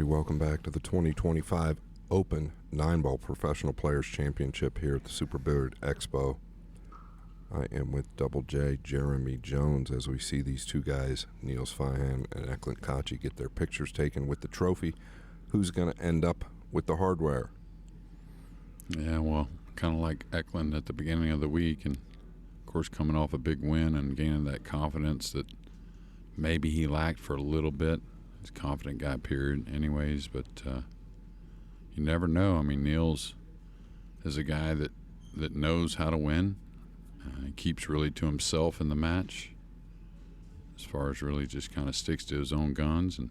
everybody. Welcome back to the 2025 Open Nineball Professional Players Championship here at the Super Billiards Expo. I am with Double J, Jeremy Jones, as we see these two guys, Niels Feijen and Eklent Kaci, get their pictures taken with the trophy. Who's going to end up with the hardware? Yeah, well, kind of like Eklent at the beginning of the week, and of course coming off a big win and gaining that confidence that maybe he lacked for a little bit. He's a confident guy, period, anyways, but you never know. I mean, Niels is a guy that knows how to win. He keeps really to himself in the match as far as really just kind of sticks to his own guns. And,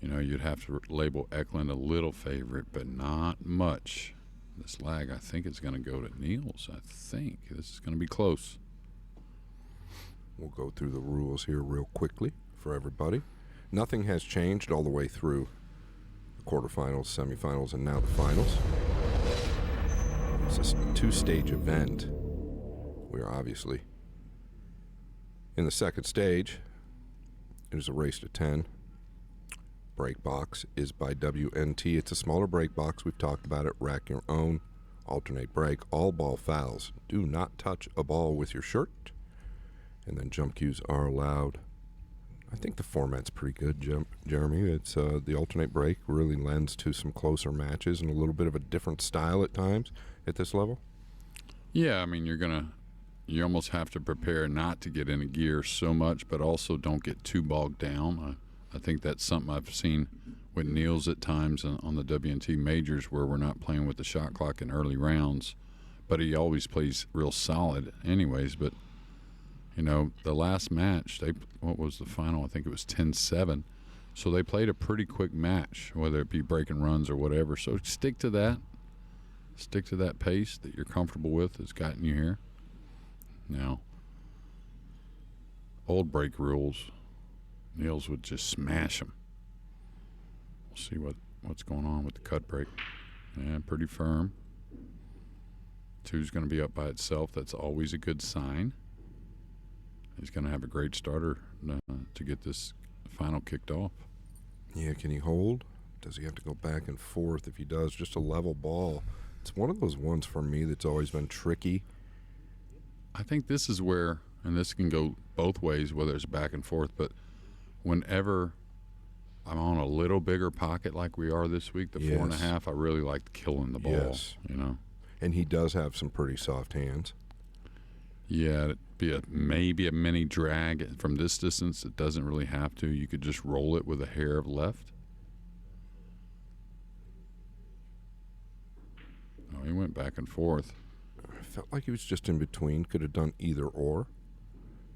you know, you'd have to label Eklent a little favorite, but not much. This lag, I think, is going to go to Niels. I think this is going to be close. We'll go through the rules here real quickly for everybody. Nothing has changed all the way through the quarterfinals, semifinals, and now the finals. This is a two-stage event. We are obviously in the second stage. It is a race to 10. Break box is by WNT. It's a smaller break box. We've talked about it. Rack your own. Alternate break. All ball fouls. Do not touch a ball with your shirt. And then jump cues are allowed. I think the format's pretty good, Jeremy. It's the alternate break really lends to some closer matches and a little bit of a different style at times at this level. Yeah, I mean, you almost have to prepare not to get in a gear so much, but also don't get too bogged down. I think that's something I've seen with Niels at times on the WNT majors, where we're not playing with the shot clock in early rounds, but he always plays real solid anyways. But you know, the last match, what was the final? I think it was 10-7. So they played a pretty quick match, whether it be breaking runs or whatever. So stick to that. Stick to that pace that you're comfortable with that's gotten you here. Now, old break rules, Niels would just smash them. We'll see what's going on with the cut break. Yeah, pretty firm. Two's going to be up by itself. That's always a good sign. He's going to have a great starter to get this final kicked off. Yeah, can he hold? Does he have to go back and forth? If he does, just a level ball. It's one of those ones for me that's always been tricky. I think this is where, and this can go both ways, whether it's back and forth, but whenever I'm on a little bigger pocket like we are this week, the 4.5, I really like killing the ball. Yes. You know? And he does have some pretty soft hands. Yeah, it'd be maybe a mini drag from this distance. It doesn't really have to. You could just roll it with a hair of left. Oh, he went back and forth. I felt like he was just in between. Could have done either or.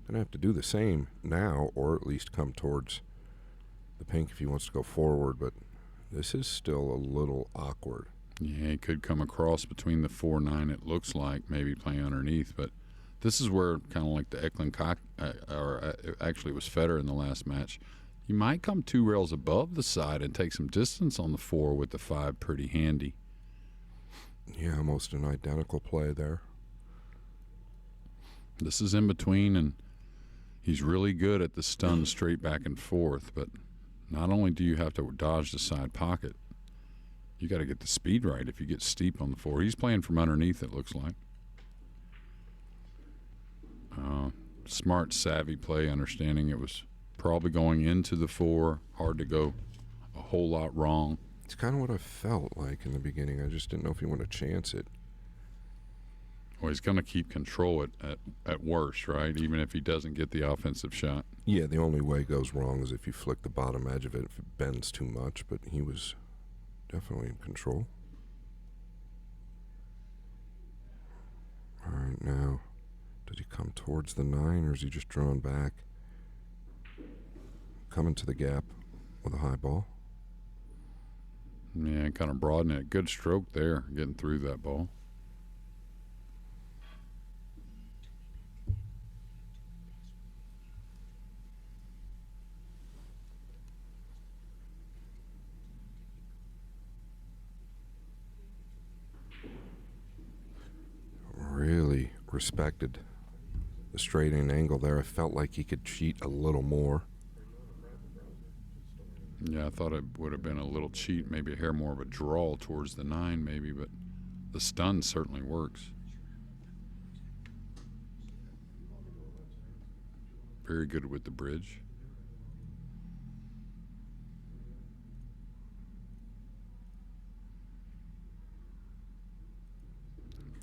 Gonna have to do the same now, or at least come towards the pink if he wants to go forward. But this is still a little awkward. Yeah, he could come across between the 4-9. It looks like maybe playing underneath, but. This is where, kind of like the Eklent Kaci, or actually it was Federer in the last match, you might come 2 rails above the side and take some distance on the 4 with the 5 pretty handy. Yeah, almost an identical play there. This is in between, and he's really good at the stun straight back and forth, but not only do you have to dodge the side pocket, you got to get the speed right if you get steep on the 4. He's playing from underneath, it looks like. Smart, savvy play, understanding it was probably going into the 4. Hard to go a whole lot wrong. It's kind of what I felt like in the beginning. I just didn't know if he wanted to chance it. Well, he's going to keep control at worst, right? Even if he doesn't get the offensive shot. Yeah, the only way it goes wrong is if you flick the bottom edge of it, if it bends too much, but he was definitely in control. All right, now. Does he come towards the 9, or is he just drawn back? Coming to the gap with a high ball. Yeah, kind of broaden it. Good stroke there, getting through that ball. Really respected the straight in angle there. I felt like he could cheat a little more. Yeah, I thought it would have been a little cheat, maybe a hair more of a draw towards the 9 maybe, but the stun certainly works. Very good with the bridge.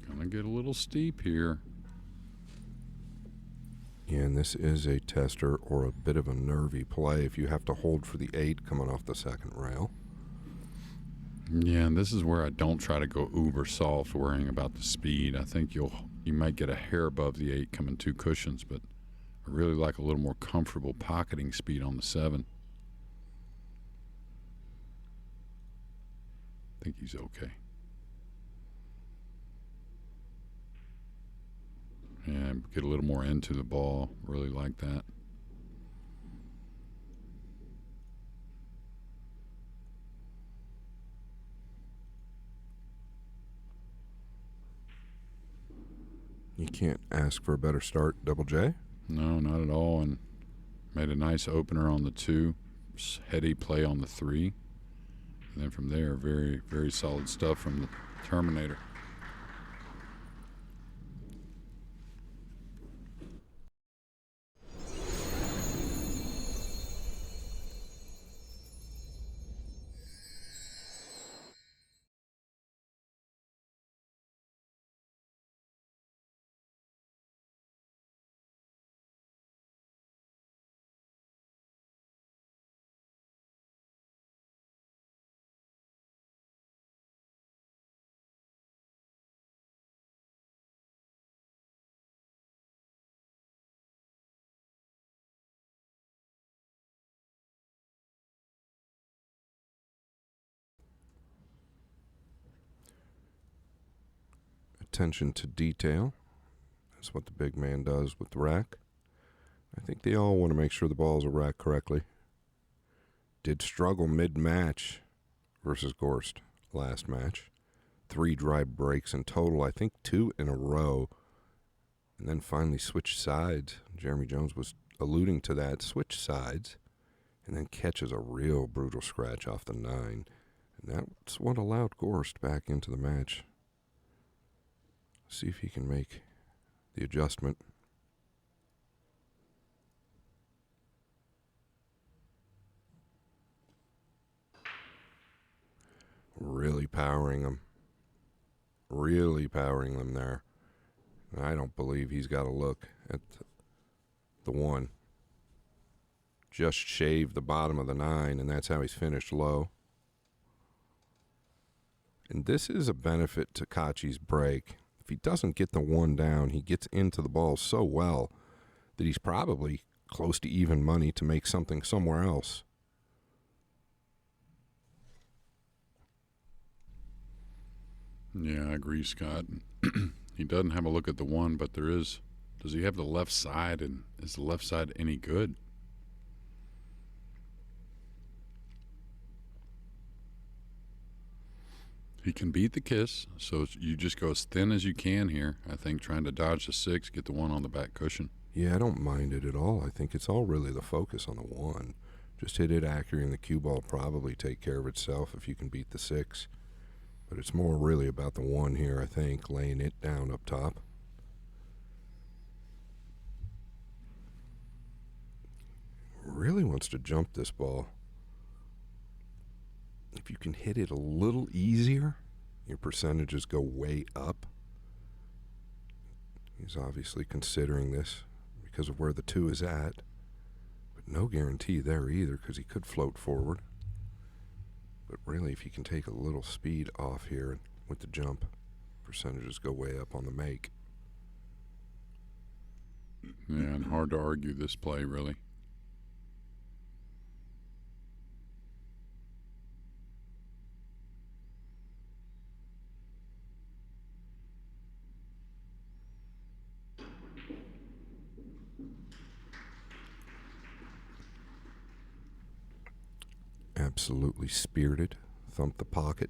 Gonna get a little steep here. Yeah, and this is a tester or a bit of a nervy play if you have to hold for the 8 coming off the second rail. Yeah, and this is where I don't try to go uber soft worrying about the speed. I think you might get a hair above the 8 coming 2 cushions, but I really like a little more comfortable pocketing speed on the 7. I think he's okay. And get a little more into the ball. Really like that. You can't ask for a better start, Double J. No, not at all. And made a nice opener on the 2. Heady play on the 3. And then from there, very, very solid stuff from the Terminator. Attention to detail. That's what the big man does with the rack. I think they all want to make sure the balls are racked correctly. Did struggle mid-match versus Gorst last match. 3 dry breaks in total, I think 2 in a row. And then finally switched sides. Jeremy Jones was alluding to that. Switched sides. And then catches a real brutal scratch off the 9. And that's what allowed Gorst back into the match. See if he can make the adjustment. Really powering them. Really powering them there. And I don't believe he's got a look at the 1. Just shaved the bottom of the 9, and that's how he's finished low. And this is a benefit to Kaci's break. If he doesn't get the 1 down, he gets into the ball so well that he's probably close to even money to make something somewhere else. Yeah, I agree, Scott. He doesn't have a look at the 1, but there is. Does he have the left side, and is the left side any good? He can beat the kiss, so you just go as thin as you can here. I think trying to dodge the 6, get the 1 on the back cushion. Yeah, I don't mind it at all. I think it's all really the focus on the 1. Just hit it accurate, and the cue ball probably take care of itself if you can beat the 6. But it's more really about the 1 here, I think, laying it down up top. Really wants to jump this ball. If you can hit it a little easier, your percentages go way up. He's obviously considering this because of where the 2 is at. But no guarantee there either, because he could float forward. But really, if you can take a little speed off here with the jump, percentages go way up on the make. Yeah, and hard to argue this play, really. Absolutely spirited. Thumped the pocket.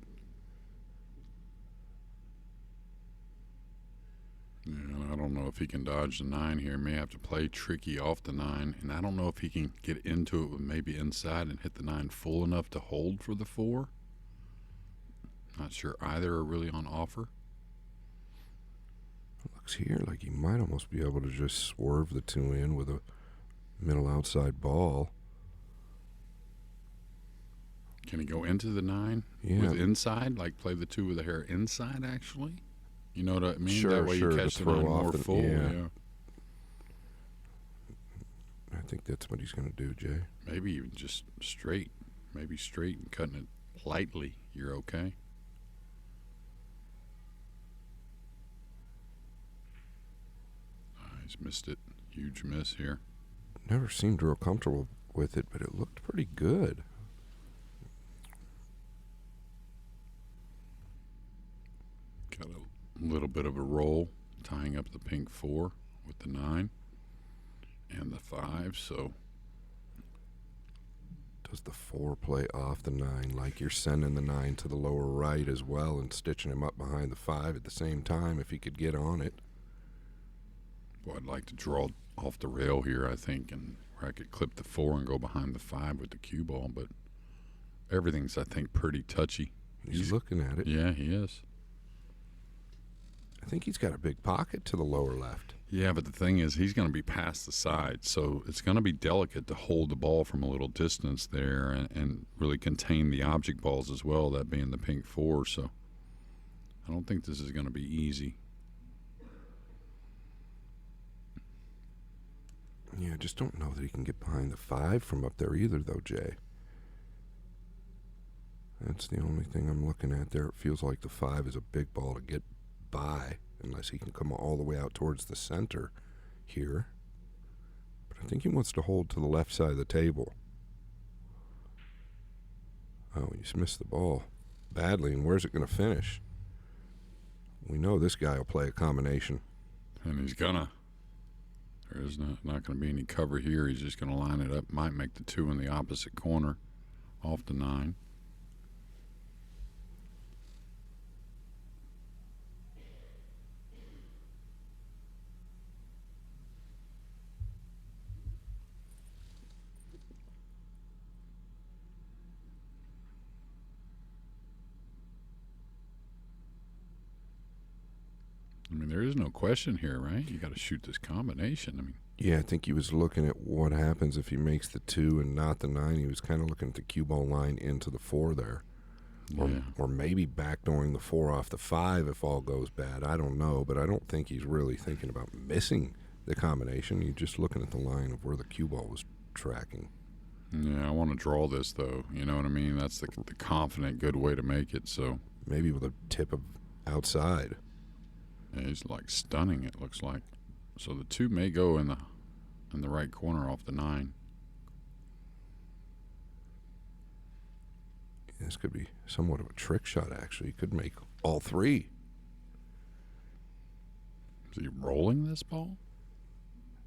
Yeah, I don't know know if he can dodge the 9 here. May have to play tricky off the 9, and I don't know if he can get into it with maybe inside and hit the 9 full enough to hold for the 4. Not sure either are really on offer. Looks here like he might almost be able to just swerve the 2 in with a middle outside ball. Can he go into the 9 with inside, like play the 2 with the hair inside, actually? You know what I mean? Sure, that way sure, you catch to the 9 throw off more the- full. yeah. I think that's what he's going to do, Jay. Maybe even just straight. Maybe straight and cutting it lightly. You're okay. He's missed it. Huge miss here. Never seemed real comfortable with it, but it looked pretty good. Got a little bit of a roll, tying up the pink 4 with the 9 and the 5. So does the 4 play off the 9 like you're sending the 9 to the lower right as well and stitching him up behind the 5 at the same time if he could get on it? Well, I'd like to draw off the rail here, I think, and where I could clip the 4 and go behind the 5 with the cue ball, but everything's, I think, pretty touchy. He's looking at it. Yeah, he is. I think he's got a big pocket to the lower left. Yeah, but the thing is, he's going to be past the side, so it's going to be delicate to hold the ball from a little distance there and really contain the object balls as well, that being the pink 4, so I don't think this is going to be easy. Yeah, I just don't know that he can get behind the 5 from up there either, though, Jay. That's the only thing I'm looking at there. It feels like the 5 is a big ball to get by, unless he can come all the way out towards the center here. But I think he wants to hold to the left side of the table. Oh, he's missed the ball badly, and where's it going to finish? We know this guy will play a combination. And he's gonna. There's not going to be any cover here. He's just going to line it up. Might make the 2 in the opposite corner off the 9. I mean, there is no question here, right? You got to shoot this combination. I mean, yeah, I think he was looking at what happens if he makes the 2 and not the 9. He was kind of looking at the cue ball line into the 4 there. Or maybe backdooring the 4 off the 5 if all goes bad. I don't know, but I don't think he's really thinking about missing the combination. He's just looking at the line of where the cue ball was tracking. Yeah, I want to draw this, though. You know what I mean? That's the confident, good way to make it. So maybe with a tip of outside. Yeah, he's like stunning, it looks like. So the 2 may go in the right corner off the 9. This could be somewhat of a trick shot, actually. He could make all 3. Is he rolling this ball?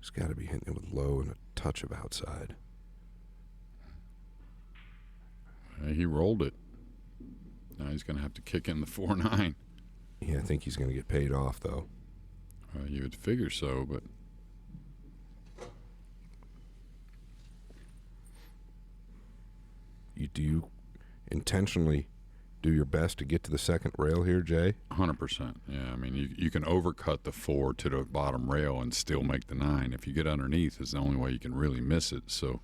He's got to be hitting it with low and a touch of outside. He rolled it. Now he's going to have to kick in the 4-9. Yeah, I think he's going to get paid off, though. You would figure so, but do you intentionally do your best to get to the second rail here, Jay? 100%. Yeah, I mean, you can overcut the 4 to the bottom rail and still make the 9. If you get underneath, it's the only way you can really miss it. So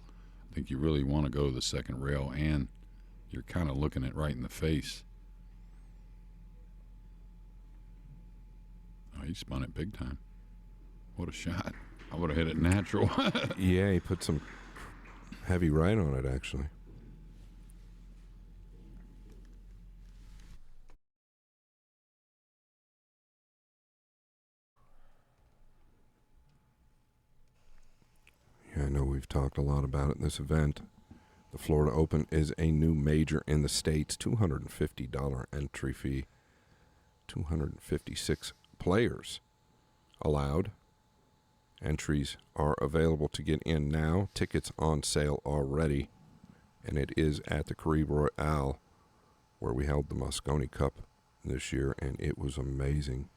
I think you really want to go to the second rail, and you're kind of looking it right in the face. Oh, he spun it big time. What a shot. I would have hit it natural. Yeah, he put some heavy right on it, actually. Yeah, I know we've talked a lot about it in this event. The Florida Open is a new major in the States, $250 entry fee, 256 players allowed. Entries are available to get in now. Tickets on sale already. And it is at the Caribe Royale, where we held the Moscone Cup this year, and it was amazing.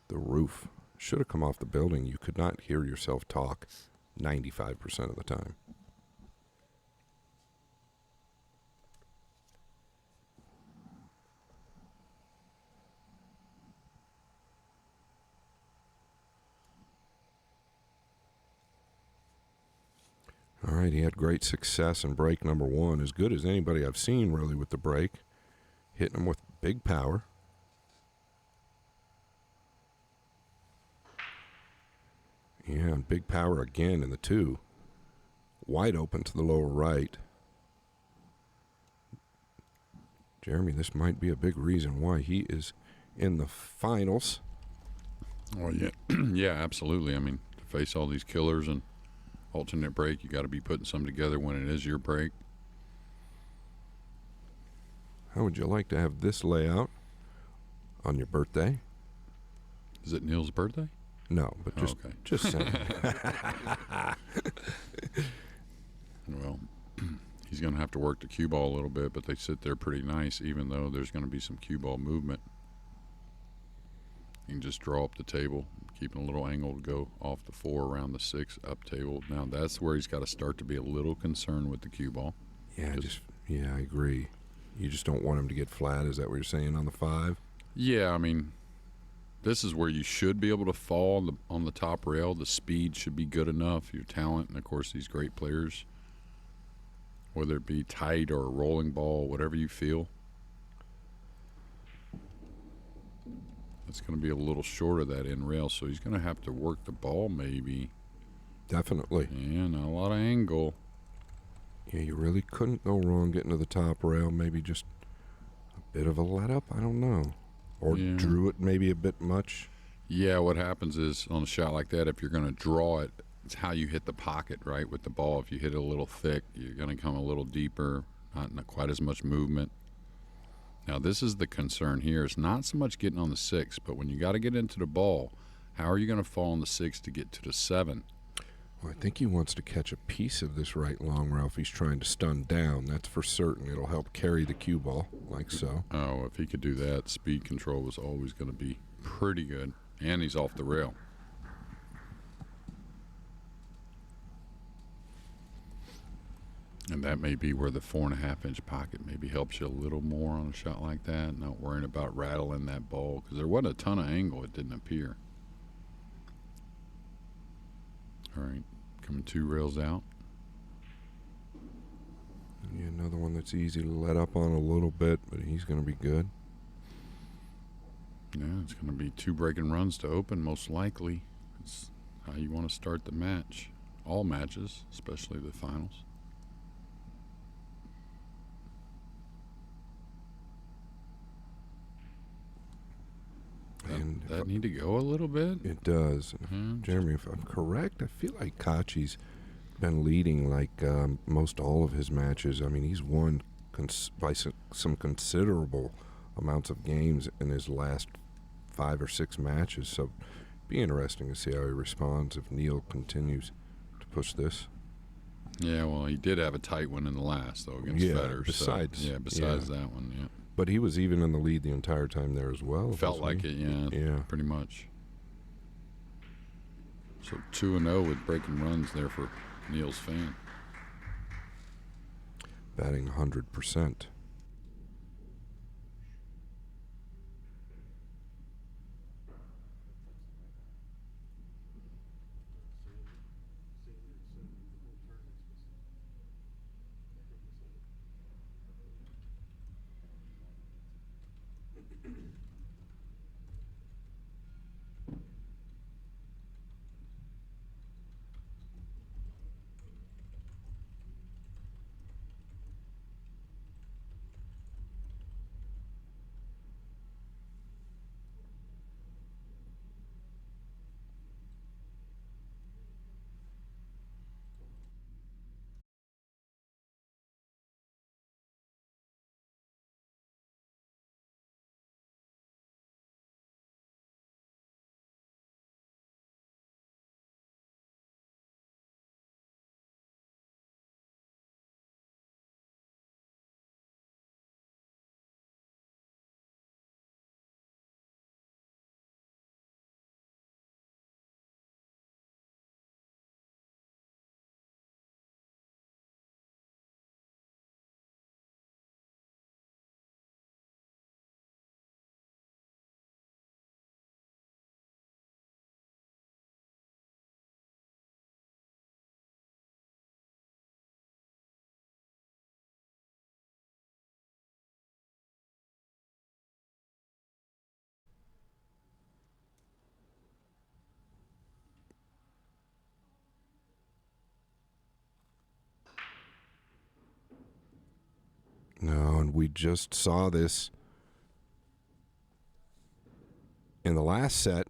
The roof should have come off the building. You could not hear yourself talk 95% of the time. All right, he had great success in break number 1, as good as anybody I've seen really with the break, hitting him with big power. Yeah, and big power again in the 2. Wide open to the lower right. Jeremy, this might be a big reason why he is in the finals. Well, yeah, yeah, absolutely. I mean, to face all these killers and alternate break, you got to be putting some together when it is your break. How would you like to have this layout on your birthday? Is it Niels' birthday? No, but just okay. Just saying. Well, he's going to have to work the cue ball a little bit, but they sit there pretty nice, even though there's going to be some cue ball movement. You can just draw up the table, keeping a little angle to go off the 4 around the 6 up table. Now that's where he's got to start to be a little concerned with the cue ball. Yeah, I agree. You just don't want him to get flat. Is that what you're saying on the 5? Yeah, I mean, this is where you should be able to fall on the top rail. The speed should be good enough. Your talent, and of course these great players, whether it be tight or a rolling ball, whatever you feel. It's going to be a little short of that end rail, so he's going to have to work the ball maybe. Definitely. Yeah, not a lot of angle. Yeah, you really couldn't go wrong getting to the top rail. Maybe just a bit of a let up. I don't know. Or drew it maybe a bit much. Yeah, what happens is on a shot like that, if you're going to draw it, it's how you hit the pocket, right, with the ball. If you hit it a little thick, you're going to come a little deeper, not quite as much movement. Now, this is the concern here. It's not so much getting on the 6, but when you got to get into the ball, how are you going to fall on the 6 to get to the 7? Well, I think he wants to catch a piece of this right long rail if he's trying to stun down. That's for certain. It'll help carry the cue ball, like so. Oh, if he could do that, speed control was always going to be pretty good. And he's off the rail. And that may be where the 4.5-inch pocket maybe helps you a little more on a shot like that, not worrying about rattling that ball, because there wasn't a ton of angle, it didn't appear. All right, coming 2 rails out. Yeah, another one that's easy to let up on a little bit, but he's going to be good. Yeah, it's going to be 2 breaking runs to open, most likely. It's how you want to start the match. All matches, especially the finals. And that need to go a little bit? It does. Jeremy, if I'm correct, I feel like Kaci's been leading like most all of his matches. I mean, he's won by some considerable amounts of games in his last 5 or 6 matches. So it'd be interesting to see how he responds if Neil continues to push this. Yeah, well, he did have a tight one in the last, though, against Federer. Besides that one, yeah. But he was even in the lead the entire time there as well. Felt like it, yeah, pretty much. So 2-0 with breaking runs there for Niels Feijen. Batting 100%. No, and we just saw this in the last set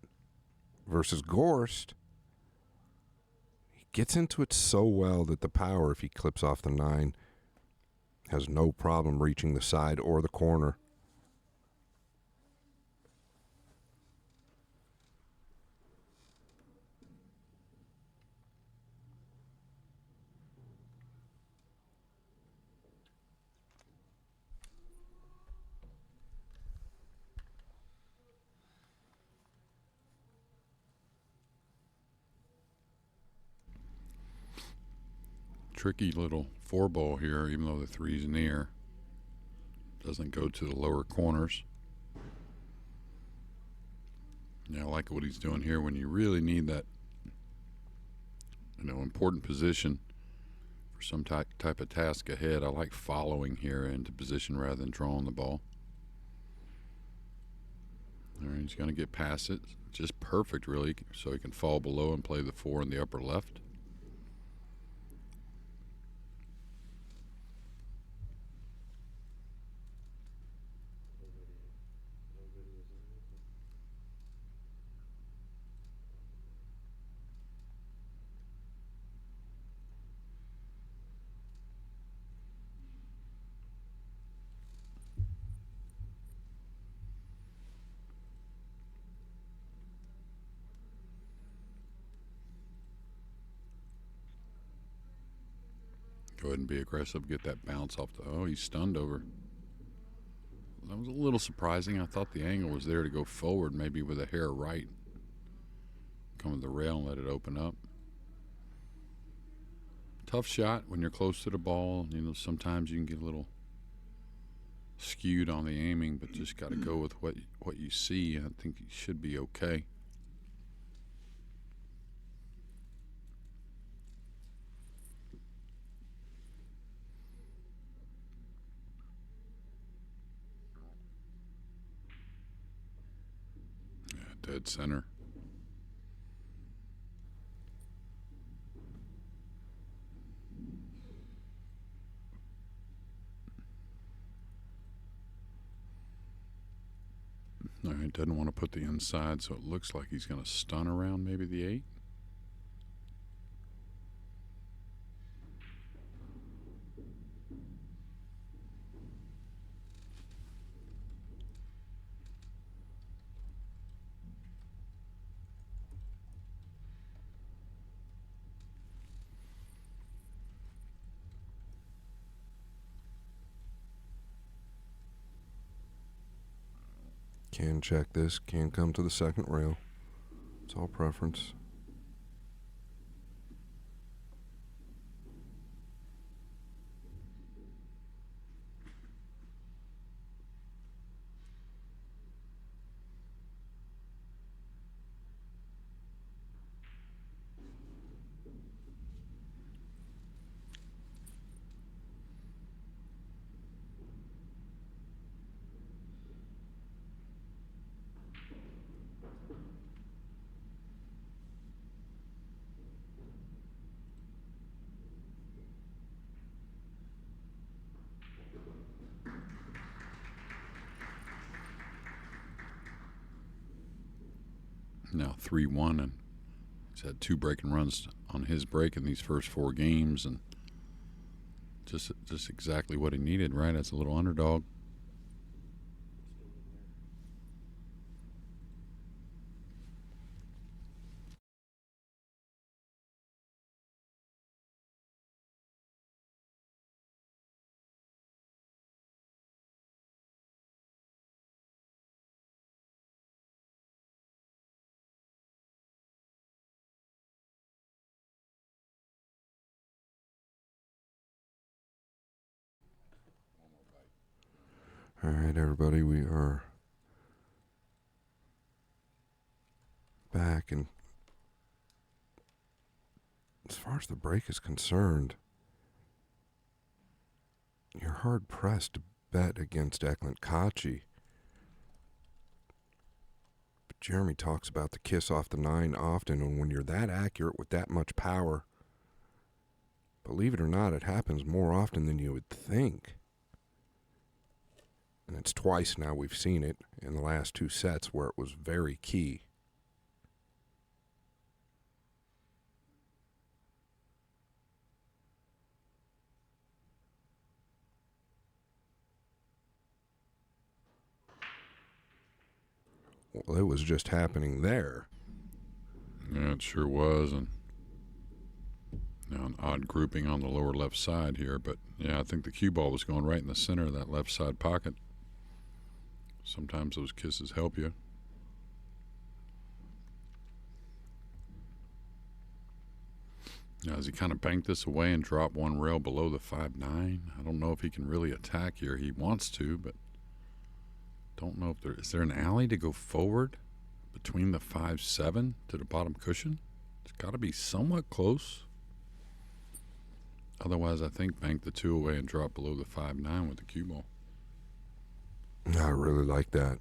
versus Gorst. He gets into it so well that the power, if he clips off the 9, has no problem reaching the side or the corner. Tricky little 4-ball here, even though the 3's near. Doesn't go to the lower corners. Yeah, I like what he's doing here when you really need that, important position for some type of task ahead. I like following here into position rather than drawing the ball. All right, he's going to get past it. Just perfect, really, so he can fall below and play the 4 in the upper left. Go ahead and be aggressive, get that bounce off the... Oh, he's stunned over. That was a little surprising. I thought the angle was there to go forward, maybe with a hair right. Come with the rail and let it open up. Tough shot when you're close to the ball. Sometimes you can get a little skewed on the aiming, but just got to go with what you see. I think you should be okay. Dead center. All right, doesn't want to put the inside, so it looks like he's going to stun around maybe the 8. Can check this, can come to the second rail. It's all preference. Now 3-1, and he's had 2 breaking runs on his break in these first 4 games, and just exactly what he needed, right? As a little underdog. All right, everybody, we are back, and as far as the break is concerned, you're hard-pressed to bet against Eklent Kaci. But Jeremy talks about the kiss off the 9 often, and when you're that accurate with that much power, believe it or not, it happens more often than you would think. And it's twice now we've seen it in the last 2 sets where it was very key. Well, it was just happening there. Yeah, it sure was. And now an odd grouping on the lower left side here, but yeah, I think the cue ball was going right in the center of that left side pocket. Sometimes those kisses help you. Now, as he kind of banked this away and dropped one rail below the 5-9, I don't know if he can really attack here. He wants to, but don't know if is there an alley to go forward between the 5-7 to the bottom cushion? It's got to be somewhat close. Otherwise, I think bank the 2 away and drop below the 5-9 with the cue ball. I really like that.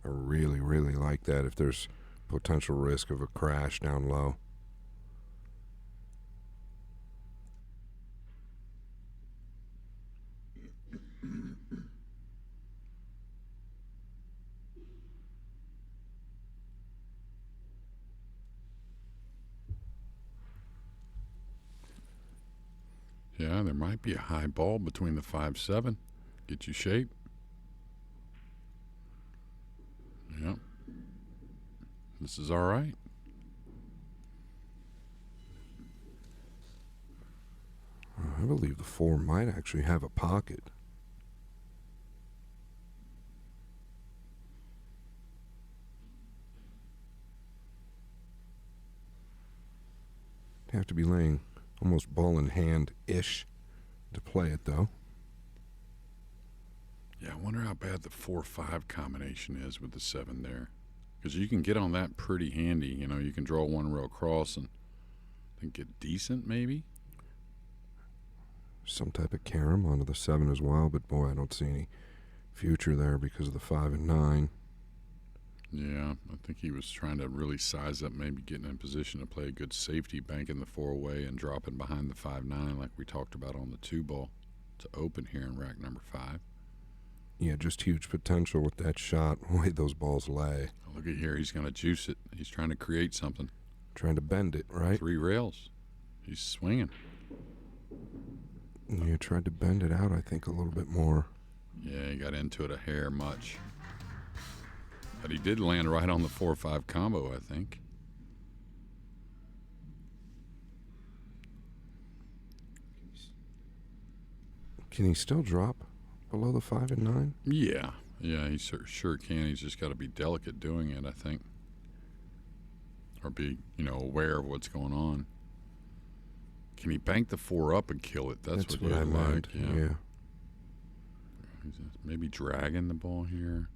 I really, really like that if there's potential risk of a crash down low. Yeah, there might be a high ball between the 5-7. Get you shape. Yep. This is all right. I believe the 4 might actually have a pocket. Have to be laying almost ball in hand-ish to play it, though. Yeah, I wonder how bad the 4-5 combination is with the 7 there. Because you can get on that pretty handy. You know, you can draw one rail across and then get decent, maybe. Some type of carom onto the 7 as well, but boy, I don't see any future there because of the 5 and 9. Yeah, I think he was trying to really size up, maybe getting in position to play a good safety, banking the 4 away and dropping behind the 5-9 like we talked about on the 2 ball to open here in rack number 5. Yeah, just huge potential with that shot, the way those balls lay. Look at here, he's going to juice it. He's trying to create something. Trying to bend it, right? 3 rails. He's swinging. Yeah, tried to bend it out, I think, a little bit more. Yeah, he got into it a hair much. But he did land right on the 4-5 combo, I think. Can he still drop below the 5 and 9? Yeah, he sure can. He's just got to be delicate doing it, I think. Or be, aware of what's going on. Can he bank the 4 up and kill it? That's what I meant. like. Yeah. He's maybe dragging the ball here.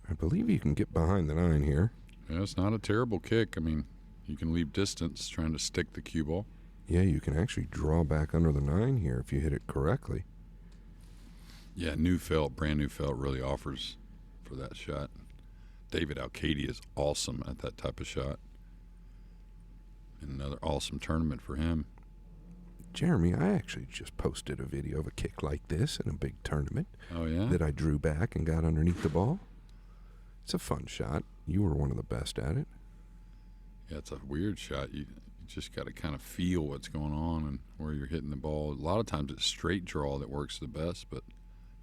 I believe you can get behind the 9 here. Yeah, it's not a terrible kick. I mean, you can leave distance trying to stick the cue ball. Yeah, you can actually draw back under the 9 here if you hit it correctly. Yeah, brand new felt really offers for that shot. David Alcady is awesome at that type of shot. And another awesome tournament for him. Jeremy, I actually just posted a video of a kick like this in a big tournament. Oh, yeah? That I drew back and got underneath the ball. It's a fun shot. You were one of the best at it. Yeah, it's a weird shot. You just got to kind of feel what's going on and where you're hitting the ball. A lot of times it's straight draw that works the best, but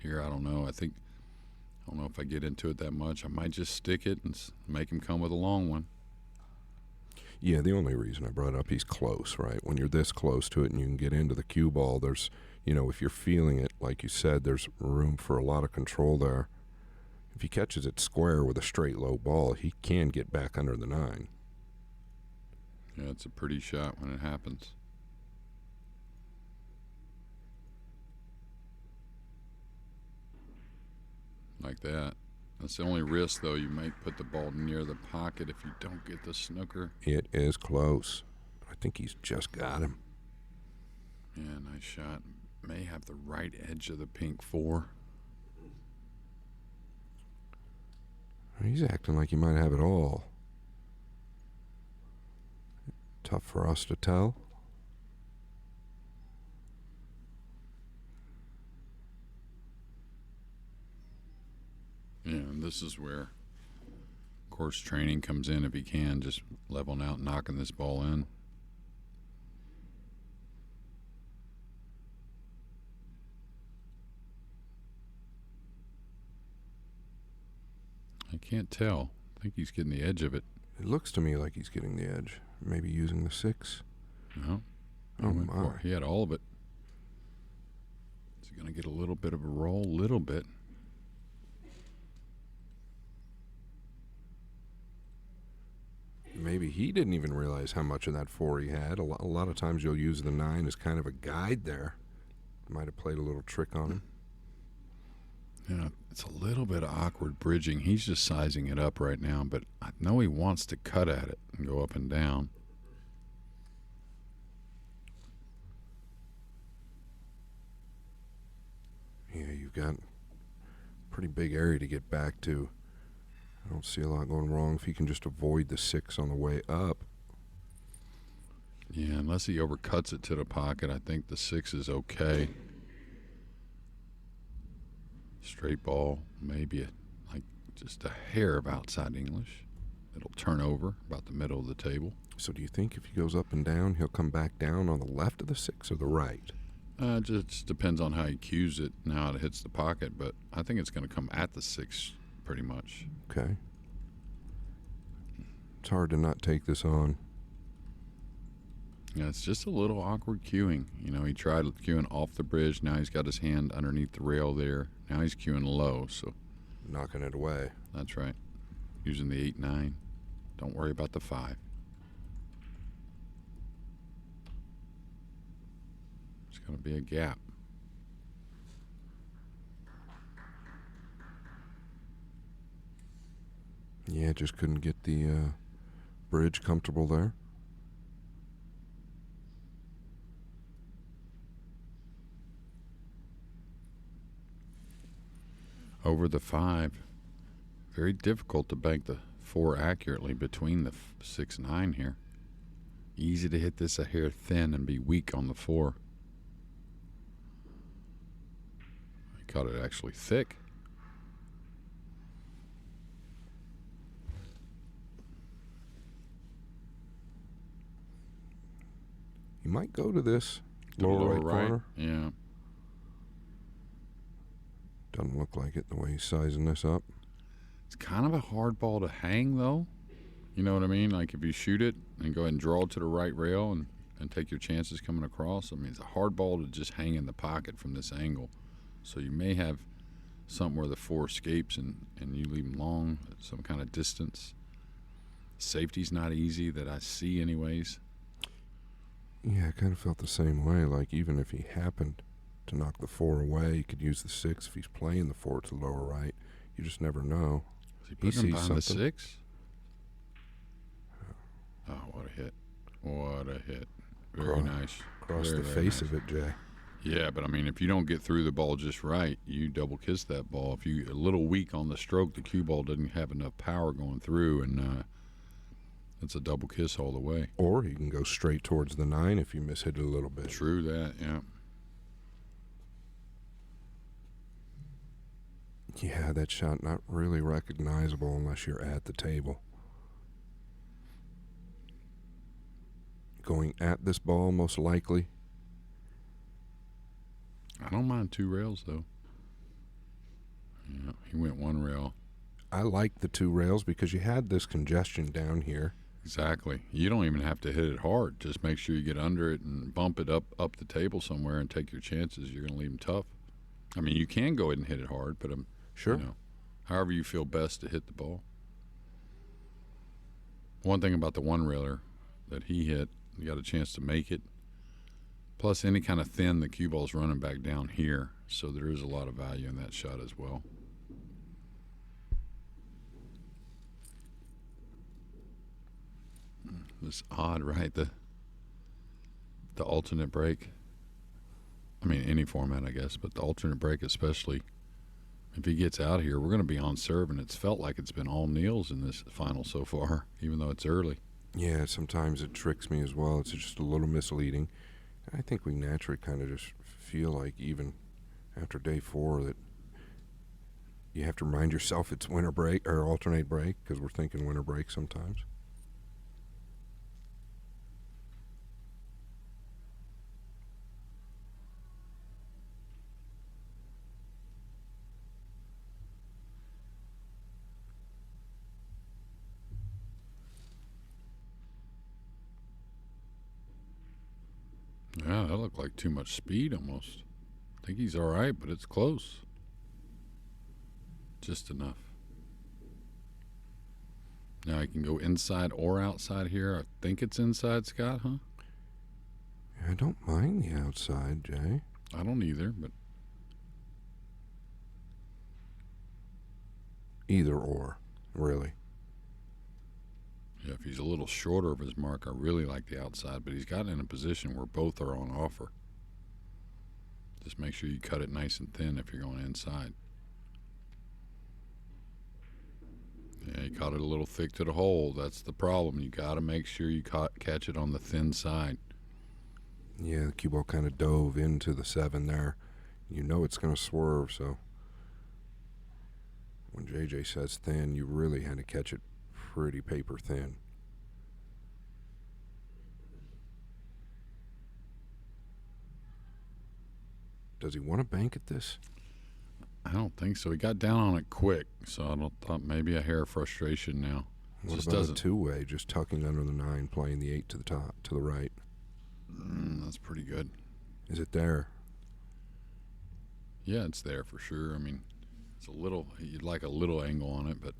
here I don't know. I don't know if I get into it that much. I might just stick it and make him come with a long one. Yeah, the only reason I brought it up, he's close, right? When you're this close to it and you can get into the cue ball, there's, if you're feeling it, like you said, there's room for a lot of control there. If he catches it square with a straight low ball, he can get back under the 9. Yeah, it's a pretty shot when it happens. Like that. That's the only risk, though. You might put the ball near the pocket if you don't get the snooker. It is close. I think he's just got him. Yeah, nice shot. May have the right edge of the pink 4. He's acting like he might have it all. Tough for us to tell. This is where, of course, training comes in if he can, just leveling out and knocking this ball in. I can't tell. I think he's getting the edge of it. It looks to me like he's getting the edge. Maybe using the 6. No. Oh, my. He had all of it. Is he going to get a little bit of a roll? Little bit. Maybe he didn't even realize how much of that 4 he had. A lot of times you'll use the 9 as kind of a guide there. Might have played a little trick on him. Yeah, it's a little bit of awkward bridging. He's just sizing it up right now, but I know he wants to cut at it and go up and down. Yeah, you've got a pretty big area to get back to. I don't see a lot going wrong if he can just avoid the 6 on the way up. Yeah, unless he overcuts it to the pocket, I think the 6 is okay. Straight ball, maybe like just a hair of outside English. It'll turn over about the middle of the table. So do you think if he goes up and down, he'll come back down on the left of the 6 or the right? Just depends on how he cues it and how it hits the pocket, but I think it's going to come at the 6 pretty much. Okay. It's hard to not take this on. Yeah, it's just a little awkward cueing. You know, he tried cueing off the bridge. Now he's got his hand underneath the rail there. Now he's cueing low, so. Knocking it away. That's right. Using the 8-9. Don't worry about the 5. It's going to be a gap. Yeah, just couldn't get the bridge comfortable there. Over the 5. Very difficult to bank the 4 accurately between the 6-9 here. Easy to hit this a hair thin and be weak on the 4. He caught it actually thick. He might go to this The lower right corner. Yeah. Doesn't look like it the way he's sizing this up. It's kind of a hard ball to hang, though. You know what I mean? Like if you shoot it and go ahead and draw it to the right rail and take your chances coming across. I mean, it's a hard ball to just hang in the pocket from this angle. So you may have something where the 4 escapes and you leave him long at some kind of distance. Safety's not easy that I see anyways. Yeah, I kind of felt the same way. Like even if he happened to knock the 4 away, he could use the 6 if he's playing the 4 to the lower right. You just never know. Is he putting him sees behind the something. 6? Oh, what a hit. What a hit. Very nice. Across Very, the very face nice. of it, Jay. Yeah, but I mean, if you don't get through the ball just right, you double kiss that ball. If you're a little weak on the stroke, the cue ball doesn't have enough power going through, and it's a double kiss all the way. Or he can go straight towards the 9 if you miss it a little bit. True that, yeah. Yeah, that shot not really recognizable unless you're at the table. Going at this ball, most likely. I don't mind 2 rails, though. Yeah, he went 1 rail. I like the 2 rails because you had this congestion down here. Exactly. You don't even have to hit it hard. Just make sure you get under it and bump it up the table somewhere and take your chances. You're going to leave them tough. I mean, you can go ahead and hit it hard, but Sure. You know, however you feel best to hit the ball. One thing about the 1 railer that he hit, you got a chance to make it. Plus, any kind of thin, the cue ball's running back down here, so there is a lot of value in that shot as well. It's odd, right? The alternate break. I mean, any format, I guess, but the alternate break especially. If he gets out here, we're going to be on serve, and it's felt like it's been all Niels in this final so far, even though it's early. Yeah, sometimes it tricks me as well. It's just a little misleading. I think we naturally kind of just feel like even after day 4 that You have to remind yourself it's winter break or alternate break because we're thinking winter break sometimes. Yeah, that looked like too much speed almost. I think he's all right, but it's close. Just enough. Now I can go inside or outside here. I think it's inside, Scott, huh? I don't mind the outside, Jay. I don't either, but Either or, really. yeah, if he's a little shorter of his mark, I really like the outside, but he's gotten in a position where both are on offer. Just make sure you cut it nice and thin if you're going inside. Yeah, he caught it a little thick to the hole. That's the problem. You got to make sure you catch it on the thin side. Yeah, the cue ball kind of dove into the 7 there. You know it's going to swerve, so when JJ says thin, you really had to catch it pretty paper thin. Does he want to bank at this? I don't think so. He got down on it quick, so I thought maybe a hair of frustration now. What Just about doesn't. a two-way, just tucking under the 9, playing the 8 to the top, to the right? That's pretty good. Is it there? Yeah, it's there for sure. I mean, it's a little, you'd like a little angle on it, but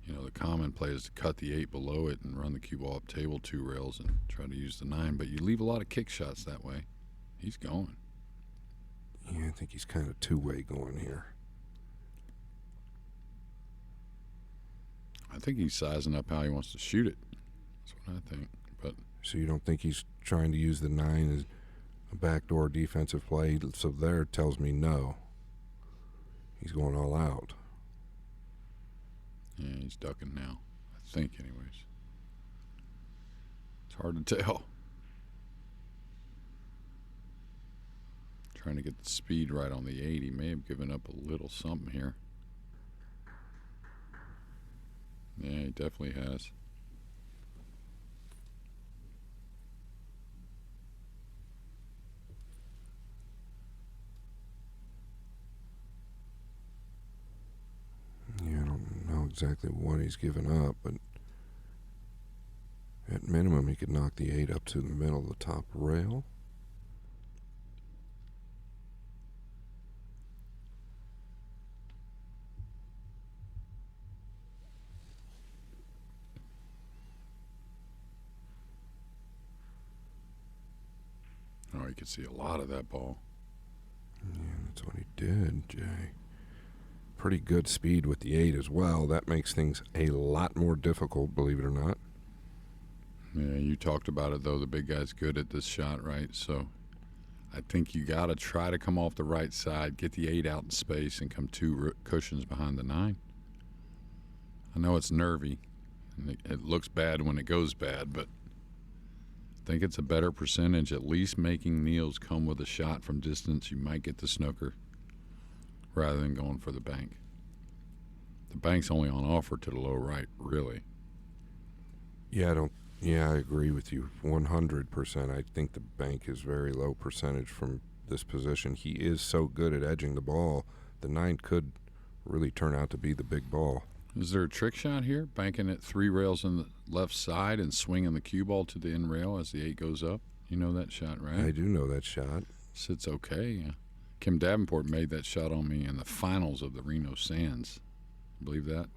you know, the common play is to cut the 8 below it and run the cue ball up table 2 rails and try to use the 9, but you leave a lot of kick shots that way. He's going. Yeah, I think he's kind of two-way going here. I think he's sizing up how he wants to shoot it. That's what I think. But So you don't think he's trying to use the 9 as a backdoor defensive play? So there tells me no. He's going all out. yeah, he's ducking now. I think, anyways. It's hard to tell. Trying to get the speed right on the 8. He may have given up a little something here. Yeah, he definitely has. Yeah, I don't know exactly what he's given up, but at minimum he could knock the 8 up to the middle of the top rail. Oh, you could see a lot of that ball. Yeah, that's what he did, Jay. Pretty good speed with the 8 as well. That makes things a lot more difficult, believe it or not. Yeah, you talked about it, though. The big guy's good at this shot, right? So I think you got to try to come off the right side, get the 8 out in space, and come 2 cushions behind the 9. I know it's nervy, and it looks bad when it goes bad, but I think it's a better percentage, at least making Niels come with a shot from distance. You might get the snooker rather than going for the bank. The bank's only on offer to the low right, really. Yeah, I agree with you 100%. I think the bank is very low percentage from this position. He is so good at edging the ball. The 9 could really turn out to be the big ball. Is there a trick shot here? Banking it 3 rails on the left side and swinging the cue ball to the end rail as the 8 goes up? You know that shot, right? I do know that shot. Sits okay. Yeah. Kim Davenport made that shot on me in the finals of the Reno Sands. Believe that?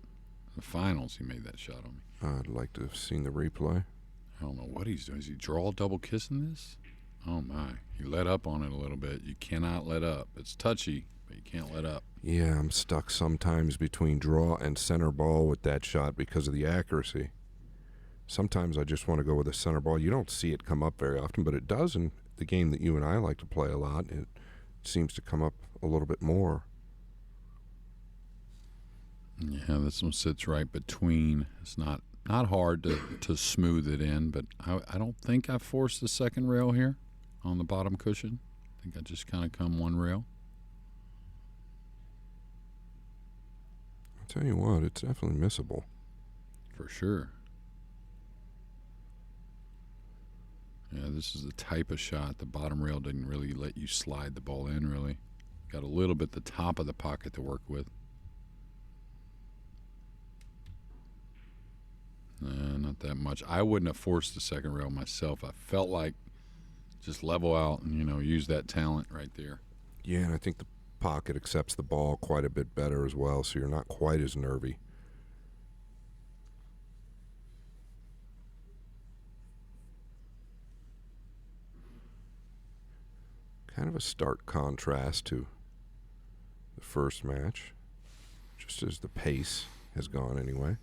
The finals, he made that shot on me. I'd like to have seen the replay. I don't know what he's doing. Is he draw double kissing this? Oh, my. He let up on it a little bit. You cannot let up. It's touchy, but you can't let up. Yeah, I'm stuck sometimes between draw and center ball with that shot because of the accuracy. Sometimes I just want to go with a center ball. You don't see it come up very often, but it does in the game that you and I like to play a lot. It seems to come up a little bit more. Yeah, this one sits right between. It's not hard to smooth it in, but I don't think I forced the second rail here on the bottom cushion. I think I just kind of come 1 rail. Tell you what, it's definitely missable. For sure. Yeah, this is the type of shot. The bottom rail didn't really let you slide the ball in, really. Got a little bit the top of the pocket to work with. Not that much. I wouldn't have forced the second rail myself. I felt like just level out and, use that talent right there. Yeah, and I think the pocket accepts the ball quite a bit better as well, so you're not quite as nervy. Kind of a stark contrast to the first match, just as the pace has gone anyway.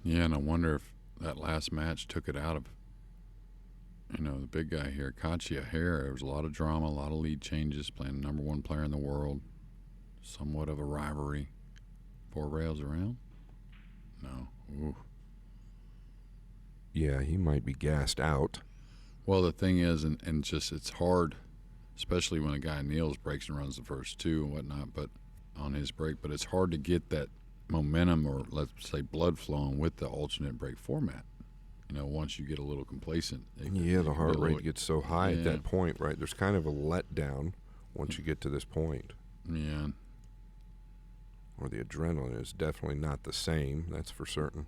Yeah, and I wonder if that last match took it out of, the big guy here, Kaci, a hair. There was a lot of drama, a lot of lead changes, playing number one player in the world, somewhat of a rivalry. 4 rails around? No. Ooh. Yeah, he might be gassed out. Well, the thing is, and just it's hard, especially when a guy Niels breaks and runs the first 2 and whatnot, but on his break. But it's hard to get that momentum, or let's say blood flowing, with the alternate break format. Once you get a little complacent. The heart rate gets so high at that point, right? There's kind of a letdown once you get to this point. Yeah. Or the adrenaline is definitely not the same, that's for certain.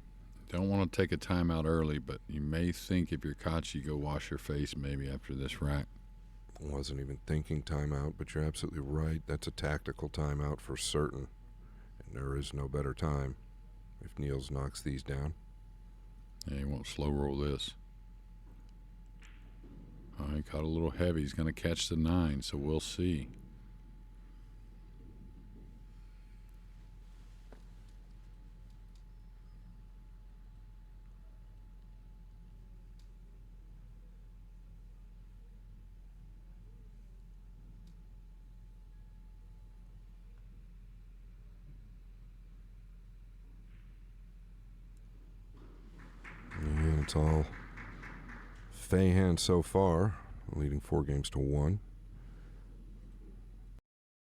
Don't want to take a timeout early, but you may think if you're Kaci, go wash your face maybe after this rack. Wasn't even thinking timeout, but you're absolutely right. That's a tactical timeout for certain. And there is no better time if Niels knocks these down. Yeah, he won't slow roll this. Oh, he caught a little heavy. He's going to catch the 9, so we'll see. Yeah, it's all Feijen so far, leading 4-1.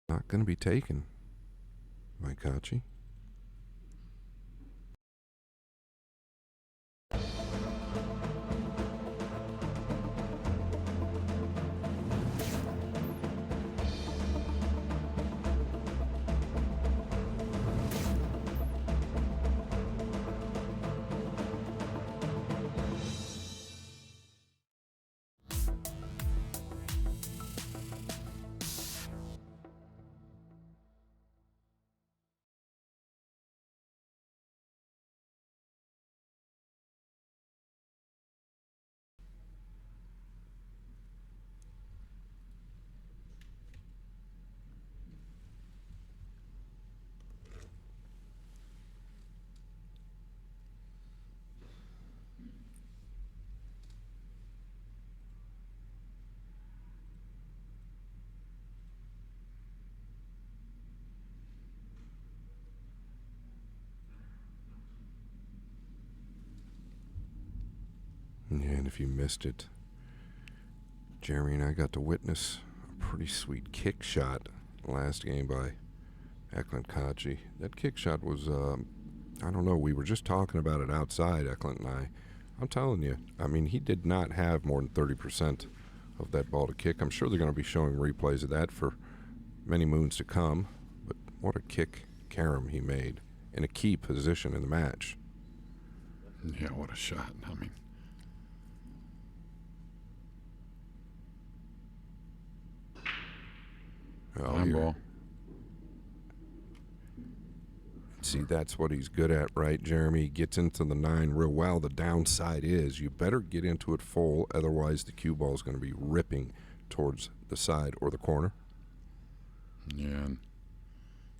Not going to be taken by Kaci. Yeah, and if you missed it, Jeremy and I got to witness a pretty sweet kick shot last game by Eklent Kaci. That kick shot was, I don't know, we were just talking about it outside, Eklent and I. I'm telling you, I mean, he did not have more than 30% of that ball to kick. I'm sure they're going to be showing replays of that for many moons to come, but what a kick carom he made in a key position in the match. Yeah, what a shot. I mean, Nineball. See, that's what he's good at, right, Jeremy? He gets into the 9 real well. The downside is you better get into it full, otherwise the cue ball is going to be ripping towards the side or the corner. Yeah, and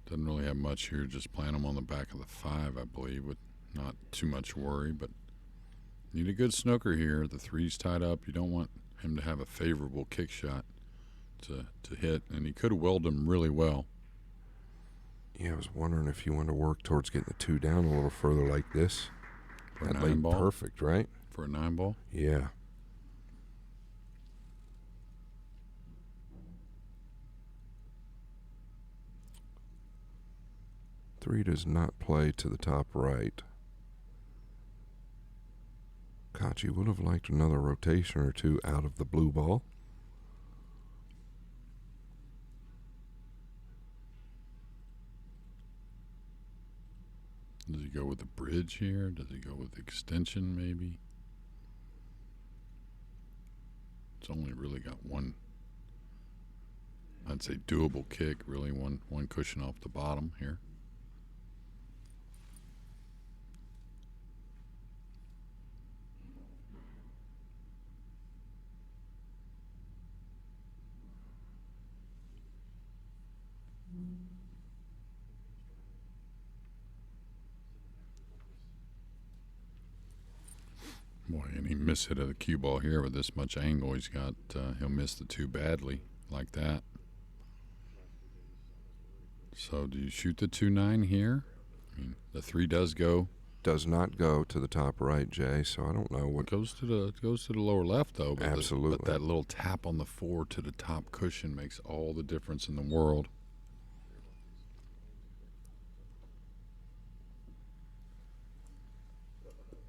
doesn't really have much here. Just playing him on the back of the 5, I believe, with not too much worry. But need a good snooker here. The 3's tied up. You don't want him to have a favorable kick shot to hit, and he could have welded him really well. Yeah, I was wondering if you want to work towards getting the 2 down a little further like this. For that a laid 9-ball? Perfect, right? For a 9-ball? Yeah. 3 does not play to the top right. Kaci would have liked another rotation or two out of the blue ball. Does he go with the bridge here? Does he go with extension maybe? It's only really got one, I'd say doable kick, really one cushion off the bottom here. Boy, any miss hit of the cue ball here with this much angle he's got, he'll miss the 2 badly like that. So do you shoot the 2-9 here? I mean, the 3 does go. Does not go to the top right, Jay, so I don't know what... It goes to the lower left, though. But Absolutely. But that little tap on the 4 to the top cushion makes all the difference in the world.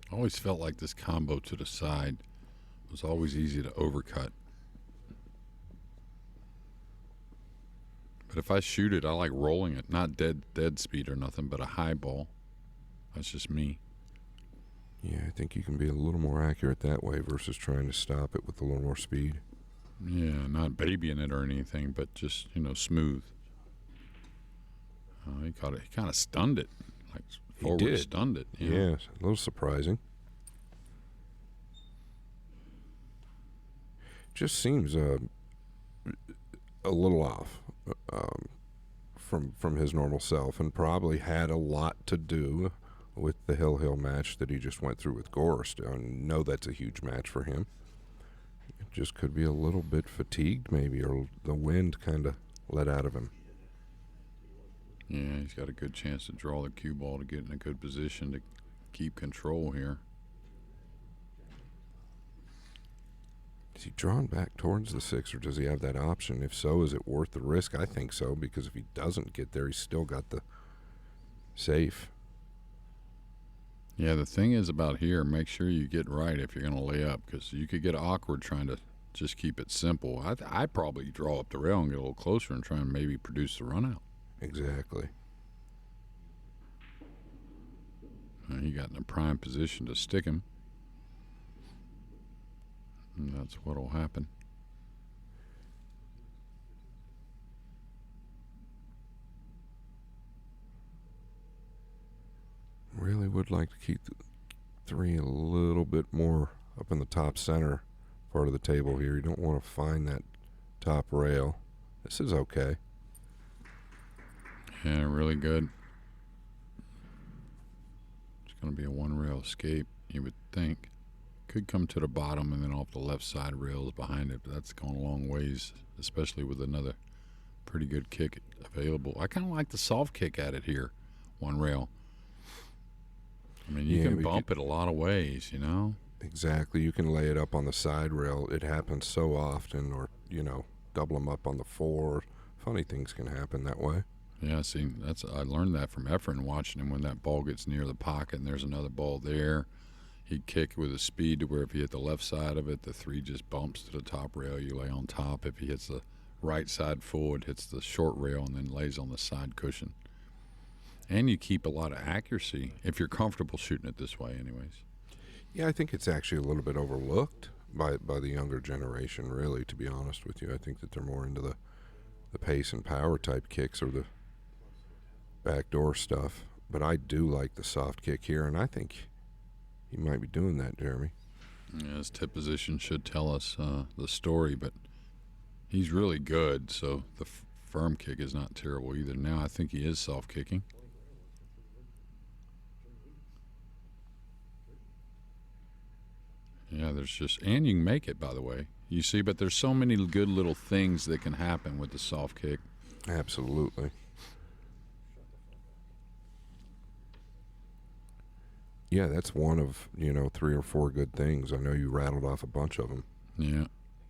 I always felt like this combo to the side was always easy to overcut. But if I shoot it, I like rolling it. Not dead speed or nothing, but a high ball. That's just me. Yeah, I think you can be a little more accurate that way versus trying to stop it with a little more speed. Yeah, not babying it or anything, but just, smooth. He caught it. He kind of stunned it. Like forward did. Stunned it. Yeah, a little surprising. Just seems a little off from his normal self, and probably had a lot to do with the Hill match that he just went through with Gorst. I know that's a huge match for him. It just could be a little bit fatigued maybe, or the wind kind of let out of him. Yeah, he's got a good chance to draw the cue ball to get in a good position to keep control here. Is he drawn back towards the 6, or does he have that option? If so, is it worth the risk? I think so, because if he doesn't get there, he's still got the safe. Yeah, the thing is about here, make sure you get right if you're going to lay up, because you could get awkward trying to just keep it simple. I'd probably draw up the rail and get a little closer and try and maybe produce the run out. Exactly. He got in a prime position to stick him. And that's what'll happen. Really would like to keep the 3 a little bit more up in the top center part of the table here. You don't want to find that top rail. This is okay. Yeah, really good. It's going to be a 1-rail escape, you would think. Could come to the bottom and then off the left side rails behind it, but that's going a long ways, especially with another pretty good kick available. I kind of like the soft kick at it here, 1 rail. I mean, you can bump it a lot of ways, Exactly. You can lay it up on the side rail. It happens so often, or, double them up on the 4. Funny things can happen that way. Yeah, see, I learned that from Efren, watching him when that ball gets near the pocket and there's another ball there. He'd kick with a speed to where if he hit the left side of it, the 3 just bumps to the top rail. You lay on top. If he hits the right side full, it hits the short rail and then lays on the side cushion. And you keep a lot of accuracy if you're comfortable shooting it this way anyways. Yeah, I think it's actually a little bit overlooked by the younger generation, really, to be honest with you. I think that they're more into the pace and power type kicks or the backdoor stuff. But I do like the soft kick here, and I think he might be doing that, Jeremy. Yeah, his tip position should tell us the story, but he's really good, so the firm kick is not terrible either. Now I think he is soft kicking. Yeah, there's just, and you can make it, by the way. You see, but there's so many good little things that can happen with the soft kick. Absolutely. Yeah, that's one of, 3 or 4 good things. I know you rattled off a bunch of them. Yeah.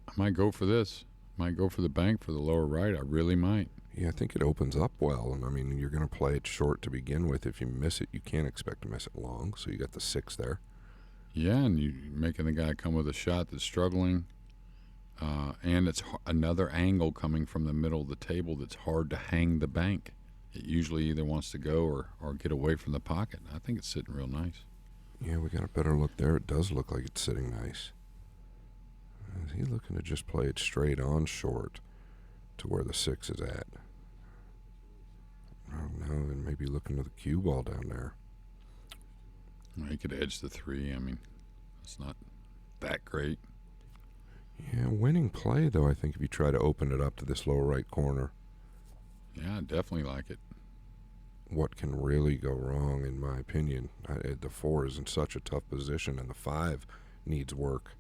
I might go for this. Might go for the bank for the lower right. I really might. Yeah, I think it opens up well. And I mean, you're going to play it short to begin with. If you miss it, you can't expect to miss it long. So you got the 6 there. Yeah, and you're making the guy come with a shot that's struggling. And it's another angle coming from the middle of the table that's hard to hang the bank. It usually either wants to go or get away from the pocket. I think it's sitting real nice. Yeah, we got a better look there. It does look like it's sitting nice. Is he looking to just play it straight on short to where the 6 is at? I don't know. And maybe looking to the cue ball down there. Well, he could edge the 3. I mean, it's not that great. Yeah, winning play, though, I think, if you try to open it up to this lower right corner. Yeah, I definitely like it. What can really go wrong, in my opinion? The 4 is in such a tough position, and the 5 needs work.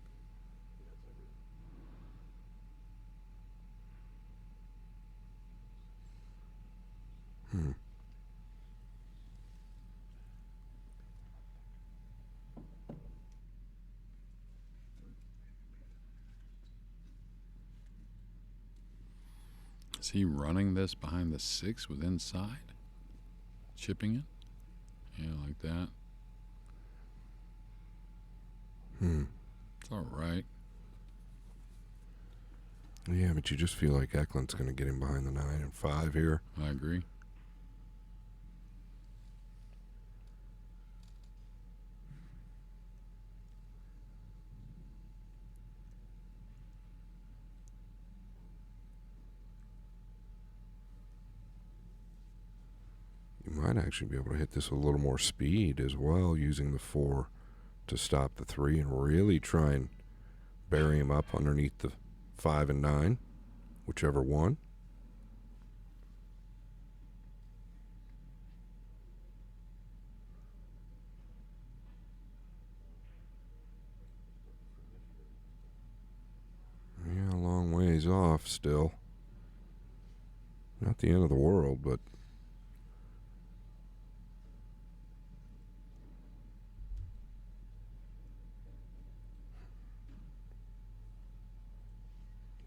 Is he running this behind the 6 with inside? Chipping it? Yeah, like that. It's all right. Yeah, but you just feel like Eklent's going to get him behind the 9 and 5 here. I agree. You might actually be able to hit this with a little more speed as well, using the 4 to stop the 3 and really try and bury him up underneath the 5 and 9, whichever one. Yeah, a long ways off still. Not the end of the world, but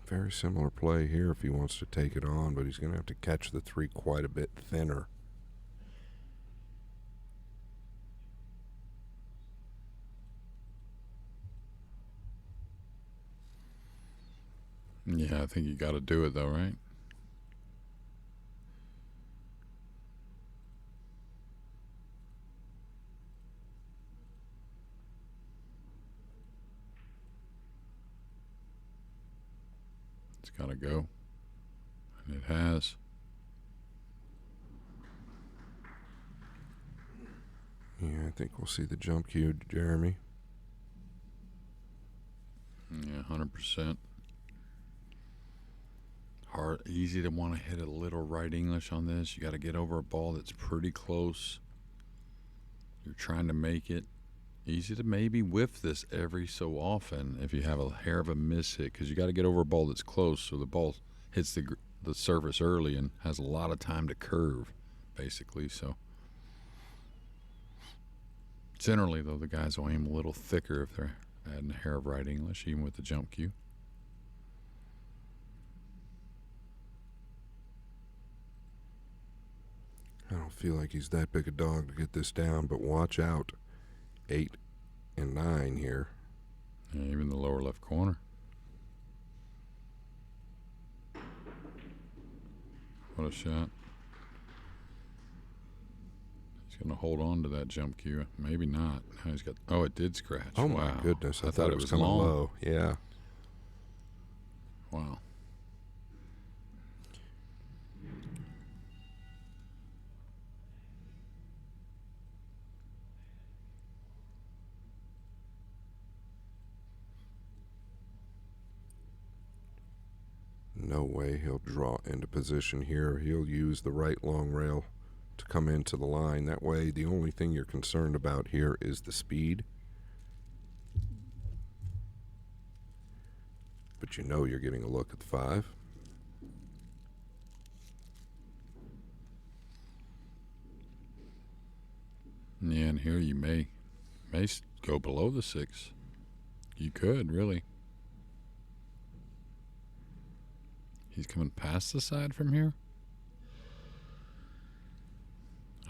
very similar play here if he wants to take it on, but he's going to have to catch the 3 quite a bit thinner. Yeah, I think you got to do it though, right? It's got to go. And it has. Yeah, I think we'll see the jump cue, Jeremy. Yeah, 100%. Hard, easy to want to hit a little right English on this. You got to get over a ball that's pretty close. You're trying to make it easy to maybe whiff this every so often if you have a hair of a miss hit, because you got to get over a ball that's close so the ball hits the surface early and has a lot of time to curve, basically. So generally, though, the guys will aim a little thicker if they're adding a hair of right English, even with the jump cue. I don't feel like he's that big a dog to get this down, but watch out. 8 and 9 here. Yeah, even the lower left corner. What a shot. He's going to hold on to that jump cue. Maybe not. Now he's got. Oh, it did scratch. Oh, wow. my goodness. I thought it was coming long. low. Yeah. Wow. No way he'll draw into position here. He'll use the right long rail to come into the line. That way, the only thing you're concerned about here is the speed. But you know you're getting a look at the 5. Yeah, and here you may go below the 6. You could, really. He's coming past the side from here.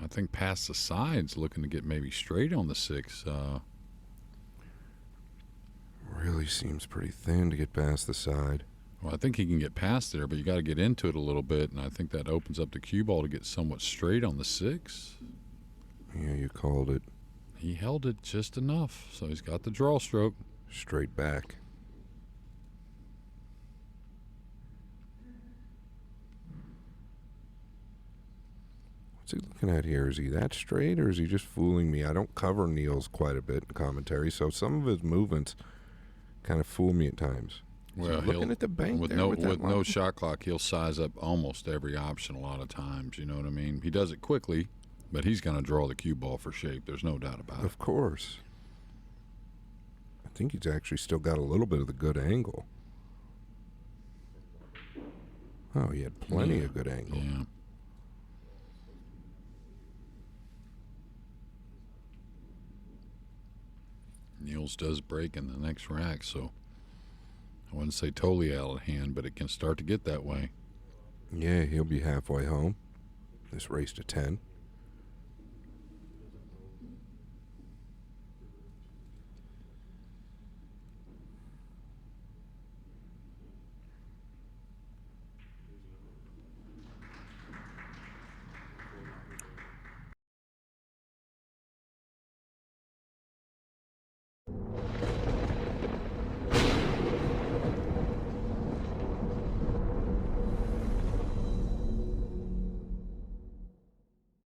I think past the sides, looking to get maybe straight on the 6. Really seems pretty thin to get past the side. Well, I think he can get past there, but you got to get into it a little bit, and I think that opens up the cue ball to get somewhat straight on the 6. Yeah, you called it. He held it just enough, so he's got the draw stroke. Straight back. What's he looking at here? Is he that straight, or is he just fooling me? I don't cover Niels quite a bit in commentary, so some of his movements kind of fool me at times. Well, looking at the bank with there no with that no line. shot clock, he'll size up almost every option a lot of times. You know what I mean? He does it quickly, but he's going to draw the cue ball for shape. There's no doubt about it. Of course. I think he's actually still got a little bit of the good angle. Oh, he had plenty of good angle. Yeah. Niels does break in the next rack, so I wouldn't say totally out of hand, but it can start to get that way. Yeah, he'll be halfway home. This race to 10.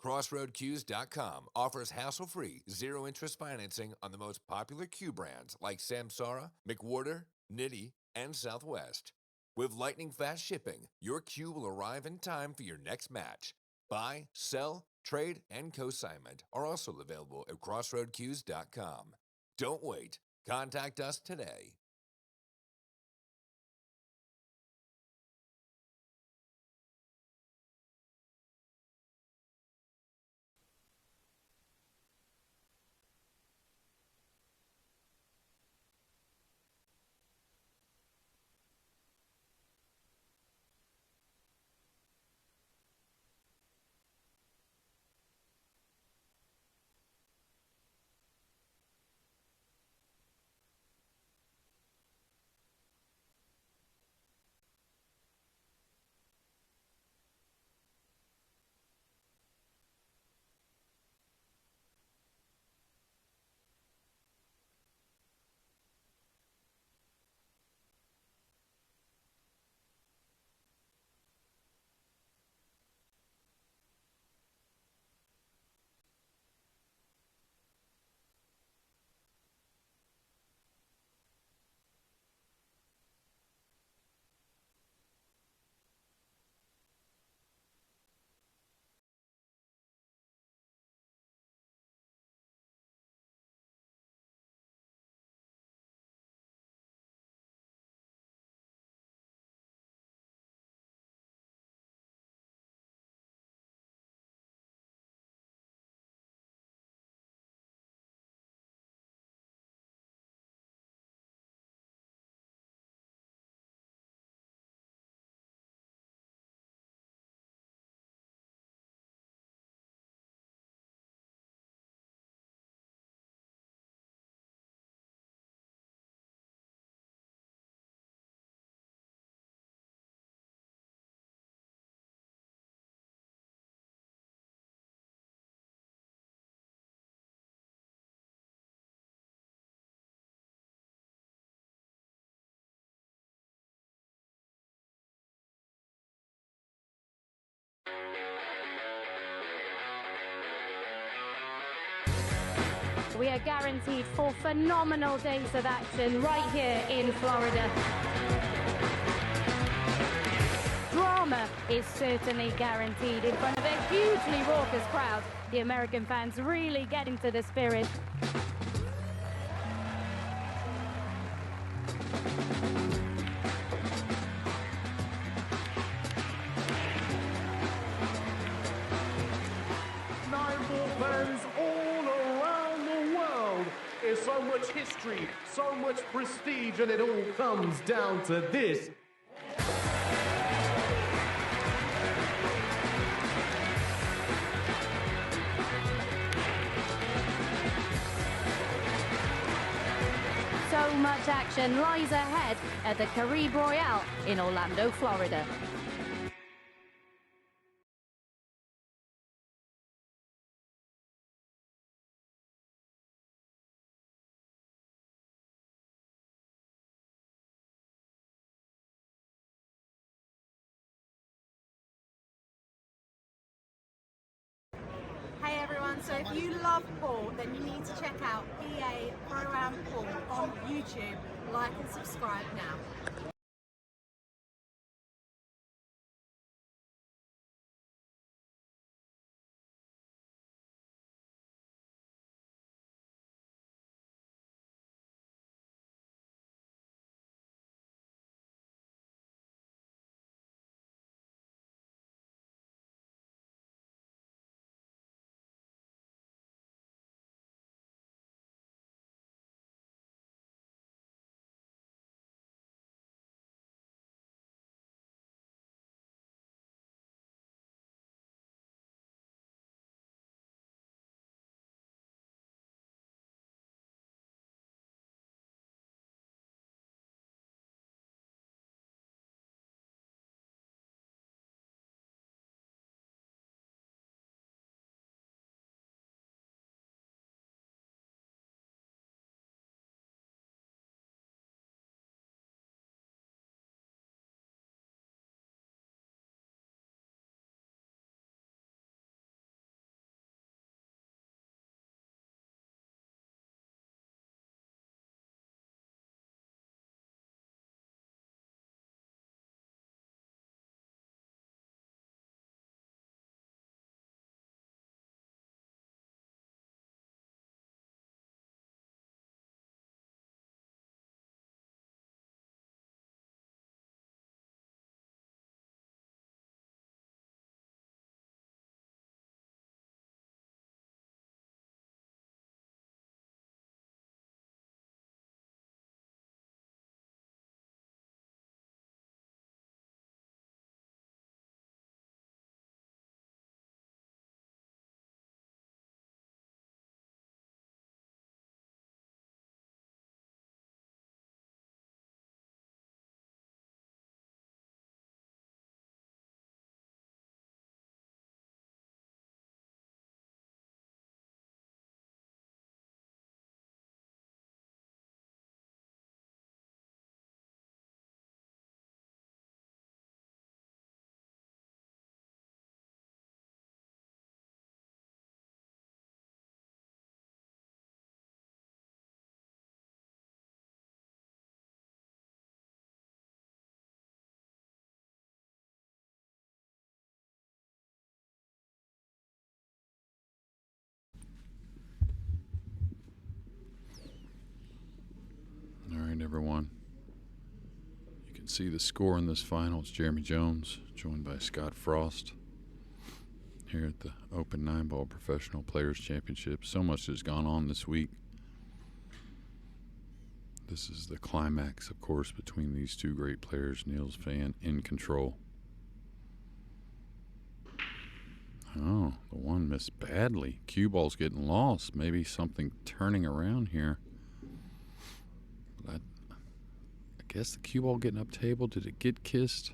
CrossroadCues.com offers hassle-free, zero-interest financing on the most popular cue brands like Samsara, McWhorter, Nitty, and Southwest. With lightning-fast shipping, your cue will arrive in time for your next match. Buy, sell, trade, and consignment are also available at CrossroadCues.com. Don't wait. Contact us today. We are guaranteed 4 phenomenal days of action right here in Florida. Drama is certainly guaranteed in front of a hugely raucous crowd. The American fans really get into the spirit. Nineball fans all around the world. There's so much history, so much prestige, and it all comes down to this. so much action lies ahead at the Caribe Royale in Orlando, Florida. Hey everyone, so if you love pool, then you need to check out PA Pro-Am Pool on YouTube. Like and subscribe now. All right, everyone. You can see the score in this final. It's Jeremy Jones, joined by Scott Frost, here at the Open Nineball Professional Players Championship. So much has gone on this week. This is the climax, of course, between these two great players. Niels Feijen in control. Oh, the one missed badly. Cue ball's getting lost. Maybe something turning around here. I guess the cue ball getting up table. Did it get kissed?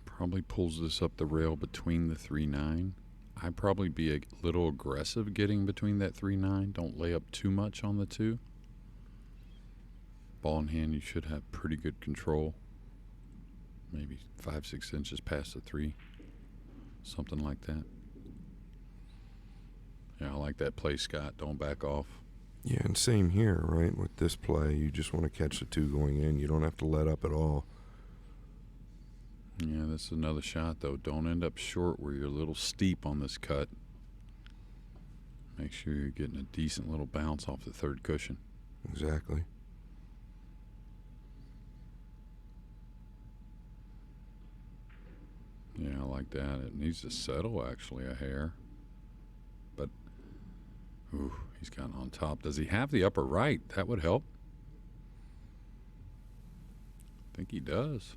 Probably pulls this up the rail between the 3-9. I'd probably be a little aggressive getting between that 3-9. Don't lay up too much on the 2. Ball in hand, you should have pretty good control. Maybe 5-6 inches past the 3. Something like that. Yeah, I like that play, Scott. Don't back off. Yeah, and same here, right? With this play, you just want to catch the 2 going in. You don't have to let up at all. Yeah, this is another shot, though. Don't end up short where you're a little steep on this cut. Make sure you're getting a decent little bounce off the third cushion. Exactly. Yeah, I like that. It needs to settle, actually, a hair. But, ooh, he's gotten on top. Does he have the upper right? That would help. I think he does.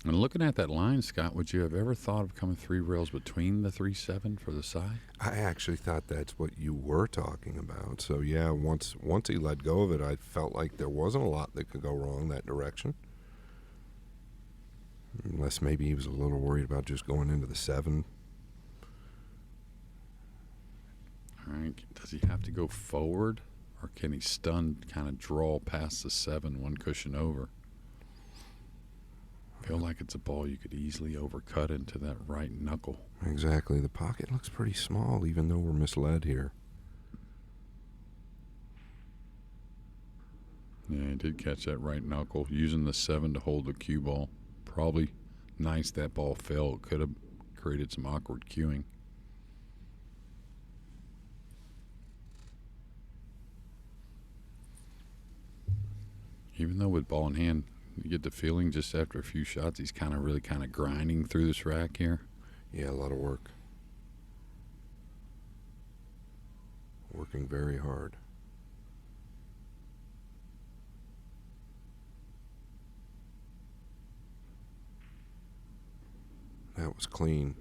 And looking at that line, Scott, would you have ever thought of coming 3 rails between the 3-7 for the side? I actually thought that's what you were talking about. So, yeah, once he let go of it, I felt like there wasn't a lot that could go wrong that direction. Unless maybe he was a little worried about just going into the 7. All right. Does he have to go forward, or can he kind of draw past the 7, 1 cushion over? I feel like it's a ball you could easily overcut into that right knuckle. Exactly. The pocket looks pretty small, even though we're misled here. Yeah, he did catch that right knuckle, using the 7 to hold the cue ball. Probably nice that ball fell. It could have created some awkward cueing. Even though with ball in hand, you get the feeling just after a few shots he's really grinding through this rack here. Yeah, a lot of work. Working very hard. That was clean.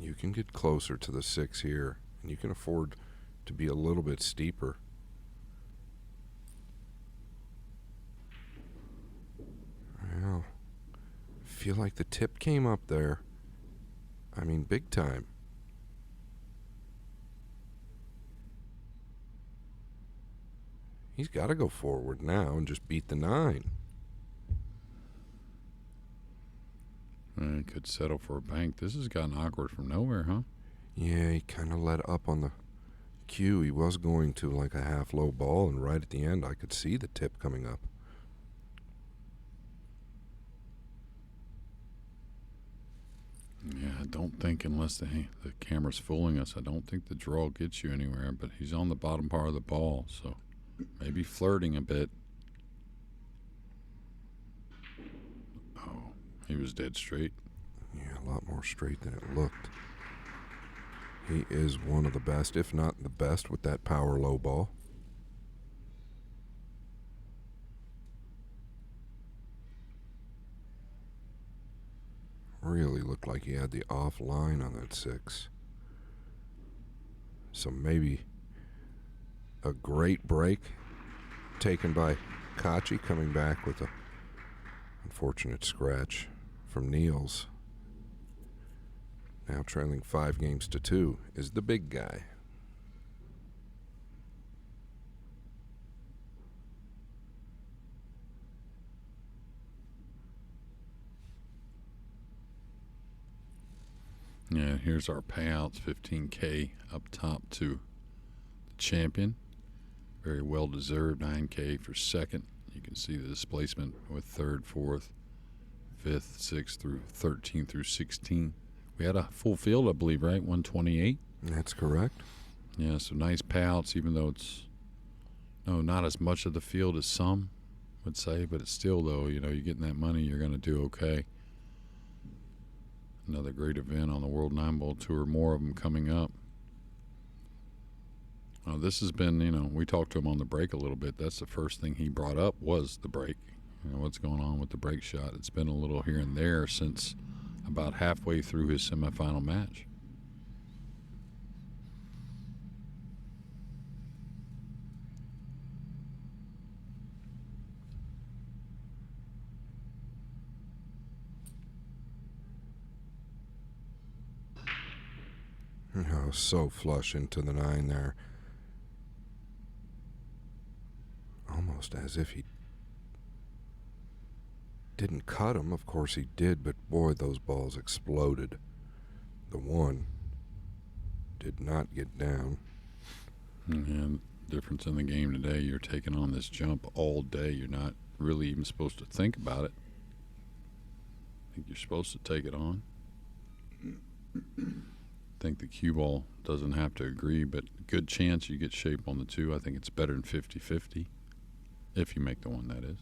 You can get closer to the 6 here, and you can afford to be a little bit steeper. Well, I feel like the tip came up there. I mean, big time. He's got to go forward now and just beat the 9. And could settle for a bank. This has gotten awkward from nowhere, huh? Yeah, he kind of let up on the cue. He was going to like a half low ball, and right at the end I could see the tip coming up. Yeah, I don't think, unless the camera's fooling us, I don't think the draw gets you anywhere, but he's on the bottom part of the ball, so maybe flirting a bit. Oh, he was dead straight. Yeah, a lot more straight than it looked. He is one of the best, if not the best, with that power low ball. Really looked like he had the off line on that 6. So maybe a great break taken by Kaci, coming back with a unfortunate scratch from Niels. Now trailing 5-2 is the big guy. Yeah, here's our payouts, $15K up top to the champion. Very well deserved, $9K for second. You can see the displacement with third, fourth, fifth, sixth through 13 through 16. We had a full field, I believe, right? 128. That's correct. Yeah, so nice payouts, even though it's not as much of the field as some would say, but it's still, though, you're getting that money, you're going to do okay. Another great event on the World Nineball Tour, more of them coming up. This has been, we talked to him on the break a little bit. That's the first thing he brought up was the break. What's going on with the break shot. It's been a little here and there since about halfway through his semifinal match. Oh, so flush into the 9 there. Almost as if he didn't cut him. Of course he did, but boy, those balls exploded. The 1 did not get down. And difference in the game today, you're taking on this jump all day. You're not really even supposed to think about it. I think you're supposed to take it on. I think the cue ball doesn't have to agree, but good chance you get shape on the 2. I think it's better than 50-50, if you make the 1, that is.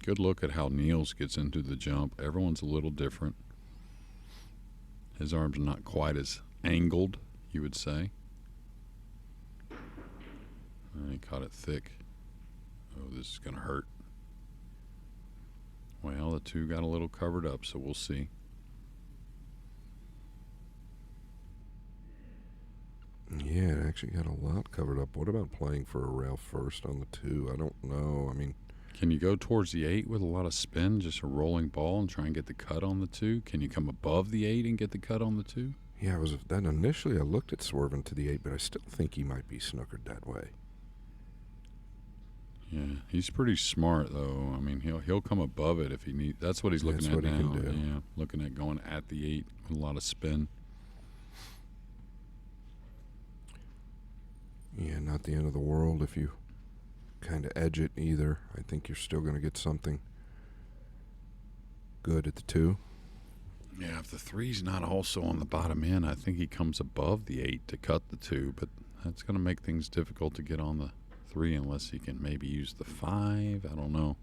Good look at how Niels gets into the jump. Everyone's a little different. His arms are not quite as angled, you would say. He caught it thick. Oh, this is going to hurt. Well, the 2 got a little covered up, so we'll see. Yeah, it actually got a lot covered up. What about playing for a rail first on the 2? I don't know. I mean, can you go towards the 8 with a lot of spin, just a rolling ball, and try and get the cut on the 2? Can you come above the 8 and get the cut on the 2? yeah, then initially I looked at swerving to the 8, but I still think he might be snookered that way. Yeah, he's pretty smart though. I mean, he'll come above it if he needs. That's what he's looking at what now. he can do. Yeah, looking at going at the 8 with a lot of spin. Yeah, not the end of the world if you kind of edge it either. I think you're still going to get something good at the 2. Yeah, if the 3's not also on the bottom end, I think he comes above the 8 to cut the 2, but that's going to make things difficult to get on the 3 unless he can maybe use the 5. I don't know.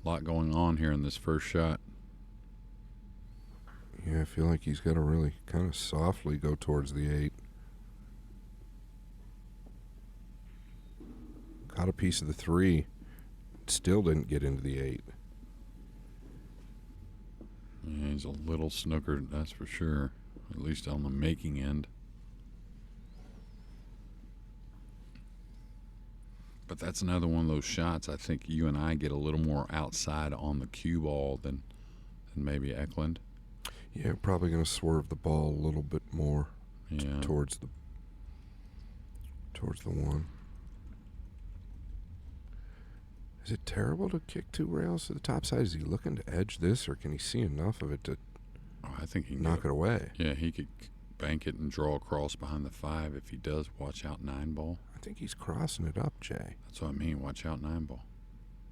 A lot going on here in this first shot. Yeah, I feel like he's got to really kind of softly go towards the 8. Got a piece of the 3. Still didn't get into the 8. Yeah, he's a little snookered, that's for sure. At least on the making end. But that's another one of those shots. I think you and I get a little more outside on the cue ball than maybe Eklent. Yeah, probably going to swerve the ball a little bit more towards the 1. Is it terrible to kick 2 rails to the top side? Is he looking to edge this, or can he see enough of it to I think he can knock it away? Yeah, he could bank it and draw across behind the 5. If he does, watch out Nineball. I think he's crossing it up, Jay. That's what I mean. Watch out Nineball.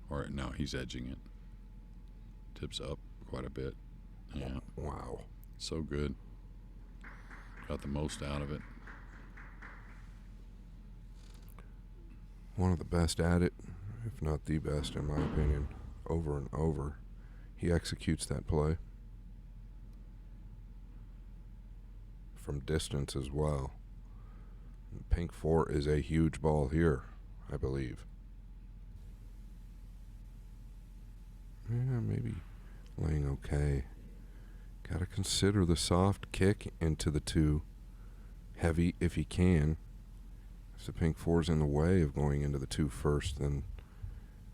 Or no, he's edging it. Tips up quite a bit. Yeah. Wow. So good. Got the most out of it. One of the best at it, if not the best in my opinion, over and over. He executes that play. From distance as well. And pink 4 is a huge ball here, I believe. Yeah, maybe laying okay. Gotta consider the soft kick into the 2. Heavy if he can. If the pink 4's in the way of going into the 2 first, then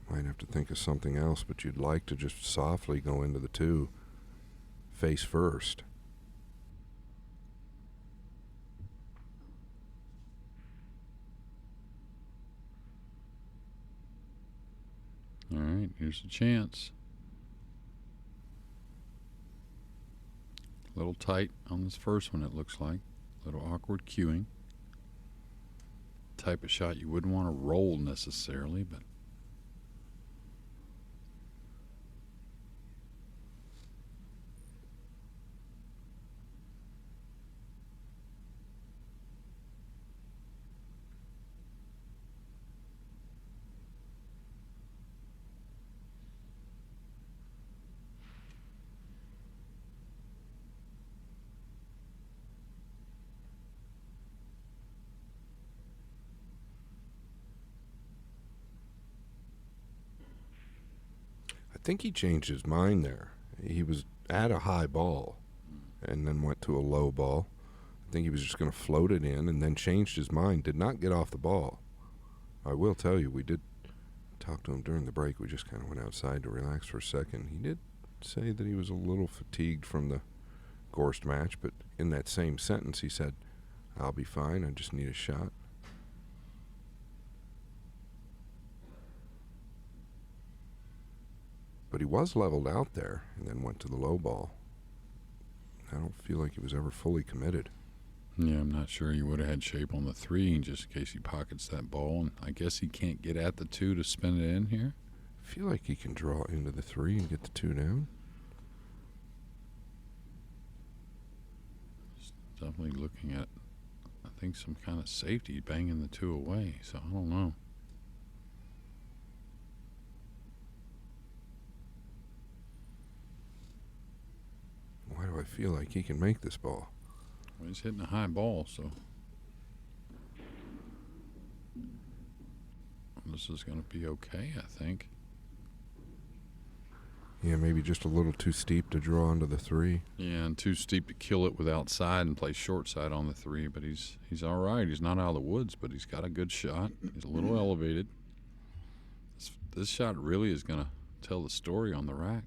might have to think of something else, but you'd like to just softly go into the 2 face first. All right, here's a chance. A little tight on this first one, it looks like. A little awkward cueing. Type of shot you wouldn't want to roll necessarily, but I think he changed his mind there. He was at a high ball and then went to a low ball. I think he was just going to float it in and then changed his mind. Did not get off the ball. I will tell you, we did talk to him during the break. We just kind of went outside to relax for a second. He did say that he was a little fatigued from the Gorst match, but in that same sentence he said, "I'll be fine, I just need a shot." But he was leveled out there and then went to the low ball. I don't feel like he was ever fully committed. Yeah, I'm not sure he would have had shape on the 3 just in case he pockets that ball. And I guess he can't get at the 2 to spin it in here. I feel like he can draw into the 3 and get the 2 down. Just definitely looking at, I think, some kind of safety banging the 2 away. So I don't know. Why do I feel like he can make this ball? Well, he's hitting a high ball, so this is going to be okay, I think. Yeah, maybe just a little too steep to draw into the 3. Yeah, and too steep to kill it with outside and play short side on the 3. But he's all right. He's not out of the woods, but he's got a good shot. He's a little elevated. This shot really is going to tell the story on the rack.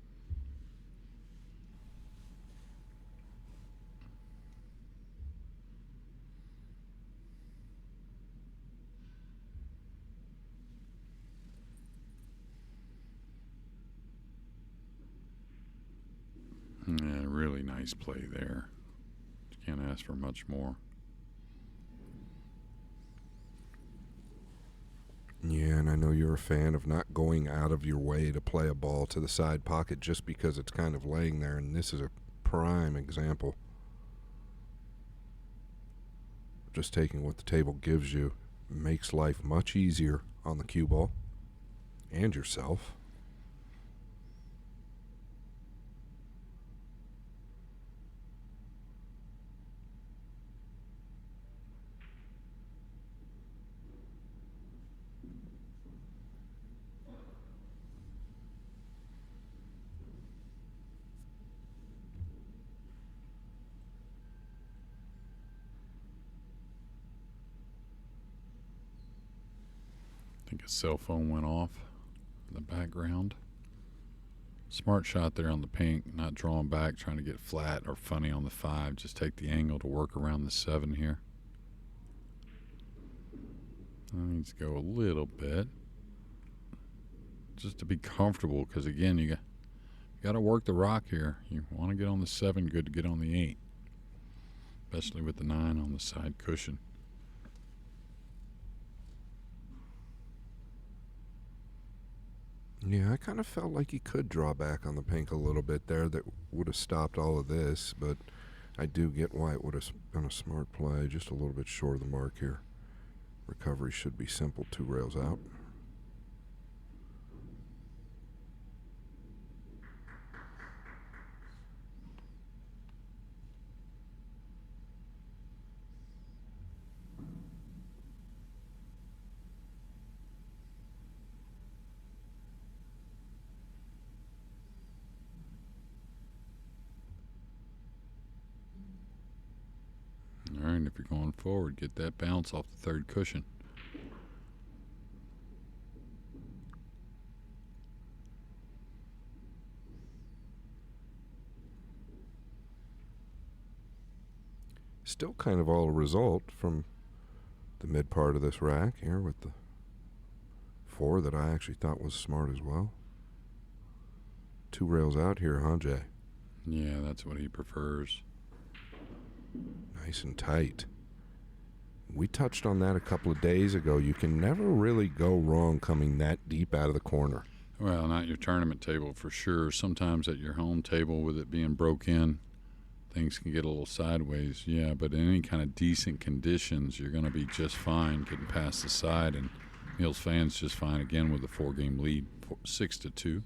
Yeah, really nice play there. You can't ask for much more. Yeah, and I know you're a fan of not going out of your way to play a ball to the side pocket just because it's kind of laying there, and this is a prime example. Just taking what the table gives you makes life much easier on the cue ball and yourself. I think his cell phone went off in the background. Smart shot there on the pink, not drawing back, trying to get flat or funny on the 5. Just take the angle to work around the 7 here. Needs to go a little bit. Just to be comfortable, because again, you got to work the rock here. You want to get on the 7, good to get on the 8. Especially with the 9 on the side cushion. Yeah, I kind of felt like he could draw back on the pink a little bit there. That would have stopped all of this, but I do get why it would have been a smart play. Just a little bit short of the mark here. Recovery should be simple, 2 rails out. All right, if you're going forward, get that bounce off the 3rd cushion. Still kind of all a result from the mid part of this rack here with the 4 that I actually thought was smart as well. 2 rails out here, huh, Jay? Yeah, that's what he prefers. Nice and tight. We touched on that a couple of days ago. You can never really go wrong coming that deep out of the corner. Well, not your tournament table for sure. Sometimes at your home table with it being broke in, things can get a little sideways. Yeah, but in any kind of decent conditions, you're going to be just fine getting past the side. And Niels Feijen's just fine again with a 4-game lead, 6-2.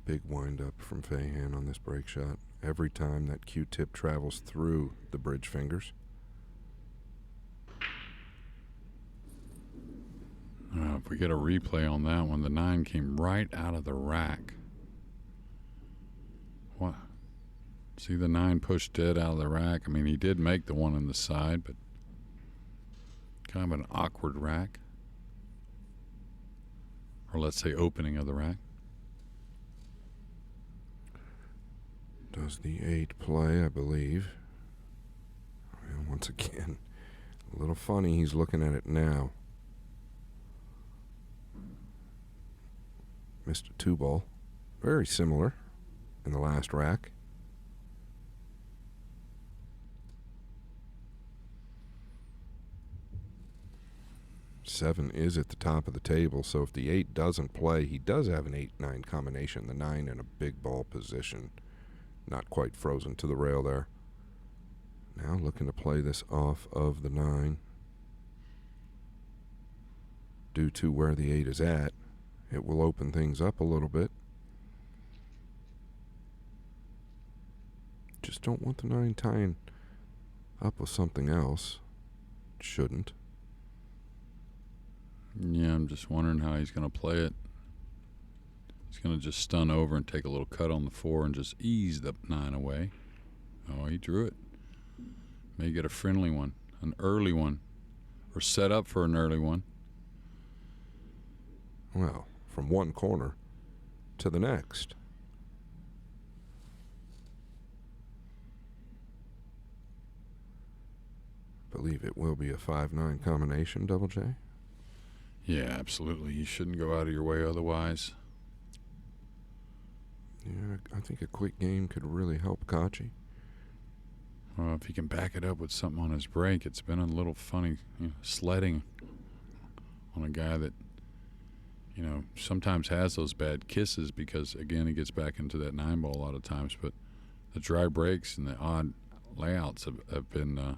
Big wind-up from Feijen on this break shot. Every time that Q-tip travels through the bridge fingers. If we get a replay on that one, the 9 came right out of the rack. What? See the 9 pushed dead out of the rack? I mean, he did make the one on the side, but kind of an awkward rack. Or let's say opening of the rack. Does the 8 play, I believe. And once again, a little funny, he's looking at it now. Missed a 2-ball. Very similar in the last rack. Seven is at the top of the table, so if the 8 doesn't play, he does have an 8-9 combination. The 9 in a big ball position. Not quite frozen to the rail there. Now looking to play this off of the 9. Due to where the 8 is at, it will open things up a little bit. Just don't want the 9 tying up with something else. Shouldn't. Yeah, I'm just wondering how he's going to play it. He's going to just stun over and take a little cut on the 4 and just ease the 9 away. Oh, he drew it. May get a friendly one, an early one, or set up for an early one. Well, from one corner to the next. I believe it will be a 5-9 combination, Double J. Yeah, absolutely. You shouldn't go out of your way otherwise. Yeah, I think a quick game could really help Kaci. Well, if he can back it up with something on his break, it's been a little funny, sledding on a guy that, sometimes has those bad kisses because, again, he gets back into that 9-ball a lot of times. But the dry breaks and the odd layouts have been, a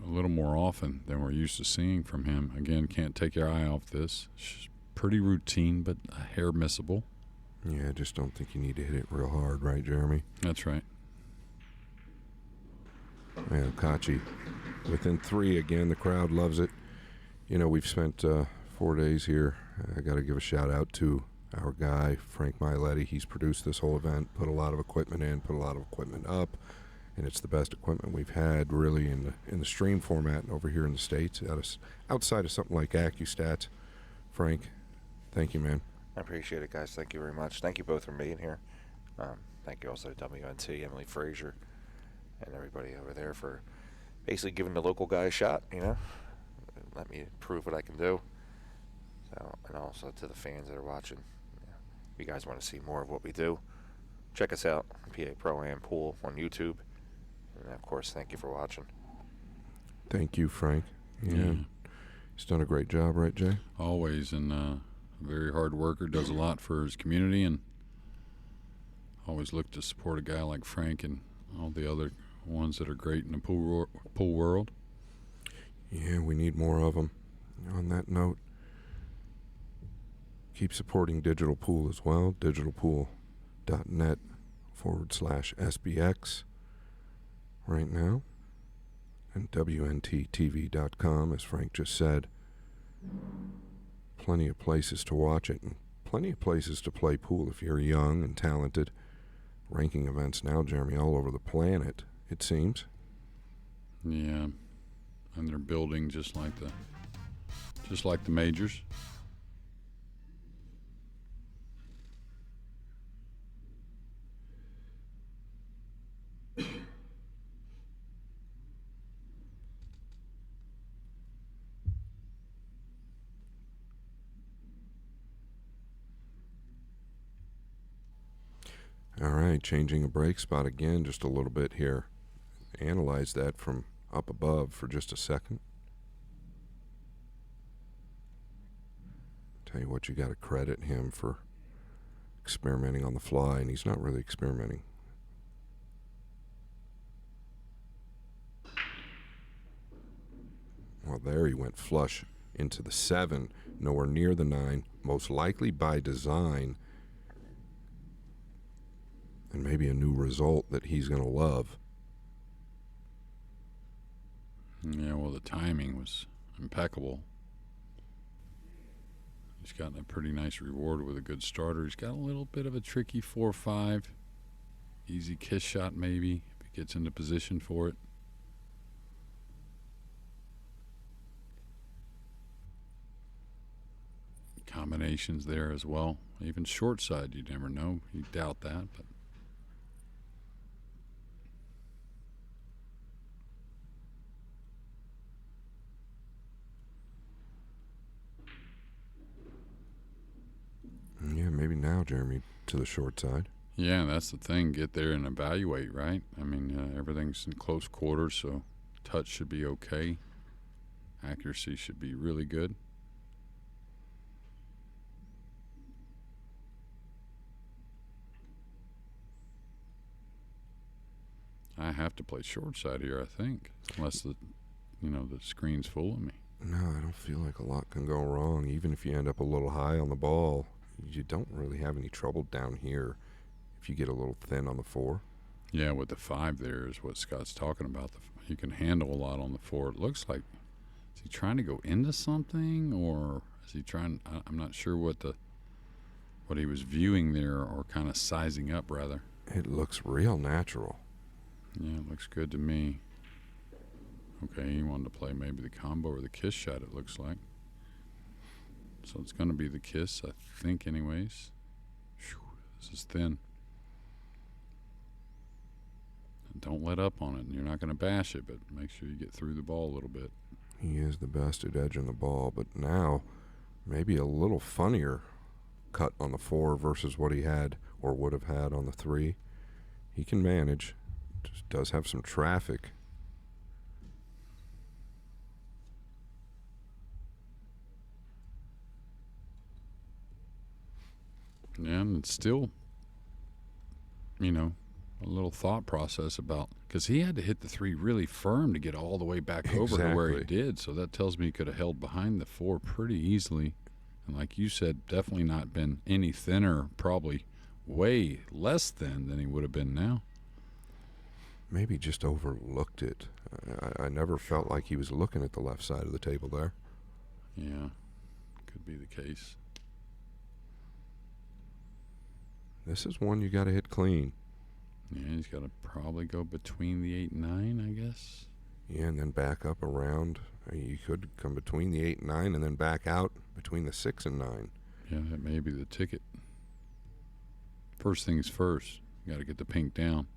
little more often than we're used to seeing from him. Again, can't take your eye off this. It's pretty routine, but a hair missable. Yeah, I just don't think you need to hit it real hard, right, Jeremy? That's right. Yeah, Kaci within 3 again. The crowd loves it. We've spent 4 days here. I got to give a shout out to our guy, Frank Miletti. He's produced this whole event, put a lot of equipment in, put a lot of equipment up, and it's the best equipment we've had really in the stream format over here in the States, outside of something like AccuStats. Frank, thank you, man. I appreciate it, guys. Thank you very much. Thank you both for being here. Thank you also to WNT, Emily Frazier, and everybody over there for basically giving the local guy a shot, Let me prove what I can do. So, and also to the fans that are watching. If you guys want to see more of what we do, check us out, PA Pro-Am Pool on YouTube. And, of course, thank you for watching. Thank you, Frank. Yeah. He's done a great job, right, Jay? Always, and a very hard worker, does a lot for his community, and always look to support a guy like Frank and all the other ones that are great in the pool world. Yeah, we need more of them. On that note, keep supporting Digital Pool as well, digitalpool.net/SBX right now, and WNTTV.com, as Frank just said. Plenty of places to watch it, and plenty of places to play pool if you're young and talented. Ranking events now, Jeremy, all over the planet, it seems. Yeah, and they're building just like the majors. All right, changing a break spot again just a little bit here. Analyze that from up above for just a second. Tell you what, you got to credit him for experimenting on the fly, and he's not really experimenting. Well, there he went flush into the 7, nowhere near the 9, most likely by design, and maybe a new result that he's going to love. Yeah, well, the timing was impeccable. He's gotten a pretty nice reward with a good starter. He's got a little bit of a tricky 4-5. Easy kiss shot maybe, if he gets into position for it. Combinations there as well. Even short side, you never know. You doubt that, but yeah, maybe now, Jeremy, to the short side. yeah, that's the thing. Get there and evaluate, right? I mean, everything's in close quarters, so touch should be okay. Accuracy should be really good. I have to play short side here, I think, unless the screen's full of me. No, I don't feel like a lot can go wrong. Even if you end up a little high on the ball, you don't really have any trouble down here if you get a little thin on the 4. Yeah, with the 5 there is what Scott's talking about. You can handle a lot on the 4. It looks like, is he trying to go into something, or is he trying? I'm not sure what he was viewing there, or kind of sizing up rather. It looks real natural. Yeah, it looks good to me. Okay, he wanted to play maybe the combo or the kiss shot, it looks like. So it's going to be the kiss, I think, anyways. Whew, this is thin. And don't let up on it. You're not going to bash it, but make sure you get through the ball a little bit. He is the best at edging the ball, but now maybe a little funnier cut on the 4 versus what he had or would have had on the 3. He can manage. Just does have some traffic. Yeah, and it's still, a little thought process about, because he had to hit the 3 really firm to get all the way back over to where he did. So that tells me he could have held behind the 4 pretty easily. And like you said, definitely not been any thinner, probably way less thin than he would have been now. Maybe just overlooked it. I never felt like he was looking at the left side of the table there. Yeah, could be the case. This is one you got to hit clean. Yeah, he's got to probably go between the 8 and 9, I guess. Yeah, and then back up around. You could come between the 8 and 9 and then back out between the 6 and 9. Yeah, that may be the ticket. First things first, you got to get the pink down.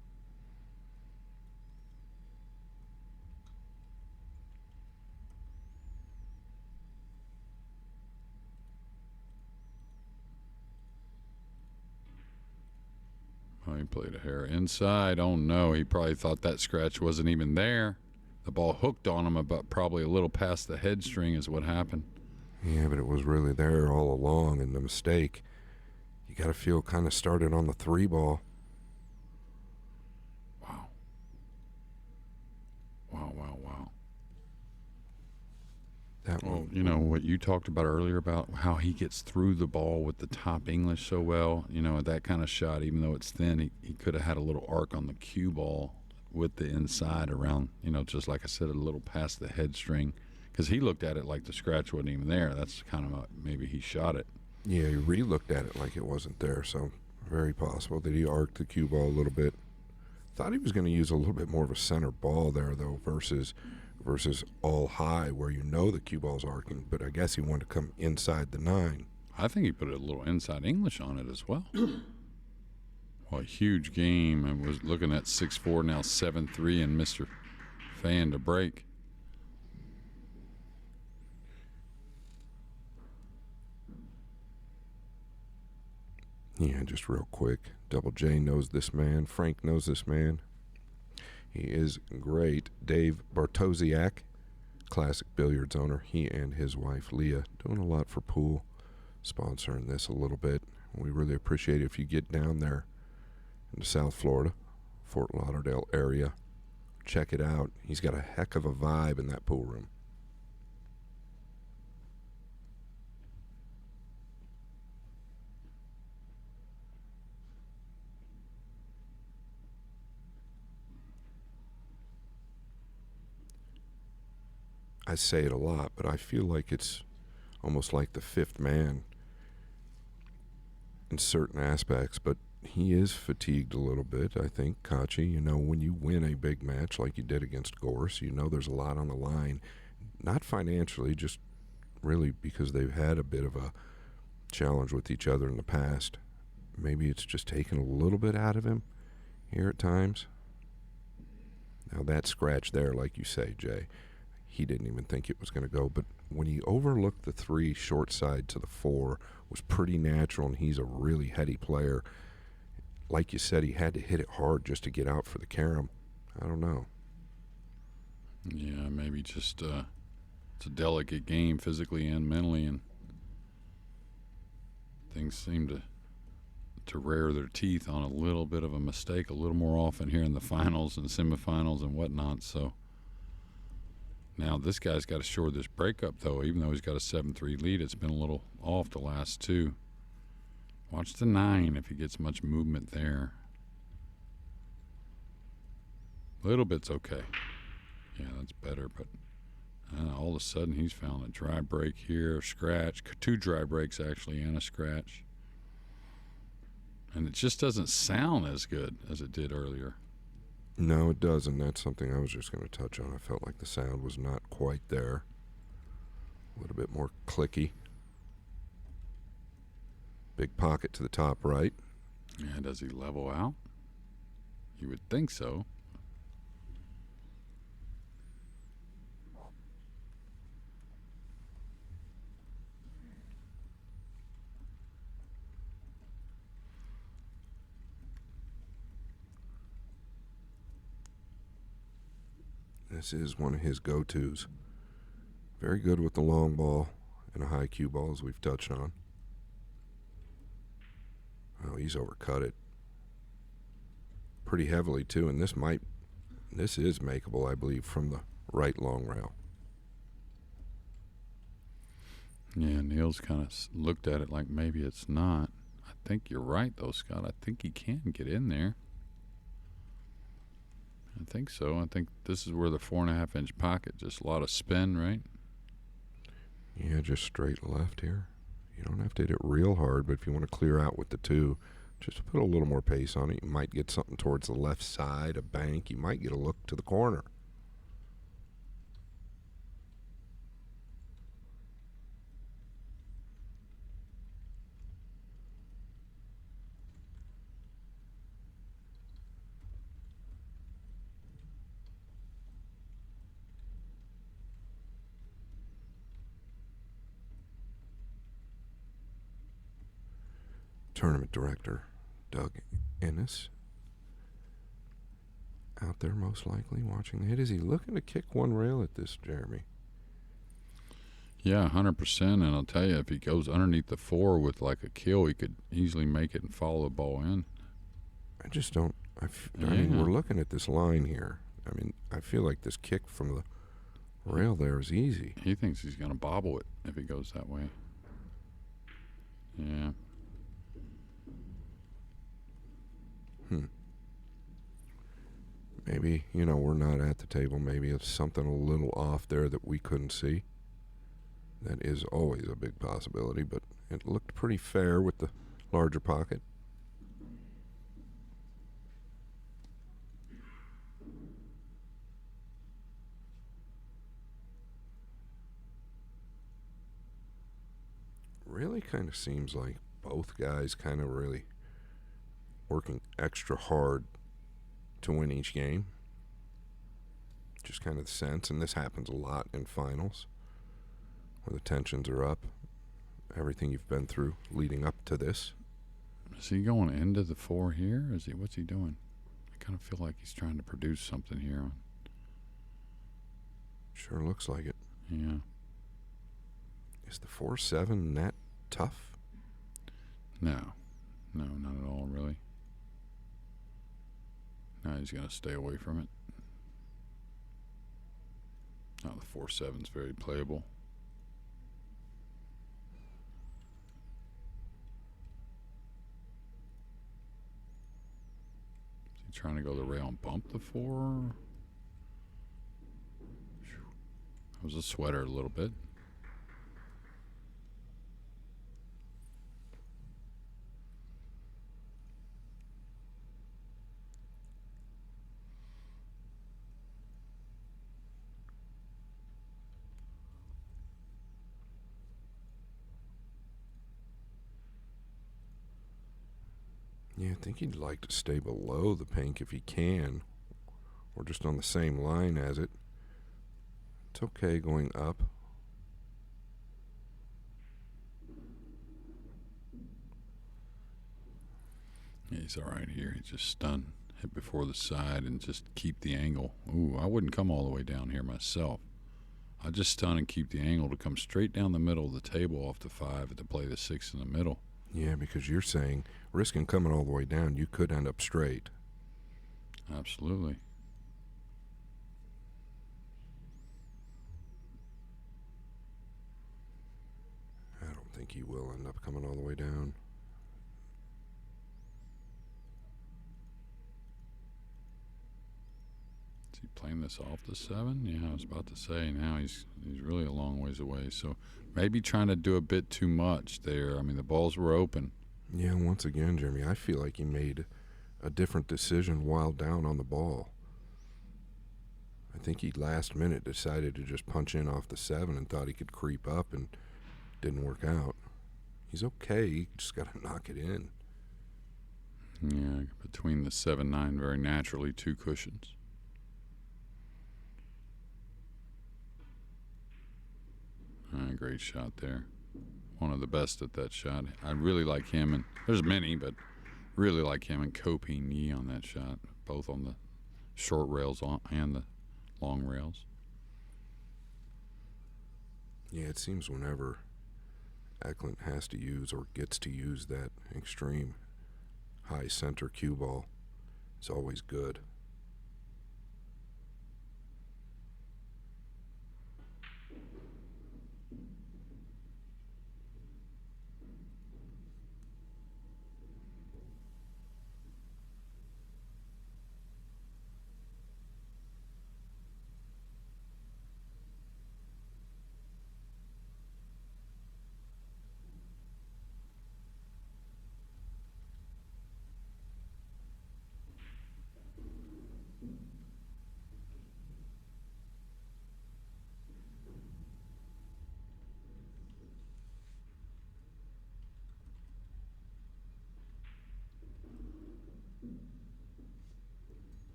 Oh, he played a hair inside. Oh, no. He probably thought that scratch wasn't even there. The ball hooked on him about probably a little past the head string is what happened. Yeah, but it was really there all along, and the mistake, you got to feel kind of started on the 3 ball. Wow. Wow, wow, wow. That one. Well, what you talked about earlier about how he gets through the ball with the top English so well, that kind of shot, even though it's thin, he could have had a little arc on the cue ball with the inside around, just like I said, a little past the head string, because he looked at it like the scratch wasn't even there. That's kind of maybe he shot it. Yeah, he re-looked at it like it wasn't there, so very possible that he arced the cue ball a little bit. Thought he was going to use a little bit more of a center ball there, though, versus all high where the cue ball's arcing, but I guess he wanted to come inside the 9. I think he put a little inside English on it as well. Well, a huge game. I was looking at 6-4, now 7-3, and Mr. Feijen to break. Yeah, just real quick. Double J knows this man. Frank knows this man. He is great. Dave Bartosiak, classic billiards owner. He and his wife, Leah, doing a lot for pool, sponsoring this a little bit. We really appreciate it if you get down there into South Florida, Fort Lauderdale area. Check it out. He's got a heck of a vibe in that pool room. I say it a lot, but I feel like it's almost like the fifth man in certain aspects, but he is fatigued a little bit, I think, Kaci. You know, when you win a big match like you did against Gorse, you know there's a lot on the line. Not financially, just really because they've had a bit of a challenge with each other in the past. Maybe it's just taken a little bit out of him here at times. Now that scratch there, like you say, Jay, he didn't even think it was going to go. But when he overlooked the 3 short side to the 4, was pretty natural, and he's a really heady player. Like you said, he had to hit it hard just to get out for the carom. I don't know. Yeah, maybe just it's a delicate game physically and mentally, and things seem to rear their teeth on a little bit of a mistake a little more often here in the finals and semifinals and whatnot. So now this guy's got to shore this breakup, though. Even though he's got a 7-3 lead, it's been a little off the last 2. Watch the 9 if he gets much movement there. Little bit's okay. Yeah, that's better, but all of a sudden he's found a dry break here, a scratch, 2 dry breaks actually, and a scratch. And it just doesn't sound as good as it did earlier. No, it doesn't. That's something I was just going to touch on. I felt like the sound was not quite there. A little bit more clicky. Big pocket to the top right. Yeah, does he level out? You would think so. This is one of his go-tos. Very good with the long ball and a high cue ball, as we've touched on. Oh, he's overcut it pretty heavily, too, and this is makeable, I believe, from the right long rail. Yeah, Niels kind of looked at it like maybe it's not. I think you're right, though, Scott. I think he can get in there. I think so. I think this is where the 4.5-inch pocket, just a lot of spin, right? Yeah, just straight left here. You don't have to hit it real hard, but if you want to clear out with the 2, just put a little more pace on it. You might get something towards the left side, a bank. You might get a look to the corner. Tournament director Doug Ennis out there most likely watching the hit. Is he looking to kick one rail at this, Jeremy? Yeah, 100%. And I'll tell you, if he goes underneath the 4 with like a kill, he could easily make it and follow the ball in. I just don't. I mean, we're looking at this line here. I mean, I feel like this kick from the rail there is easy. He thinks he's going to bobble it if he goes that way. Yeah. Maybe, we're not at the table. Maybe it's something a little off there that we couldn't see. That is always a big possibility, but it looked pretty fair with the larger pocket. Really kind of seems like both guys kind of really working extra hard to win each game. Just kind of the sense, and this happens a lot in finals where the tensions are up. Everything you've been through leading up to this. Is he going into the 4 here? What's he doing? I kind of feel like he's trying to produce something here. Sure looks like it. Yeah. Is the 4-7 that tough? No, not at all, really. No, he's going to stay away from it. No, the 4-7's very playable. Is he trying to go the rail and bump the 4? was a sweater a little bit. Yeah, I think he'd like to stay below the pink if he can, or just on the same line as it. It's okay going up. Yeah, he's all right here. He's just stunned, hit before the side, and just keep the angle. Ooh, I wouldn't come all the way down here myself. I'd just stun and keep the angle to come straight down the middle of the table off the 5 and to play the 6 in the middle. Yeah, because you're saying risking coming all the way down, you could end up straight. Absolutely. I don't think he will end up coming all the way down. Is he playing this off the 7? Yeah, I was about to say, now he's really a long ways away. So maybe trying to do a bit too much there. I mean, the balls were open. Yeah, once again, Jeremy, I feel like he made a different decision while down on the ball. I think he last minute decided to just punch in off the 7 and thought he could creep up, and didn't work out. He's okay, he just got to knock it in. Yeah, between the 7-9, very naturally 2 cushions. Great shot there. One of the best at that shot. I really like him, and there's many, but really like him and Koping Yi on that shot, both on the short rails and the long rails. Yeah, it seems whenever Eklent has to use or gets to use that extreme high center cue ball, it's always good.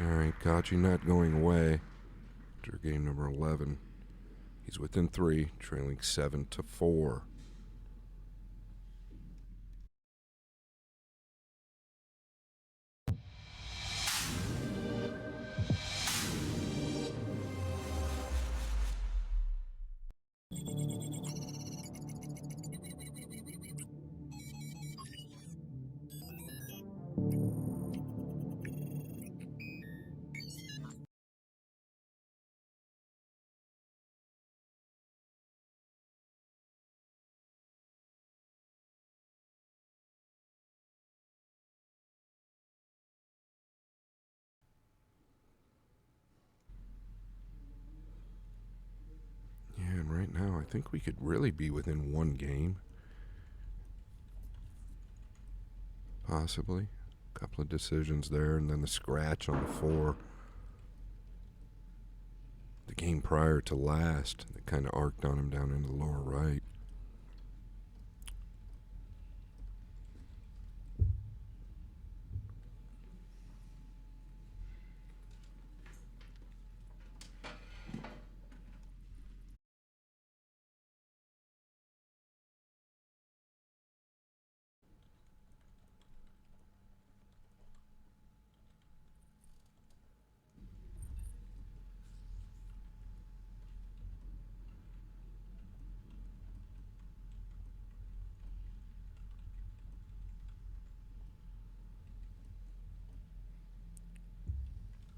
Alright, Kaci not going away after game number 11. He's within 3, trailing 7-4. Yeah, and right now I think we could really be within 1 game. Possibly. A couple of decisions there, and then the scratch on the 4. The game prior to last that kind of arced on him down into the lower right.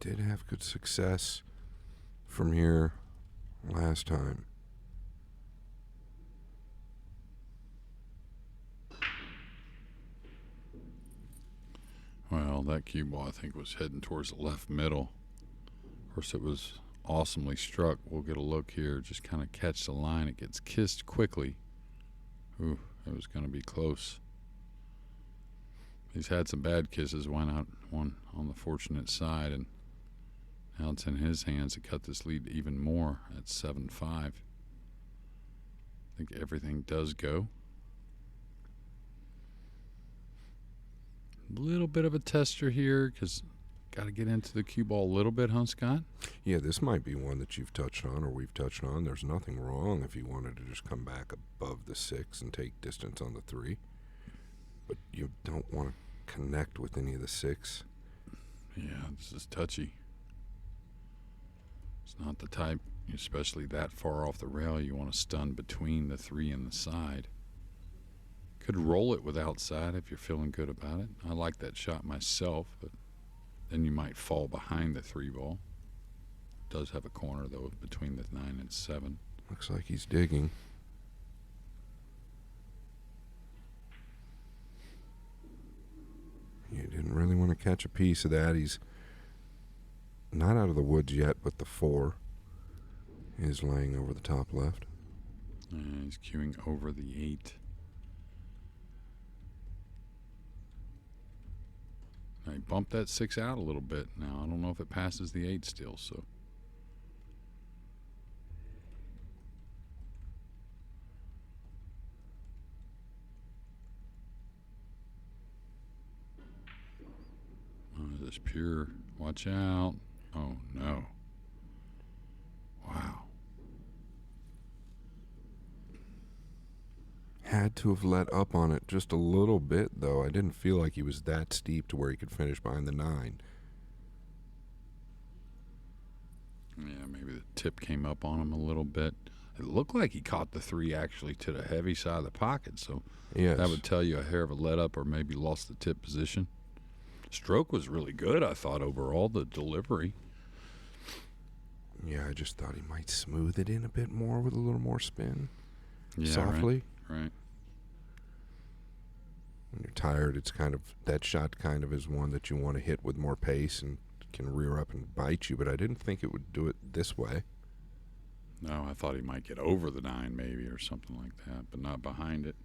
Did have good success from here last time. that cue ball, I think, was heading towards the left middle. Of course, it was awesomely struck. We'll get a look here. Just kind of catch the line. It gets kissed quickly. Ooh, it was going to be close. He's had some bad kisses. One on the fortunate side, and now it's in his hands to cut this lead even more at 7-5. I think everything does go. A little bit of a tester here because got to get into the cue ball a little bit, huh, Scott? Yeah, this might be one that you've touched on or we've touched on. There's nothing wrong if you wanted to just come back above the 6 and take distance on the 3. But you don't want to connect with any of the 6. Yeah, this is touchy. It's not the type, especially that far off the rail, you want to stun between the 3 and the side. Could roll it with outside if you're feeling good about it. I like that shot myself, but then you might fall behind the 3 ball. Does have a corner, though, between the 9 and 7. Looks like he's digging. You didn't really want to catch a piece of that. He's not out of the woods yet, but the 4 is laying over the top left. And he's cueing over the 8. Now he bumped that 6 out a little bit. Now I don't know if it passes the 8 still, so. Oh, this pure. Watch out. Oh, no. Wow. Had to have let up on it just a little bit, though. I didn't feel like he was that steep to where he could finish behind the 9. Yeah, maybe the tip came up on him a little bit. It looked like he caught the 3 actually to the heavy side of the pocket, so yes, that would tell you a hair of a let up or maybe lost the tip position. Stroke was really good, I thought, overall, the delivery. Yeah, I just thought he might smooth it in a bit more with a little more spin. Yeah, softly. Right. When you're tired, it's kind of, that shot kind of is one that you want to hit with more pace and can rear up and bite you, but I didn't think it would do it this way. No, I thought he might get over the 9 maybe or something like that, but not behind it.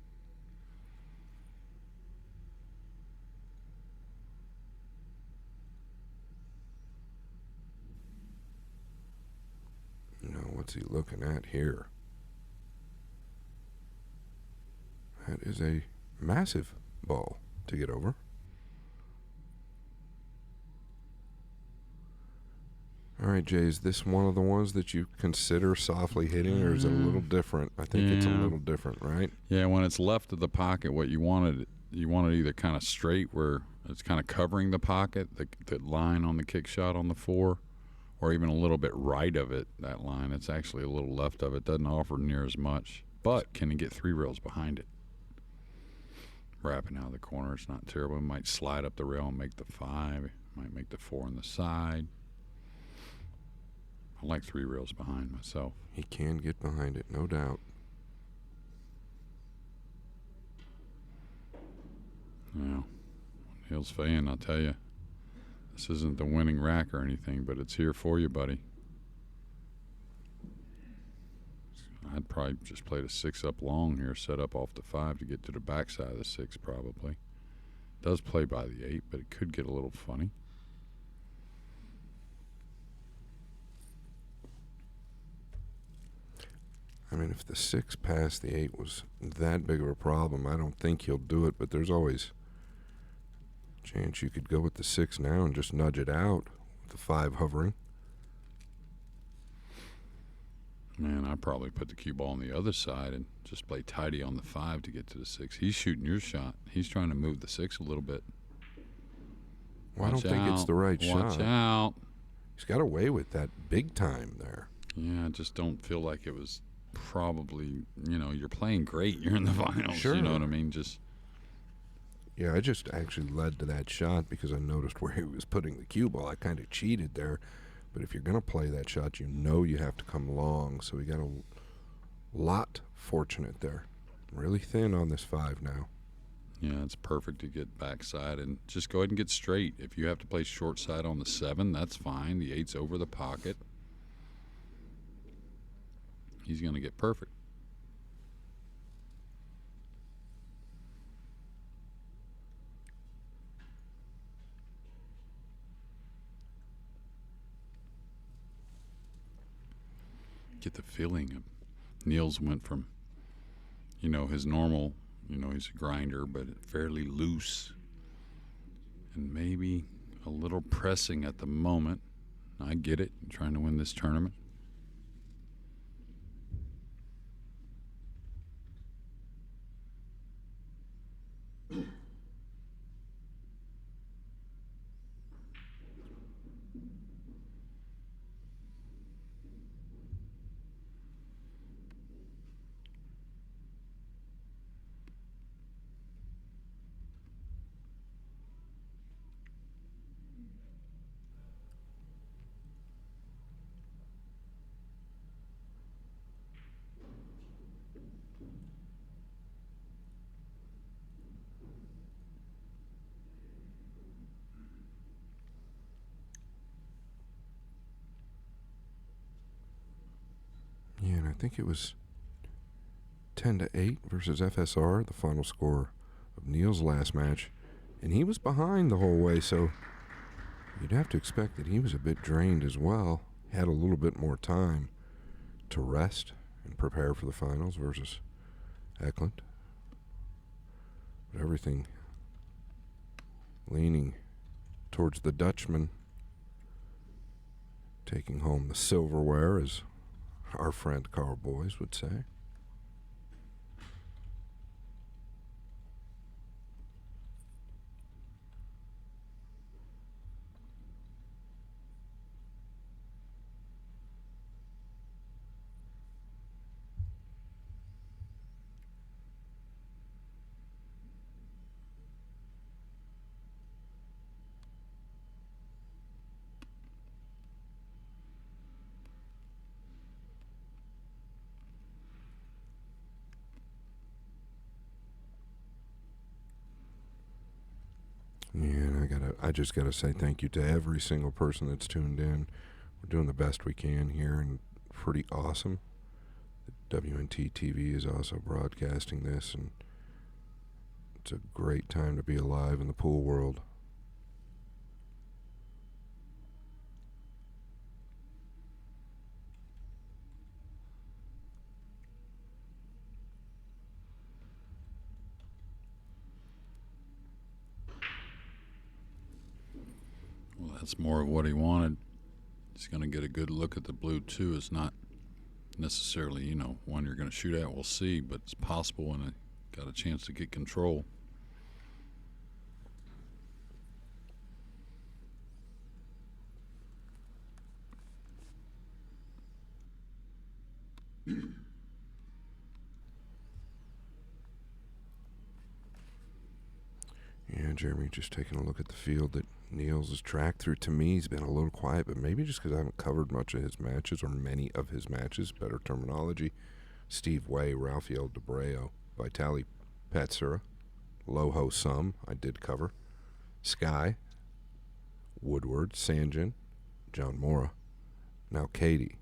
What's he looking at here? That is a massive ball to get over. All right, Jay, is this one of the ones that you consider softly hitting, or is it a little different? I think it's a little different, right? Yeah, when it's left of the pocket, what you want it either kind of straight where it's kind of covering the pocket, the line on the kick shot on the 4, or even a little bit right of it, that line. It's actually a little left of it. Doesn't offer near as much. But can he get 3 rails behind it? Wrapping out of the corner, it's not terrible. It might slide up the rail and make the 5. It might make the 4 on the side. I like 3 rails behind myself. He can get behind it, no doubt. Well, Niels Feijen, I'll tell you, this isn't the winning rack or anything, but it's here for you, buddy. I'd probably just played a 6 up long here, set up off the 5 to get to the backside of the 6 probably. Does play by the 8, but it could get a little funny. I mean, if the 6 past the 8 was that big of a problem, I don't think he'll do it, but there's always a chance you could go with the 6 now and just nudge it out with the 5 hovering. Man, I probably put the cue ball on the other side and just play tidy on the 5 to get to the 6. He's shooting your shot. He's trying to move the 6 a little bit. Well, I don't think it's the right shot. Watch out. He's got away with that big time there. Yeah, I just don't feel like it was probably, you're playing great. You're in the finals. Sure. You know what I mean? Yeah, I just actually led to that shot because I noticed where he was putting the cue ball. I kind of cheated there. But if you're going to play that shot, you have to come long. So he got a lot fortunate there. Really thin on this 5 now. Yeah, it's perfect to get backside and just go ahead and get straight. If you have to play short side on the 7, that's fine. The 8's over the pocket. He's going to get perfect. Get the feeling of Niels went from, his normal, he's a grinder, but fairly loose and maybe a little pressing at the moment. I get it, trying to win this tournament. Yeah, and I think it was 10-8 versus FSR, the final score of Niels' last match. And he was behind the whole way, so you'd have to expect that he was a bit drained as well. Had a little bit more time to rest and prepare for the finals versus Eklent. But everything leaning towards the Dutchman taking home the silverware, as our friend Carl Boys would say. Yeah, and I just gotta say thank you to every single person that's tuned in. We're doing the best we can here, and pretty awesome. The WNT TV is also broadcasting this, and it's a great time to be alive in the pool world. Well, that's more of what he wanted. He's going to get a good look at the blue, too. It's not necessarily, one you're going to shoot at. We'll see, but it's possible, and got a chance to get control. Yeah, Jeremy, just taking a look at the field that Niels has tracked through. To me, he's been a little quiet, but maybe just because I haven't covered much of his matches, or many of his matches, better terminology. Steve Way, Rafael DeBreo, Vitali Patsura, Loho Sum, I did cover. Sky, Woodward, Sanjin, John Mora. Now Katie.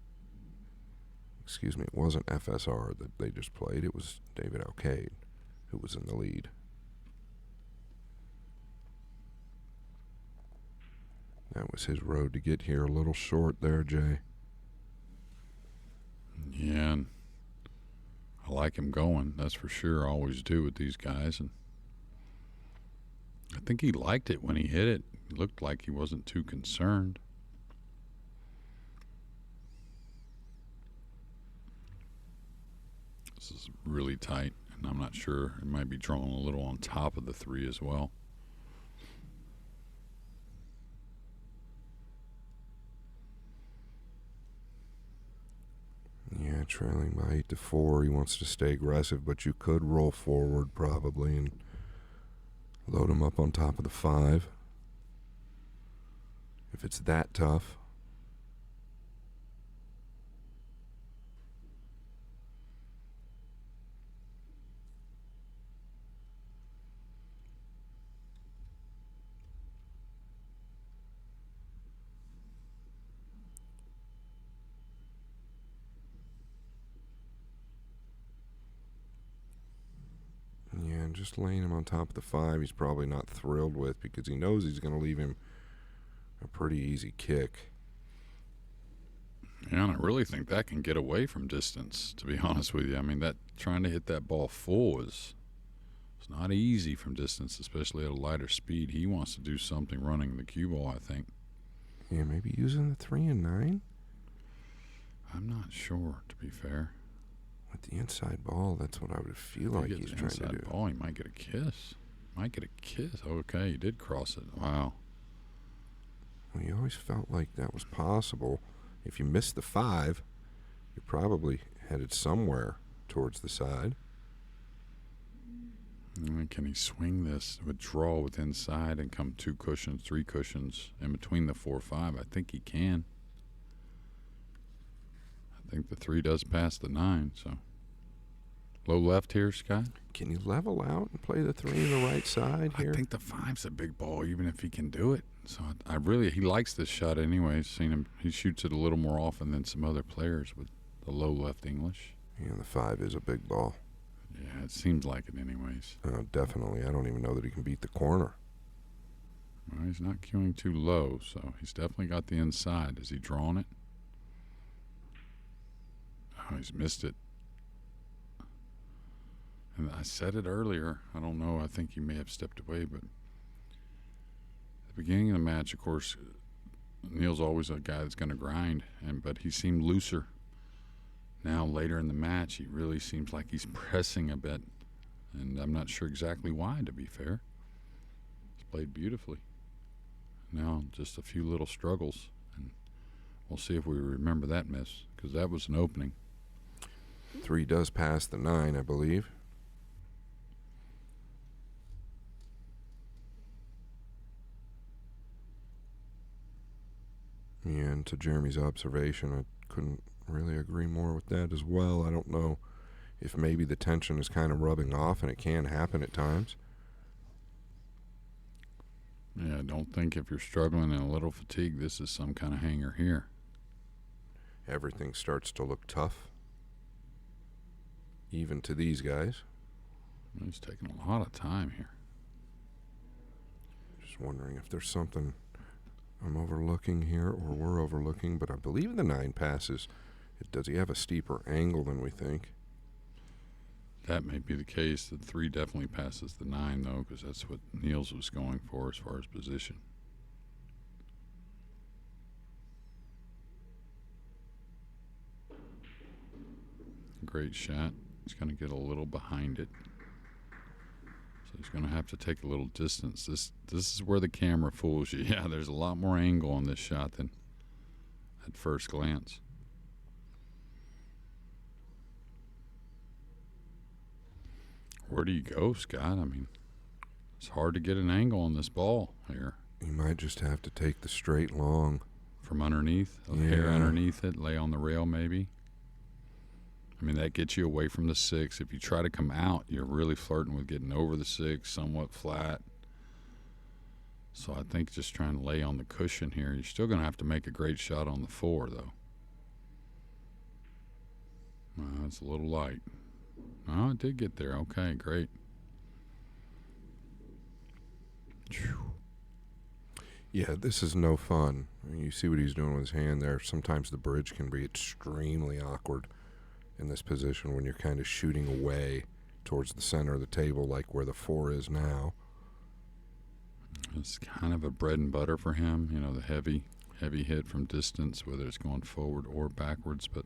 Excuse me, it wasn't FSR that they just played. It was David Alcade who was in the lead. That was his road to get here. A little short there, Jay. Yeah, and I like him going. That's for sure. I always do with these guys. And I think he liked it when he hit it. It looked like he wasn't too concerned. This is really tight, and I'm not sure. It might be drawn a little on top of the 3 as well. Yeah, trailing by 8-4. He wants to stay aggressive, but you could roll forward probably and load him up on top of the 5. If it's that tough. And just laying him on top of the 5, he's probably not thrilled with, because he knows he's going to leave him a pretty easy kick. Yeah, and I really think that can get away from distance, to be honest with you. I mean, that trying to hit that ball full is not easy from distance, especially at a lighter speed. He wants to do something running the cue ball, I think. Yeah, maybe using the 3 and 9? I'm not sure, to be fair. With the inside ball, that's what I would feel like he's trying to do. Ball, he might get a kiss. Okay, he did cross it. Wow. Well, you always felt like that was possible. If you missed the 5, you're probably headed somewhere towards the side. Can he swing this, withdraw with inside, and come 2 cushions, 3 cushions in between the 4-5? I think he can. I think the 3 does pass the 9, so. Low left here, Scott? Can you level out and play the 3 on the right side here? I think the 5's a big ball, even if he can do it. So he likes this shot anyway. Seen him, he shoots it a little more often than some other players with the low left English. Yeah, the 5 is a big ball. Yeah, it seems like it anyways. Definitely. I don't even know that he can beat the corner. Well, he's not cueing too low, so he's definitely got the inside. Has he drawn it? Oh, he's missed it. And I said it earlier. I don't know. I think he may have stepped away, but at the beginning of the match, of course, Niels always a guy that's going to grind, but he seemed looser. Now, later in the match, he really seems like he's pressing a bit, and I'm not sure exactly why, to be fair. He's played beautifully. Now, just a few little struggles, and we'll see if we remember that miss, because that was an opening. 3 does pass the 9, I believe. Yeah, and to Jeremy's observation, I couldn't really agree more with that as well. I don't know if maybe the tension is kind of rubbing off, and it can happen at times. Yeah, I don't think if you're struggling and a little fatigue, this is some kind of hanger here. Everything starts to look tough, even to these guys. He's taking a lot of time here. Just wondering if there's something I'm overlooking here, or we're overlooking, but I believe the 9 passes. Does he have a steeper angle than we think? That may be the case. The 3 definitely passes the 9, though, because that's what Niels was going for as far as position. Great shot. He's going to get a little behind it. So he's going to have to take a little distance. This is where the camera fools you. Yeah, there's a lot more angle on this shot than at first glance. Where do you go, Scott? I mean, it's hard to get an angle on this ball here. You might just have to take the straight long. From underneath? A hair underneath it, lay on the rail maybe? I mean, that gets you away from the 6. If you try to come out, you're really flirting with getting over the 6, somewhat flat. So I think just trying to lay on the cushion here. You're still going to have to make a great shot on the 4, though. It's a little light. Oh, it did get there. Okay, great. Yeah, this is no fun. I mean, you see what he's doing with his hand there. Sometimes the bridge can be extremely awkward in this position when you're kind of shooting away towards the center of the table, like where the 4 is now. It's kind of a bread and butter for him, you know, the heavy hit from distance, whether it's going forward or backwards, but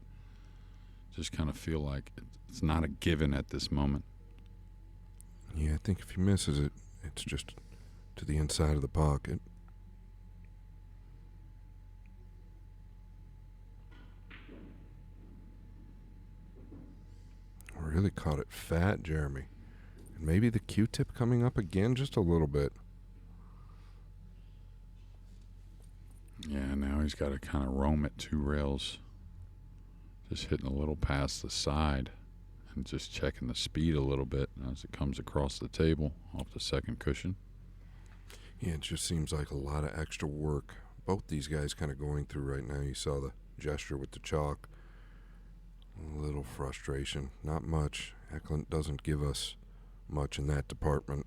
just kind of feel like it's not a given at this moment. Yeah, I think if he misses it, it's just to the inside of the pocket. Really caught it fat, Jeremy. And maybe the Q-tip coming up again just a little bit. Yeah, now he's got to kind of roam at 2 rails. Just hitting a little past the side and just checking the speed a little bit as it comes across the table off the 2nd cushion. Yeah, it just seems like a lot of extra work. Both these guys kind of going through right now. You saw the gesture with the chalk. A little frustration. Not much. Eklent doesn't give us much in that department.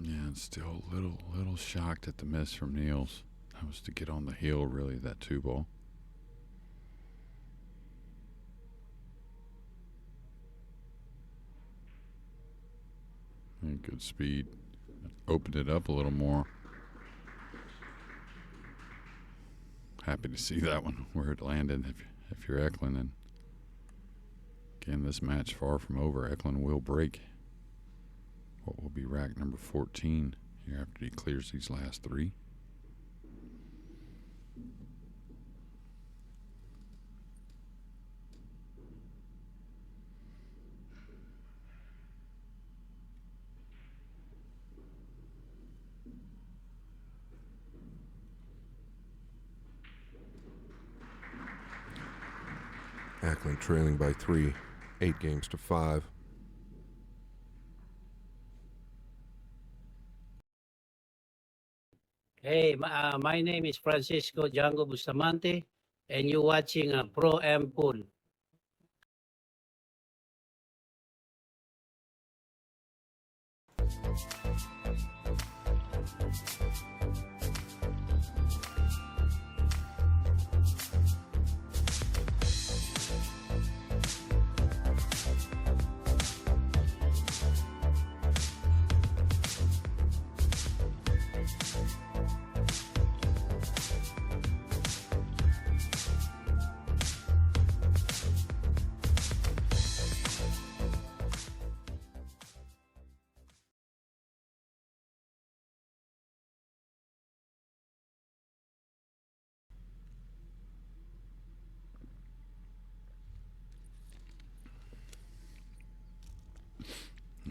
Yeah, and still a little shocked at the miss from Niels. That was to get on the heel, really, that 2-ball. And good speed. Opened it up a little more. Happy to see that one where it landed if you're Eklent. And again, this match far from over. Eklent will break what will be rack number 14 here after he clears these last 3. Eklent trailing by 3, 8 games to 5. Hey, my name is Francisco Django Bustamante, and you're watching a Pro Am Pool.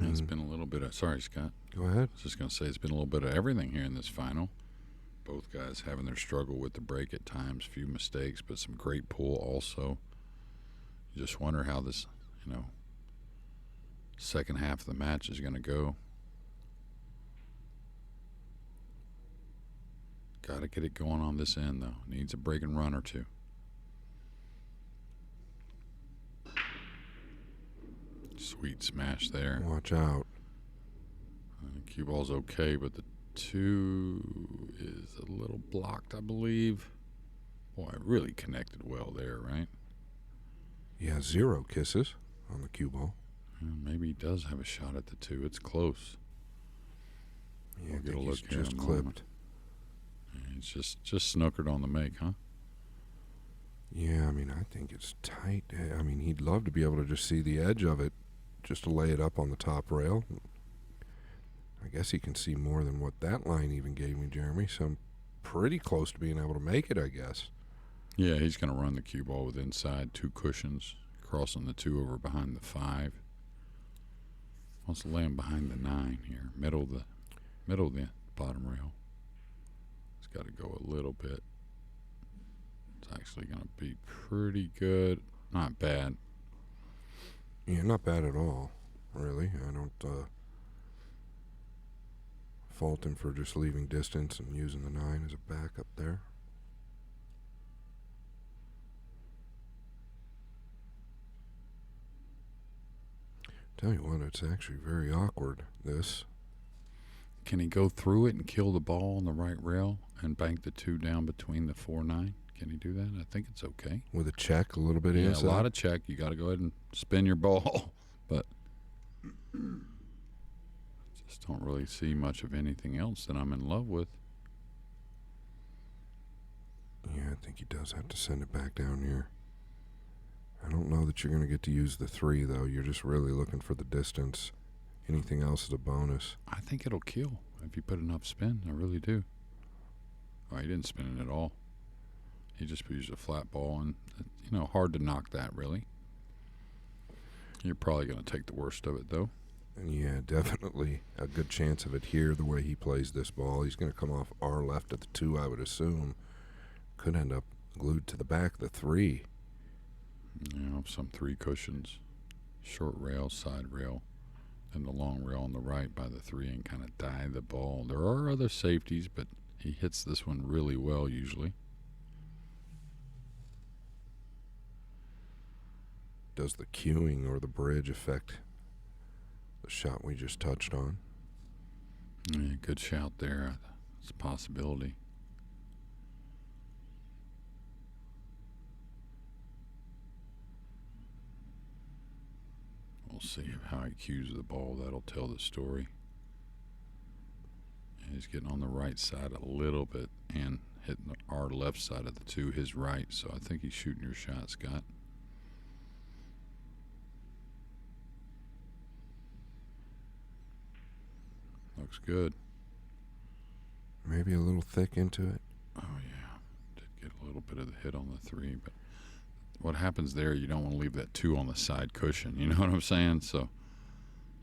It's been a little bit of, sorry, Scott. Go ahead. I was just going to say it's been a little bit of everything here in this final. Both guys having their struggle with the break at times, few mistakes, but some great pull also. You just wonder how this, second half of the match is going to go. Got to get it going on this end, though. Needs a break and run or two. Sweet smash there. Watch out. Cue ball's okay, but the 2 is a little blocked, I believe. Boy, it really connected well there, right? Yeah, 0 kisses on the cue ball. Maybe he does have a shot at the 2. It's close. Yeah, We'll I get a think look he's here in just a moment. clipped. Yeah, he's just snookered on the make, huh? Yeah, I mean, I think it's tight. I mean, he'd love to be able to just see the edge of it, just to lay it up on the top rail. I guess he can see more than what that line even gave me, Jeremy, so I'm pretty close to being able to make it, I guess. Yeah, he's going to run the cue ball with inside 2 cushions, crossing the 2 over behind the 5. Wants to lay him behind the 9 here, middle of the bottom rail. It's got to go a little bit. It's actually going to be pretty good. Not bad. Yeah, not bad at all, really. I don't fault him for just leaving distance and using the 9 as a backup there. Tell you what, it's actually very awkward, this. Can he go through it and kill the ball on the right rail and bank the 2 down between the 4-9? Can he do that? I think it's okay. With a check a little bit inside? Yeah, a lot of check. You got to go ahead and spin your ball. But just don't really see much of anything else that I'm in love with. Yeah, I think he does have to send it back down here. I don't know that you're going to get to use the 3, though. You're just really looking for the distance. Anything else is a bonus. I think it'll kill if you put enough spin. I really do. Oh, he didn't spin it at all. He just used a flat ball, and, hard to knock that, really. You're probably going to take the worst of it, though. And yeah, definitely a good chance of it here, the way he plays this ball. He's going to come off our left at the 2, I would assume. Could end up glued to the back of the 3. Some 3 cushions. Short rail, side rail, and the long rail on the right by the 3 and kind of dive the ball. There are other safeties, but he hits this one really well usually. Does the cueing or the bridge affect the shot we just touched on. Yeah, good shout there. It's a possibility. We'll see how he cues the ball. That'll tell the story. And he's getting on the right side a little bit and hitting our left side of the two, his right. So I think he's shooting your shot, Scott. Looks good. Maybe a little thick into it. Oh, yeah. Did get a little bit of the hit on the three, but what happens there, you don't want to leave that two on the side cushion. You know what I'm saying? So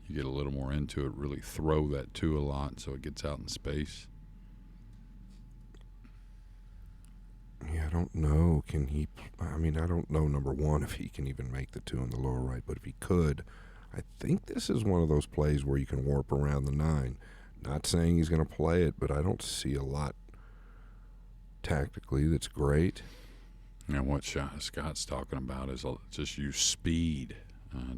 you get a little more into it, really throw that two a lot so it gets out in space. Yeah, I don't know. Can he? I mean, I don't know, number one, if he can even make the two in the lower right, but if he could, I think this is one of those plays where you can warp around the 9. Not saying he's going to play it, but I don't see a lot tactically that's great. And what Scott's talking about is just use speed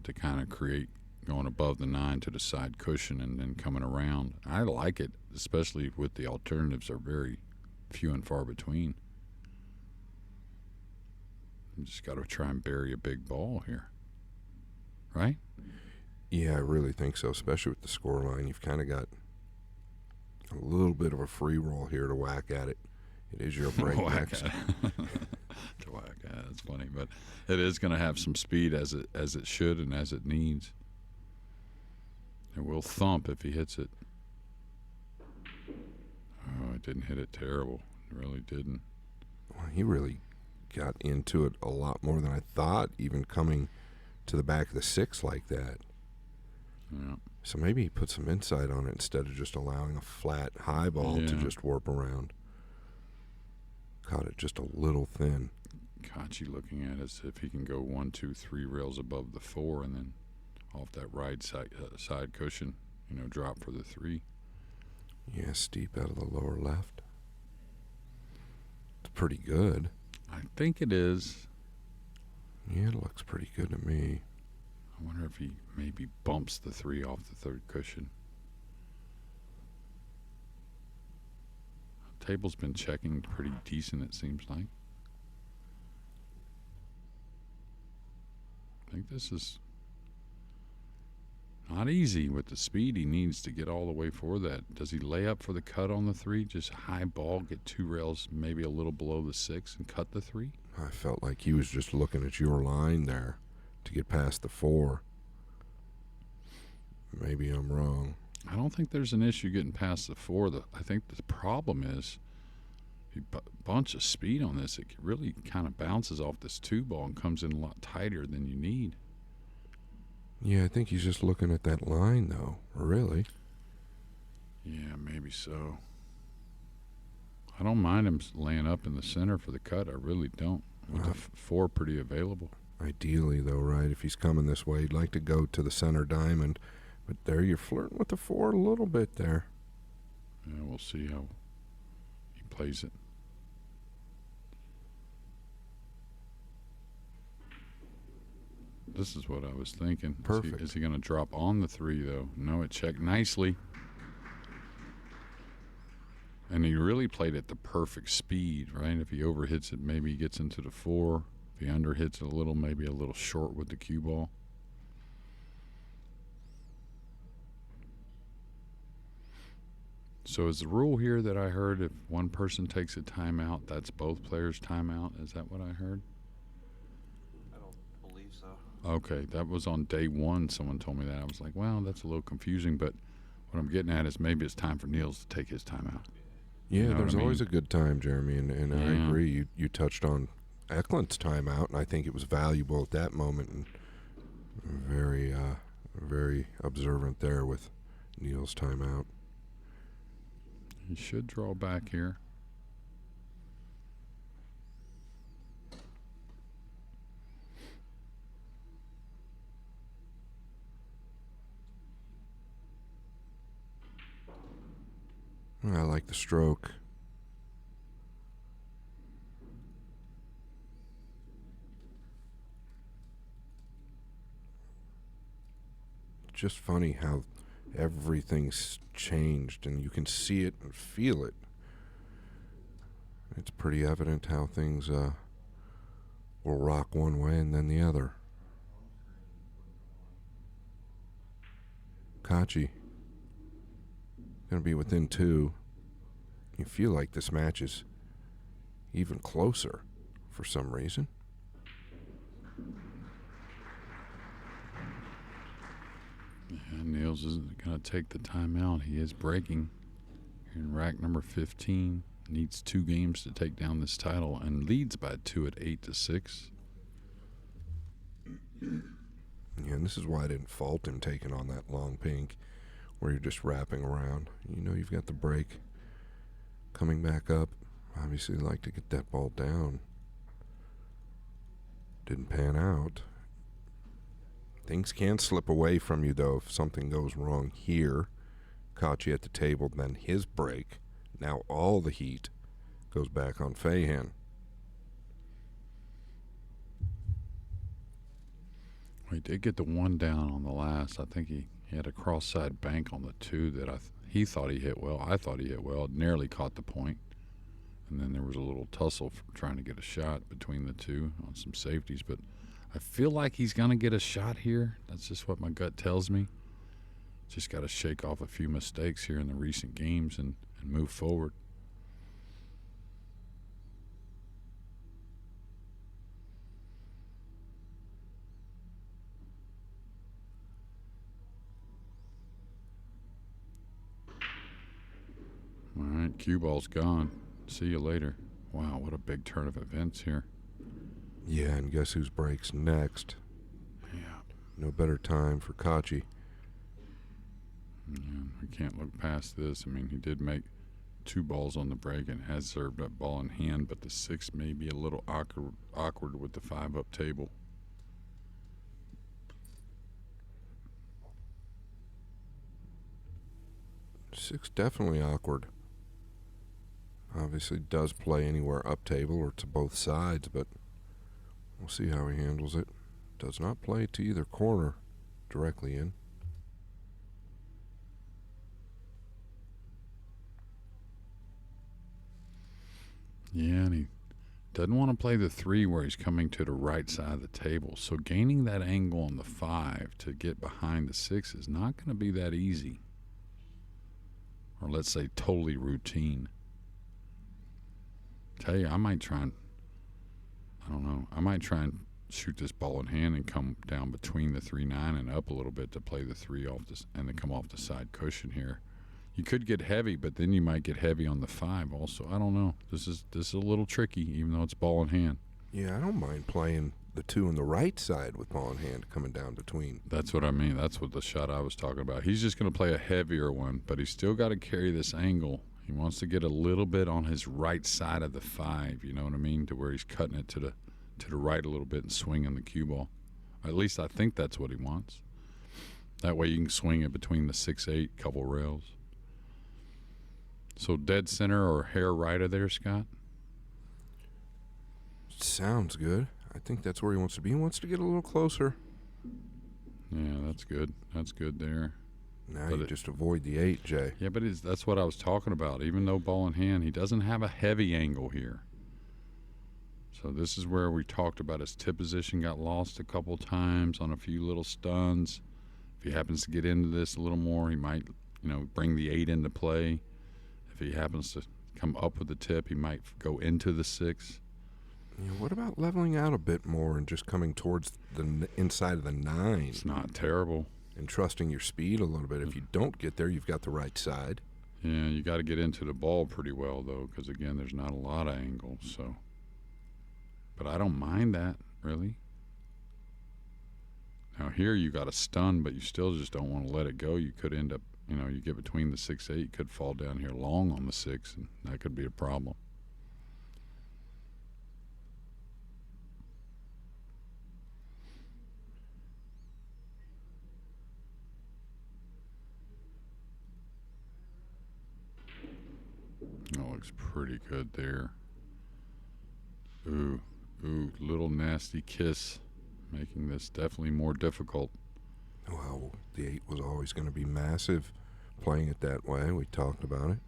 to kind of create going above the 9 to the side cushion and then coming around. I like it, especially with the alternatives are very few and far between. You just got to try and bury a big ball here, right? Yeah, I really think so, especially with the score line. You've kind of got a little bit of a free roll here to whack at it. It is your break next. To whack at it. That's funny, but it is going to have some speed as it should and as it needs. It will thump if he hits it. Oh, it didn't hit it terrible. It really didn't. Well, he really got into it a lot more than I thought, even coming to the back of the 6 like that. Yeah. So maybe he put some insight on it instead of just allowing a flat high ball to just warp around. Caught it just a little thin. Kaci looking at as if he can go 1, 2, 3 rails above the 4 and then off that right side cushion, drop for the 3. Yeah, steep out of the lower left. It's pretty good. I think it is. Yeah, it looks pretty good to me. I wonder if he maybe bumps the 3 off the 3rd cushion. Table's been checking pretty decent, it seems like. I think this is not easy with the speed he needs to get all the way for that. Does he lay up for the cut on the 3? Just high ball, get 2 rails, maybe a little below the 6, and cut the 3? I felt like he was just looking at your line there to get past the 4. Maybe I'm wrong. I don't think there's an issue getting past the 4. I think the problem is a bunch of speed on this. It really kind of bounces off this 2 ball and comes in a lot tighter than you need. Yeah, I think he's just looking at that line, though, really. Yeah, maybe so. I don't mind him laying up in the center for the cut. I really don't. With the 4 pretty available. Ideally, though, right, if he's coming this way, he'd like to go to the center diamond. But there you're flirting with the 4 a little bit there. Yeah, we'll see how he plays it. This is what I was thinking. Perfect. Is he going to drop on the 3, though? No, it checked nicely. And he really played at the perfect speed, right? If he overhits it, maybe he gets into the 4. If he underhits it a little, maybe a little short with the cue ball. So is the rule here that I heard if one person takes a timeout, that's both players' timeout? Is that what I heard? I don't believe so. Okay, that was on day 1. Someone told me that. I was like, well, that's a little confusing, but what I'm getting at is maybe it's time for Niels to take his timeout. Yeah, You know there's what I always mean? a good time, Jeremy, and I Yeah. agree. You touched on Eklent's timeout, and I think it was valuable at that moment, and very, very observant there with Niels' timeout. He should draw back here. I like the stroke. just funny how everything's changed, and you can see it and feel it. It's pretty evident how things will rock one way and then the other. Kaci going to be within 2. You feel like this match is even closer for some reason. Yeah, Niels isn't going to take the timeout. He is breaking here in rack number 15. Needs 2 games to take down this title and leads by 2 at 8-6. Yeah, and this is why I didn't fault him taking on that long pink where you're just wrapping around. You know you've got the break coming back up. Obviously like to get that ball down. Didn't pan out. Things can slip away from you, though, if something goes wrong here. Kaci at the table, then his break. Now all the heat goes back on Feijen. He did get the 1 down on the last. I think he had a cross-side bank on the 2 that he thought he hit well. I thought he hit well. It nearly caught the point. And then there was a little tussle for trying to get a shot between the 2 on some safeties. But I feel like he's going to get a shot here. That's just what my gut tells me. Just got to shake off a few mistakes here in the recent games and move forward. All right, cue ball's gone. See you later. Wow, what a big turn of events here. Yeah, and guess whose breaks next? Yeah. No better time for Kaci. Yeah, we can't look past this. I mean, he did make 2 balls on the break and has served up ball in hand, but the 6 may be a little awkward with the 5-up table. Six definitely awkward. Obviously does play anywhere up table or to both sides, but we'll see how he handles it. Does not play to either corner directly in. Yeah, and he doesn't want to play the 3 where he's coming to the right side of the table. So gaining that angle on the 5 to get behind the 6 is not going to be that easy. Or let's say totally routine. Tell you, I might try and, I don't know, I might try and shoot this ball in hand and come down between the 3-9 and up a little bit to play the 3 off this and then come off the side cushion here. You could get heavy, but then you might get heavy on the 5 also. I don't know. This is a little tricky, even though it's ball in hand. Yeah, I don't mind playing the 2 on the right side with ball in hand coming down between. That's what I mean. That's what the shot I was talking about. He's just going to play a heavier one, but he's still got to carry this angle. He wants to get a little bit on his right side of the 5, you know what I mean, to where he's cutting it to the right a little bit and swinging the cue ball. At least I think that's what he wants. That way you can swing it between the 6-8 couple rails. So dead center or hair right of there, Scott? Sounds good. I think that's where he wants to be. He wants to get a little closer. Yeah, that's good. That's good there. Now But you just avoid the 8, Jay. Yeah, but that's what I was talking about. Even though ball in hand, he doesn't have a heavy angle here. So this is where we talked about his tip position got lost a couple times on a few little stuns. If he happens to get into this a little more, he might, bring the 8 into play. If he happens to come up with the tip, he might go into the 6. Yeah, what about leveling out a bit more and just coming towards the inside of the 9? It's not terrible. And trusting your speed a little bit. If you don't get there, you've got the right side. Yeah, you got to get into the ball pretty well, though, because, again, there's not a lot of angles. So, but I don't mind that, really. Now, here you got a stun, but you still just don't want to let it go. You could end up, you get between the 6-8, you could fall down here long on the 6, and that could be a problem. That looks pretty good there. Ooh, little nasty kiss, making this definitely more difficult. Well, the 8 was always going to be massive playing it that way. We talked about it.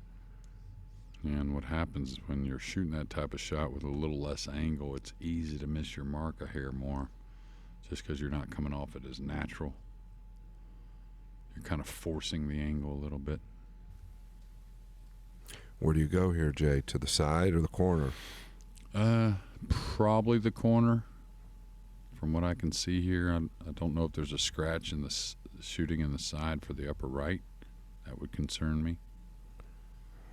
And what happens when you're shooting that type of shot with a little less angle, it's easy to miss your mark a hair more just because you're not coming off it as natural. You're kind of forcing the angle a little bit. Where do you go here, Jay? To the side or the corner? Probably the corner. From what I can see here, I don't know if there's a scratch in the shooting in the side for the upper right. That would concern me.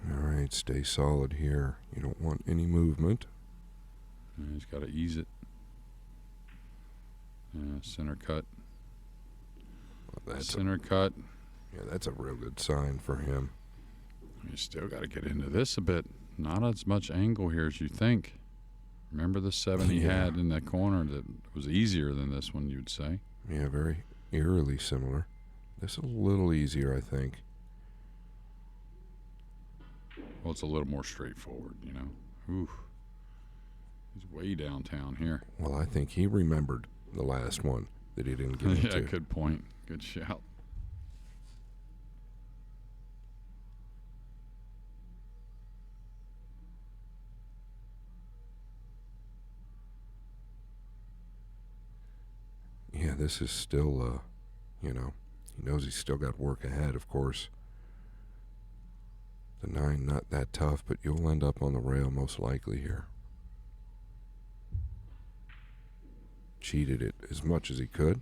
All right, stay solid here. You don't want any movement. He's got to ease it. Center cut. Well, Center cut. Yeah, that's a real good sign for him. You still got to get into this a bit. Not as much angle here as you think. Remember the 7 he had in that corner that was easier than this one, you'd say? Yeah, very eerily similar. This is a little easier, I think. Well, it's a little more straightforward, you know. Ooh. He's way downtown here. Well, I think he remembered the last one that he didn't get into. Yeah, good point. Good shout. Yeah, this is still, you know, he knows he's still got work ahead, of course. The 9, not that tough, but you'll end up on the rail most likely here. Cheated it as much as he could.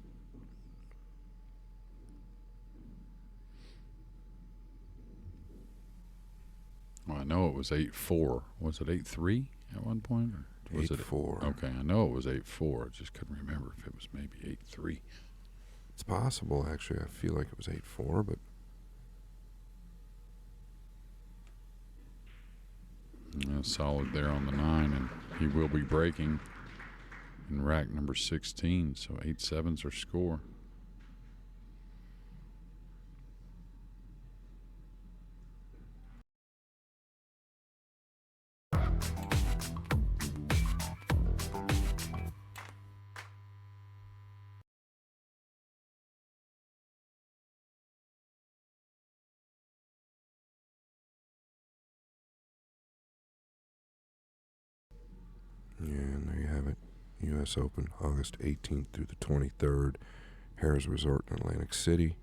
Well, I know it was 8-4. Was it 8-3 at one point? Or was 8-4. Okay, I know it was 8-4. I just couldn't remember if it was maybe 8-3. It's possible, actually. I feel like it was 8-4, but... Yeah, solid there on the 9, and he will be breaking in rack number 16, so 8-7's our score. Yeah, and there you have it. U.S. Open, August 18th through the 23rd. Harrah's Resort in Atlantic City.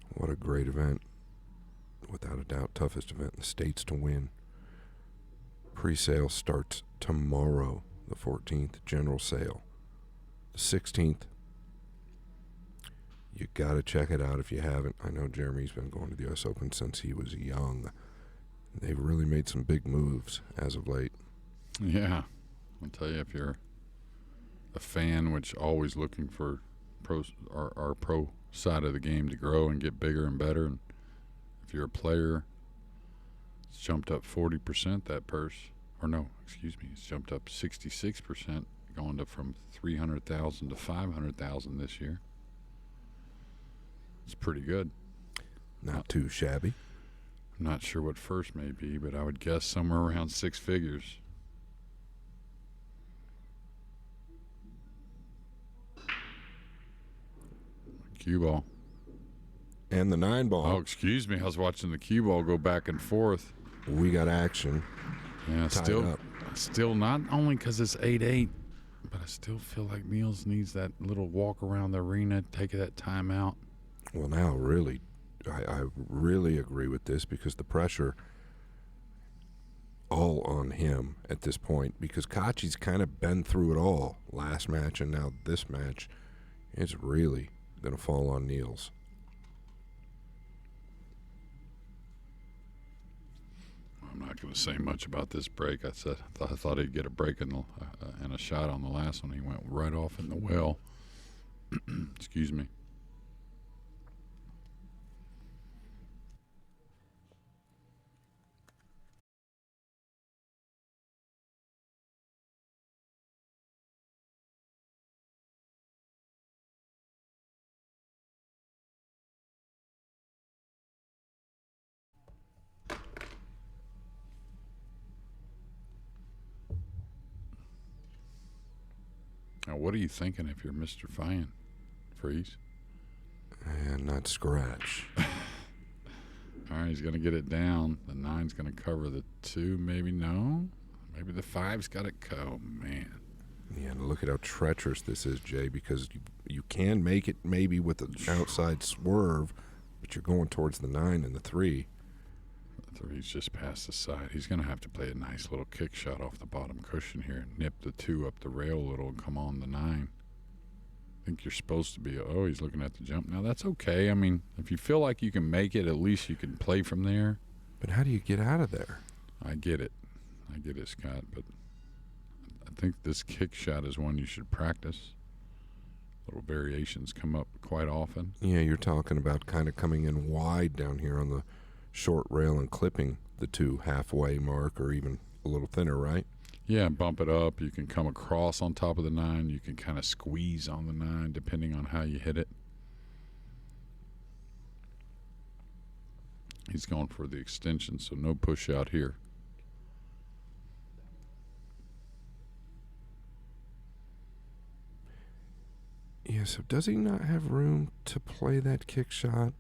What a great event. Without a doubt, toughest event in the States to win. Pre-sale starts tomorrow, the 14th. General sale, the 16th. You got to check it out if you haven't. I know Jeremy's been going to the U.S. Open since he was young. They've really made some big moves as of late. Yeah. I'll tell you, if you're a fan, which always looking for our pro side of the game to grow and get bigger and better, and if you're a player, it's jumped up 40%, that purse. Or no, excuse me, it's jumped up 66%, going to from 300,000 to 500,000 this year. It's pretty good. Not too shabby. I'm not sure what first may be, but I would guess somewhere around 6 figures. Cue ball. And the 9 ball. Oh, excuse me. I was watching the cue ball go back and forth. We got action. Yeah, Tied still not only because it's 8-8, but I still feel like Niels needs that little walk around the arena, take that timeout. Well, now, really, I really agree with this because the pressure all on him at this point because Kaci's kind of been through it all last match and now this match. It's really going to fall on Niels. I'm not going to say much about this break. I thought he'd get a break and a shot on the last one. He went right off in the well. Excuse me. Now, what are you thinking if you're Mr. Feijen, Freeze? And not scratch. All right, he's going to get it down. The 9's going to cover the 2. Maybe no. Maybe the 5's got it. Oh, man. Yeah, and look at how treacherous this is, Jay, because you can make it maybe with an outside swerve, but you're going towards the 9 and the 3. The 3's just past the side. He's going to have to play a nice little kick shot off the bottom cushion here and nip the 2 up the rail a little and come on the 9. I think you're supposed to be, oh, he's looking at the jump. Now, that's okay. I mean, if you feel like you can make it, at least you can play from there. But how do you get out of there? I get it, Scott, but I think this kick shot is one you should practice. Little variations come up quite often. Yeah, you're talking about kind of coming in wide down here on the short rail and clipping the 2 halfway mark or even a little thinner, right? Yeah, bump it up. You can come across on top of the 9. You can kind of squeeze on the 9 depending on how you hit it. He's going for the extension, so no push out here. Yeah, so does he not have room to play that kick shot?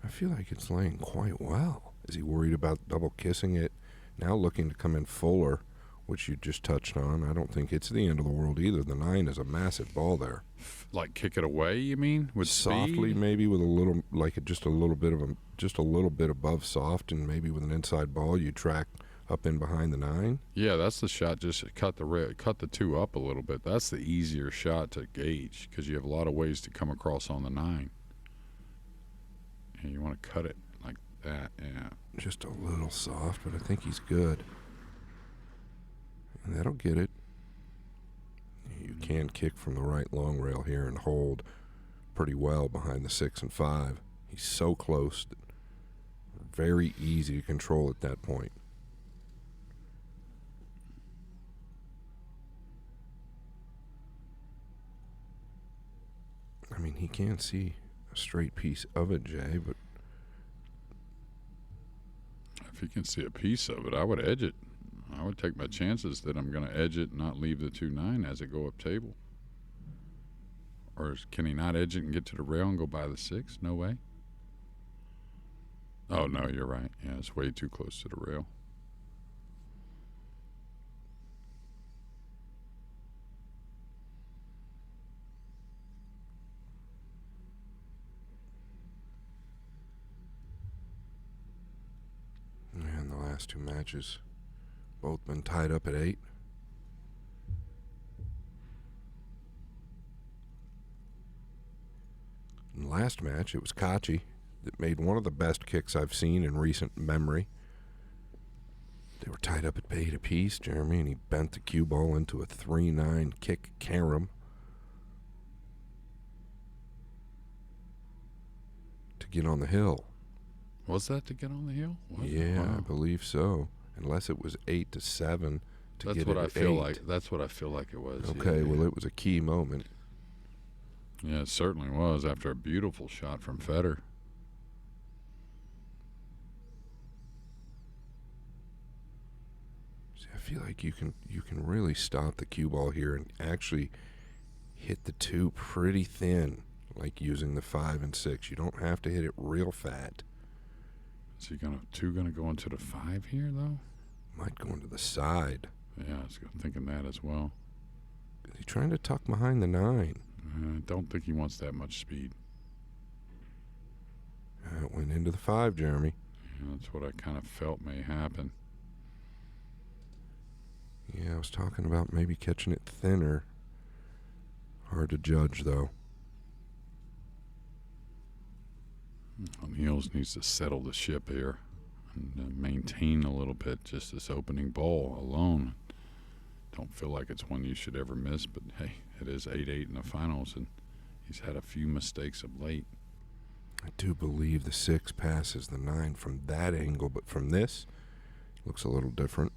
I feel like it's laying quite well. Is he worried about double kissing it? Now looking to come in fuller, which you just touched on. I don't think it's the end of the world either. The 9 is a massive ball there. Like kick it away, you mean? With softly, speed? maybe with a little, like just a little bit above soft, and maybe with an inside ball you track up in behind the 9. Yeah, that's the shot. Just cut the 2 up a little bit. That's the easier shot to gauge because you have a lot of ways to come across on the 9. And you want to cut it like that, yeah. Just a little soft, but I think he's good. And that'll get it. You can kick from the right long rail here and hold pretty well behind the 6 and 5. He's so close. Very easy to control at that point. I mean, he can see a straight piece of it, Jay, but if you can see a piece of it, I would edge it. I would take my chances that I'm going to edge it and not leave the 2-9 as it go up table. Or can he not edge it and get to the rail and go by the 6? No way. Oh, no, you're right. Yeah, it's way too close to the rail. And the last 2 matches, both been tied up at 8. In the last match, it was Kaci that made one of the best kicks I've seen in recent memory. They were tied up at 8 apiece, Jeremy, and he bent the cue ball into a 3-9 kick carom to get on the hill. Was that to get on the hill? Yeah, wow. I believe so. Unless it was 8-7 to That's get what it I at feel 8. like. That's what I feel like it was. Okay, yeah. well, it was a key moment. Yeah, it certainly was after a beautiful shot from Feder. See, I feel like you can really stop the cue ball here and actually hit the 2 pretty thin, like using the 5 and 6. You don't have to hit it real fat. Is he gonna go into the 5 here though? Might go into the side. Yeah, I was thinking that as well. Is he trying to tuck behind the 9? I don't think he wants that much speed. It went into the 5, Jeremy. Yeah, that's what I kind of felt may happen. Yeah, I was talking about maybe catching it thinner. Hard to judge, though. Well, Niels needs to settle the ship here and maintain a little bit just this opening ball alone. Don't feel like it's one you should ever miss, but hey, it is 8-8 in the finals, and he's had a few mistakes of late. I do believe the 6 passes the 9 from that angle, but from this, looks a little different.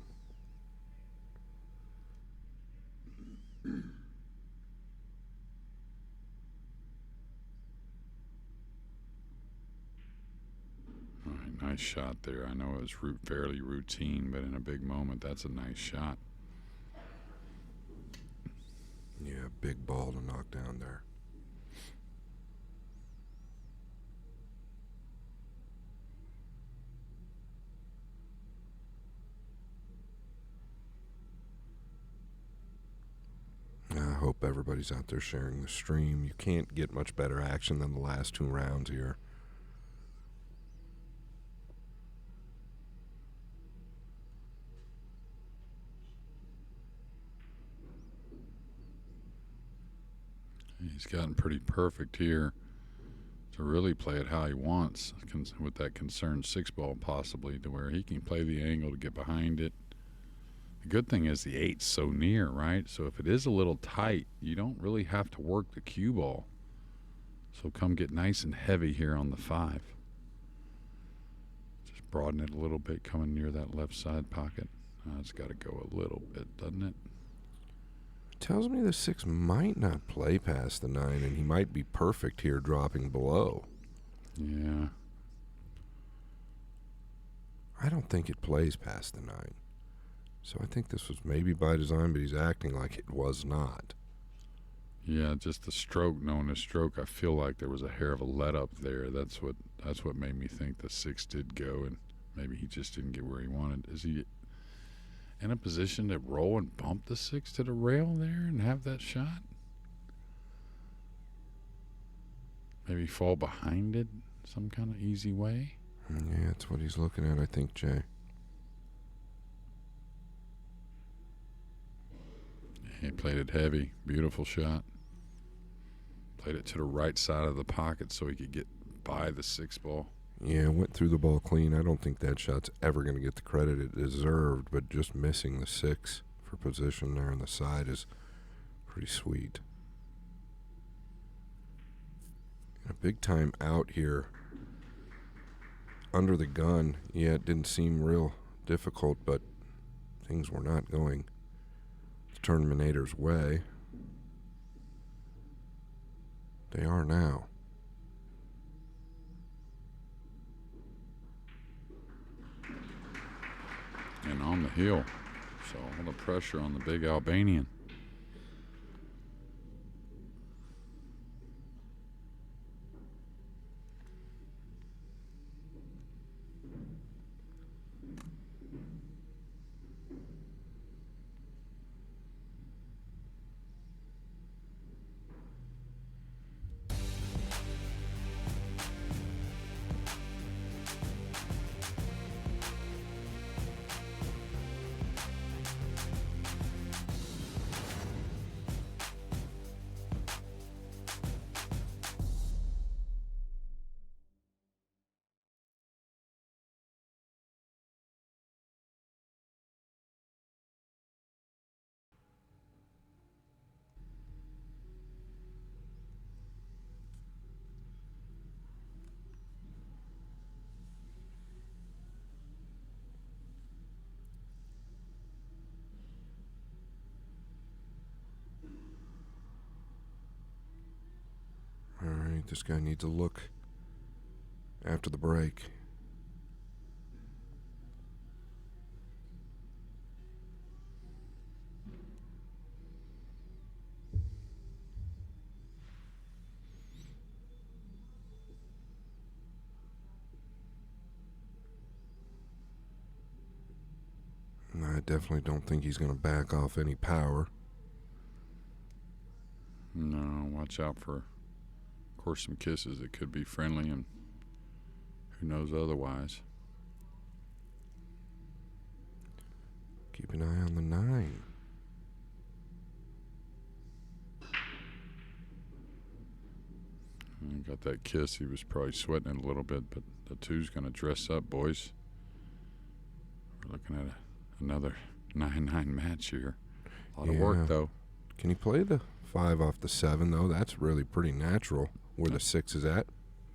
All right, nice shot there. I know it was fairly routine, but in a big moment, that's a nice shot. Yeah, big ball to knock down there. hope everybody's out there sharing the stream. You can't get much better action than the last 2 rounds here. He's gotten pretty perfect here to really play it how he wants with that concerned 6-ball possibly, to where he can play the angle to get behind it. The good thing is the 8's so near, right? So if it is a little tight, you don't really have to work the cue ball. So come get nice and heavy here on the 5. Just broaden it a little bit coming near that left side pocket. It's got to go a little bit, doesn't it? Tells me the 6 might not play past the 9, and he might be perfect here dropping below. Yeah. I don't think it plays past the 9. So I think this was maybe by design, but he's acting like it was not. Yeah, just the stroke, knowing his stroke, I feel like there was a hair of a let up there. That's what made me think the 6 did go, and maybe he just didn't get where he wanted. Is he in a position to roll and bump the 6 to the rail there and have that shot? Maybe fall behind it some kind of easy way? Yeah, that's what he's looking at, I think, Jay. He played it heavy. Beautiful shot. Played it to the right side of the pocket so he could get by the 6-ball. Yeah, went through the ball clean. I don't think that shot's ever going to get the credit it deserved, but just missing the 6 for position there on the side is pretty sweet. A big time out here under the gun. Yeah, it didn't seem real difficult, but things were not going the Tournament's way. They are now. And on the heel. So all the pressure on the big Albanian. All right, this guy needs a look after the break. I definitely don't think he's going to back off any power. No, watch out for, of course, some kisses that could be friendly, and who knows otherwise. Keep an eye on the 9. Got that kiss. He was probably sweating it a little bit, but the 2's going to dress up, boys. We're looking at another 9-9 match here. A lot of work, though. Can he play the 5 off the 7, though? That's really pretty natural where the 6 is at.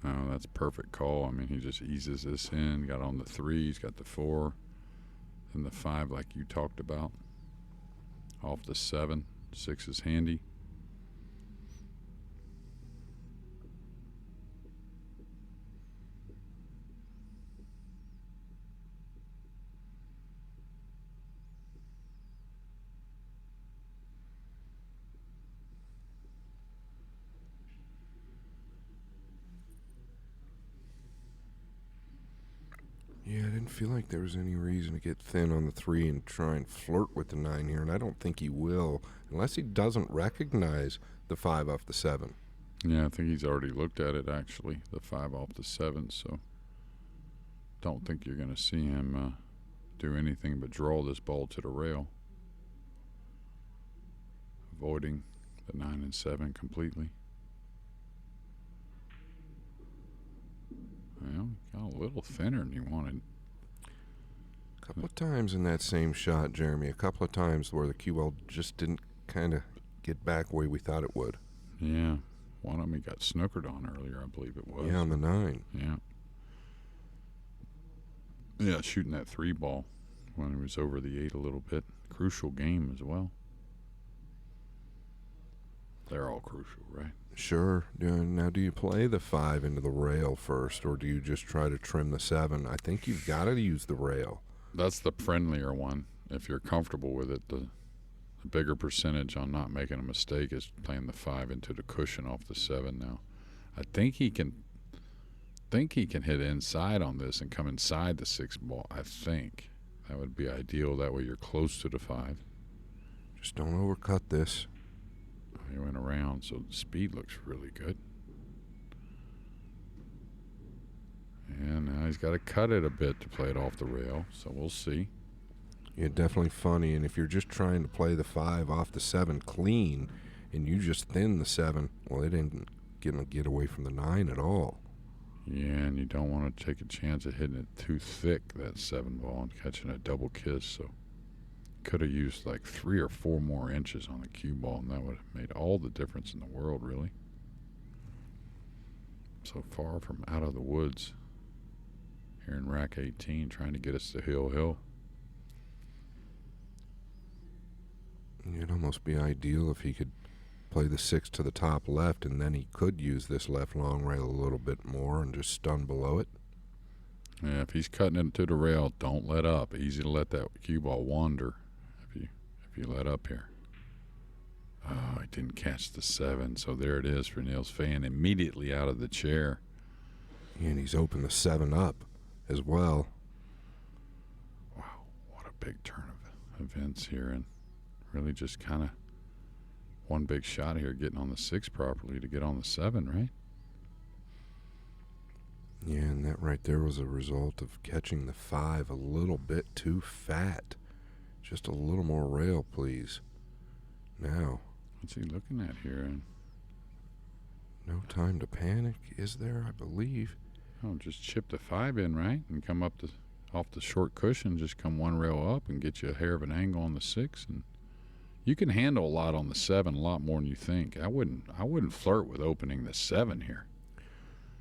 Oh, that's a perfect call. I mean, he just eases this in. Got on the 3, he's got the 4, and the 5 like you talked about. Off the 7, 6 is handy. Yeah, Yeah, I didn't feel like there was any reason to get thin on the 3 and try and flirt with the 9 here, and I don't think he will, unless he doesn't recognize the 5 off the 7. Yeah, I think he's already looked at it, actually, the 5 off the 7, so don't think you're going to see him do anything but draw this ball to the rail, avoiding the 9 and 7 completely. Well, got a little thinner than he wanted. A couple of times in that same shot, Jeremy, a couple of times where the cue ball just didn't kind of get back the way we thought it would. Yeah, one of them he got snookered on earlier, I believe it was. Yeah, on the 9. Yeah. Yeah, shooting that 3 ball when he was over the 8 a little bit. Crucial game as well. They're all crucial, right? Sure. Now, do you play the 5 into the rail first, or do you just try to trim the 7? I think you've got to use the rail. That's the friendlier one. If you're comfortable with it, the bigger percentage on not making a mistake is playing the 5 into the cushion off the 7 now. I think he can hit inside on this and come inside the 6 ball. I think that would be ideal. That way you're close to the 5. Just don't overcut this. He went around, so the speed looks really good. And now he's got to cut it a bit to play it off the rail, so we'll see. Yeah, definitely funny. And if you're just trying to play the 5 off the 7 clean and you just thin the 7, well, it ain't going to get away from the 9 at all. Yeah, and you don't want to take a chance of hitting it too thick, that 7 ball, and catching a double kiss, so could have used like 3 or 4 more inches on the cue ball, and that would have made all the difference in the world, really. So far from out of the woods here in rack 18, trying to get us to Hill. It'd almost be ideal if he could play the 6 to the top left, and then he could use this left long rail a little bit more and just stun below it. Yeah, if he's cutting it to the rail, don't let up. Easy to let that cue ball wander if you let up here. Oh, he didn't catch the 7, so there it is for Niels Feijen, immediately out of the chair. And he's opened the 7 up as well. Wow, what a big turn of events here, and really just kind of one big shot here, getting on the 6 properly to get on the 7, right? Yeah, and that right there was a result of catching the 5 a little bit too fat. Just a little more rail, please. Now. What's he looking at here? And no time to panic, is there, I believe? Oh, just chip the 5 in, right? And come up off the short cushion, just come 1 rail up and get you a hair of an angle on the 6. And you can handle a lot on the 7, a lot more than you think. I wouldn't flirt with opening the 7 here.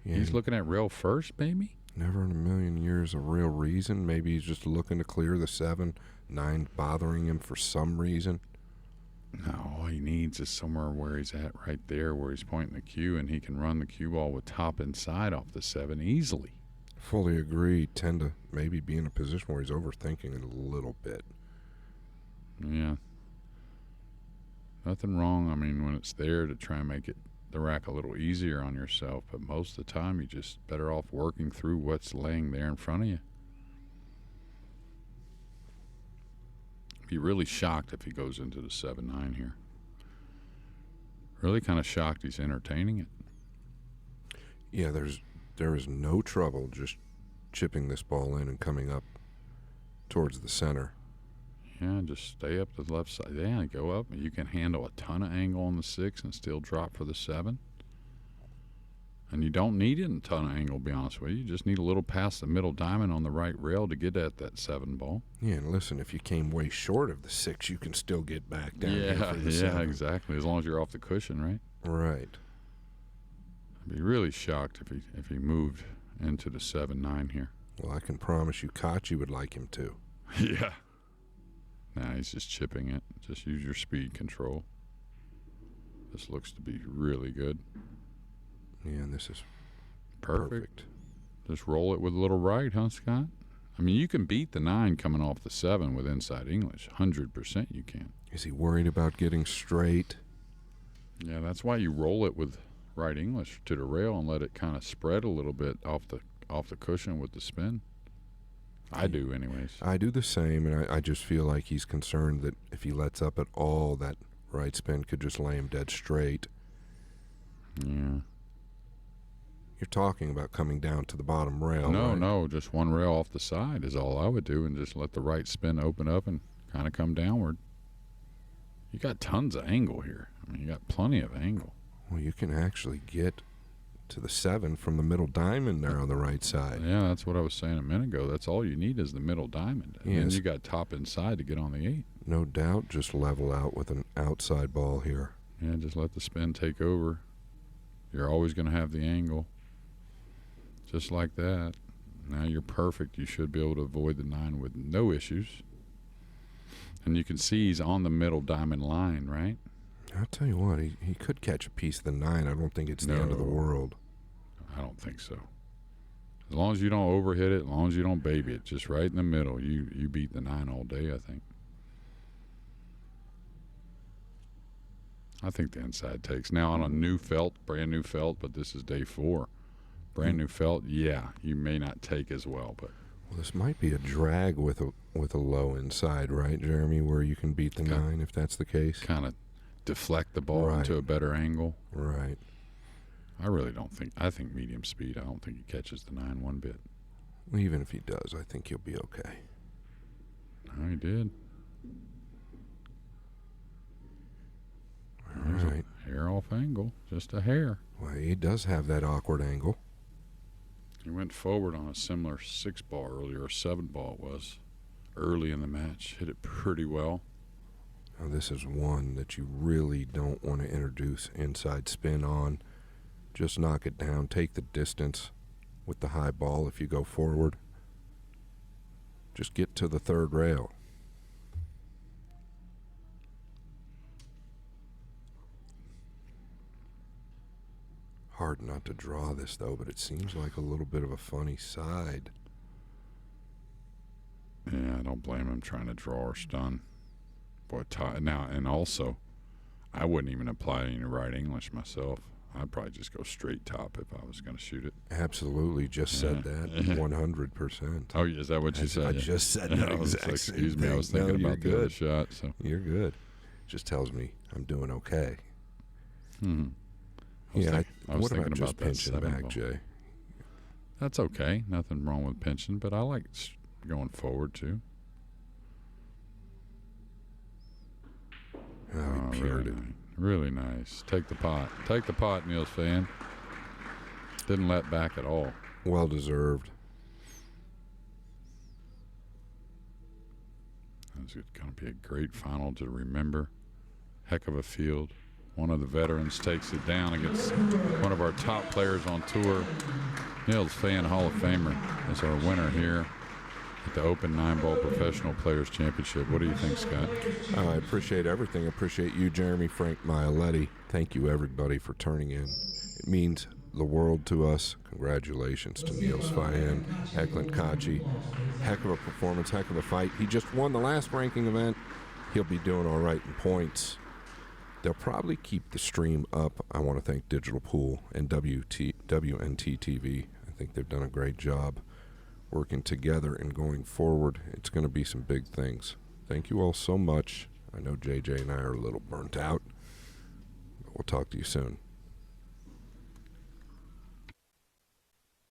Yeah, he's looking at rail first, maybe? Never in a million years a real reason. Maybe he's just looking to clear the 7, 9 bothering him for some reason. No, all he needs is somewhere where he's at right there, where he's pointing the cue, and he can run the cue ball with top inside off the 7 easily. Fully agree. Tend to maybe be in a position where he's overthinking it a little bit. Yeah. Nothing wrong, I mean, when it's there to try and make the rack a little easier on yourself, but most of the time you're just better off working through what's laying there in front of you. Be really shocked if he goes into the 7-9 here. Really kind of shocked he's entertaining it. Yeah, there is no trouble just chipping this ball in and coming up towards the center. Yeah, just stay up the left side. Yeah, go up. You can handle a ton of angle on the 6 and still drop for the 7. And you don't need it in a ton of angle, to be honest with you. You just need a little past the middle diamond on the right rail to get at that 7 ball. Yeah, and listen, if you came way short of the 6, you can still get back down here for the 7. Yeah, exactly. As long as you're off the cushion, right? Right. I'd be really shocked if he moved into the 7-9 here. Well, I can promise you Kaci would like him to. Yeah. Nah, he's just chipping it. Just use your speed control. This looks to be really good. Yeah, and this is perfect. Just roll it with a little right, huh, Scott? I mean, you can beat the 9 coming off the 7 with inside English. 100% you can. Is he worried about getting straight? Yeah, that's why you roll it with right English to the rail and let it kind of spread a little bit off the cushion with the spin. I do, anyways. I do the same, and I just feel like he's concerned that if he lets up at all, that right spin could just lay him dead straight. Yeah. You're talking about coming down to the bottom rail, No, right? no, just one rail off the side is all I would do, and just let the right spin open up and kind of come downward. You got tons of angle here. I mean, you got plenty of angle. Well, you can actually get to the 7 from the middle diamond there on the right side. Yeah, that's what I was saying a minute ago. That's all you need is the middle diamond. And then Yes. you got top inside to get on the 8. No doubt, just level out with an outside ball here. Yeah, just let the spin take over. You're always going to have the angle. Just like that. Now you're perfect. You should be able to avoid the 9 with no issues. And you can see he's on the middle diamond line, right? I'll tell you what, he could catch a piece of the 9. I don't think it's the end of the No. world. I don't think so. As long as you don't overhit it, as long as you don't baby it, just right in the middle, you beat the 9 all day, I think. I think the inside takes. Now on a new felt, brand new felt, but this is day 4. Brand new felt, yeah, you may not take as well, but Well, this might be a drag with a low inside, right, Jeremy, where you can beat the 9 if that's the case? kind of deflect the ball Right. into a better angle. Right. I really don't think. I think medium speed. I don't think he catches the 9 one bit. Well, even if he does, I think he'll be okay. No, he did. All There's right. a hair off angle, just a hair. Well, he does have that awkward angle. He went forward on a similar 6-ball earlier, or 7-ball it was, early in the match. Hit it pretty well. Now, this is one that you really don't want to introduce inside spin on. Just knock it down. Take the distance with the high ball if you go forward. Just get to the 3rd rail. Hard not to draw this, though, but it seems like a little bit of a funny side. Yeah, I don't blame him trying to draw or stun. Boy, now, and also, I wouldn't even apply any right English myself. I'd probably just go straight top if I was going to shoot it. Absolutely, just said that 100%. Oh, is that what you said? I just said that I was exact like, same excuse me, I thing. was No, thinking you're about the other good. shot. So. You're good. Just tells me I'm doing okay. Hmm. Yeah. I was What thinking about just about that pinching 7 back, ball. Jay? That's okay. Nothing wrong with pinching, but I like going forward too. Oh, he peered it. Really nice. Take the pot. Take the pot, Niels Feijen. Didn't let back at all. Well deserved. It's going to be a great final to remember. Heck of a field. One of the veterans takes it down against one of our top players on tour. Niels Feijen, Hall of Famer, is our winner here at the Open Nineball Professional Players Championship. What do you think, Scott? I appreciate everything. I appreciate you, Jeremy, Frank Mialetti. Thank you, everybody, for turning in. It means the world to us. Congratulations to Niels Feijen, Eklent Kaci. Heck of a performance, heck of a fight. He just won the last ranking event. He'll be doing all right in points. They'll probably keep the stream up. I want to thank Digital Pool and WNT TV. I think they've done a great job working together and going forward. It's going to be some big things. Thank you all so much. I know JJ and I are a little burnt out, but we'll talk to you soon.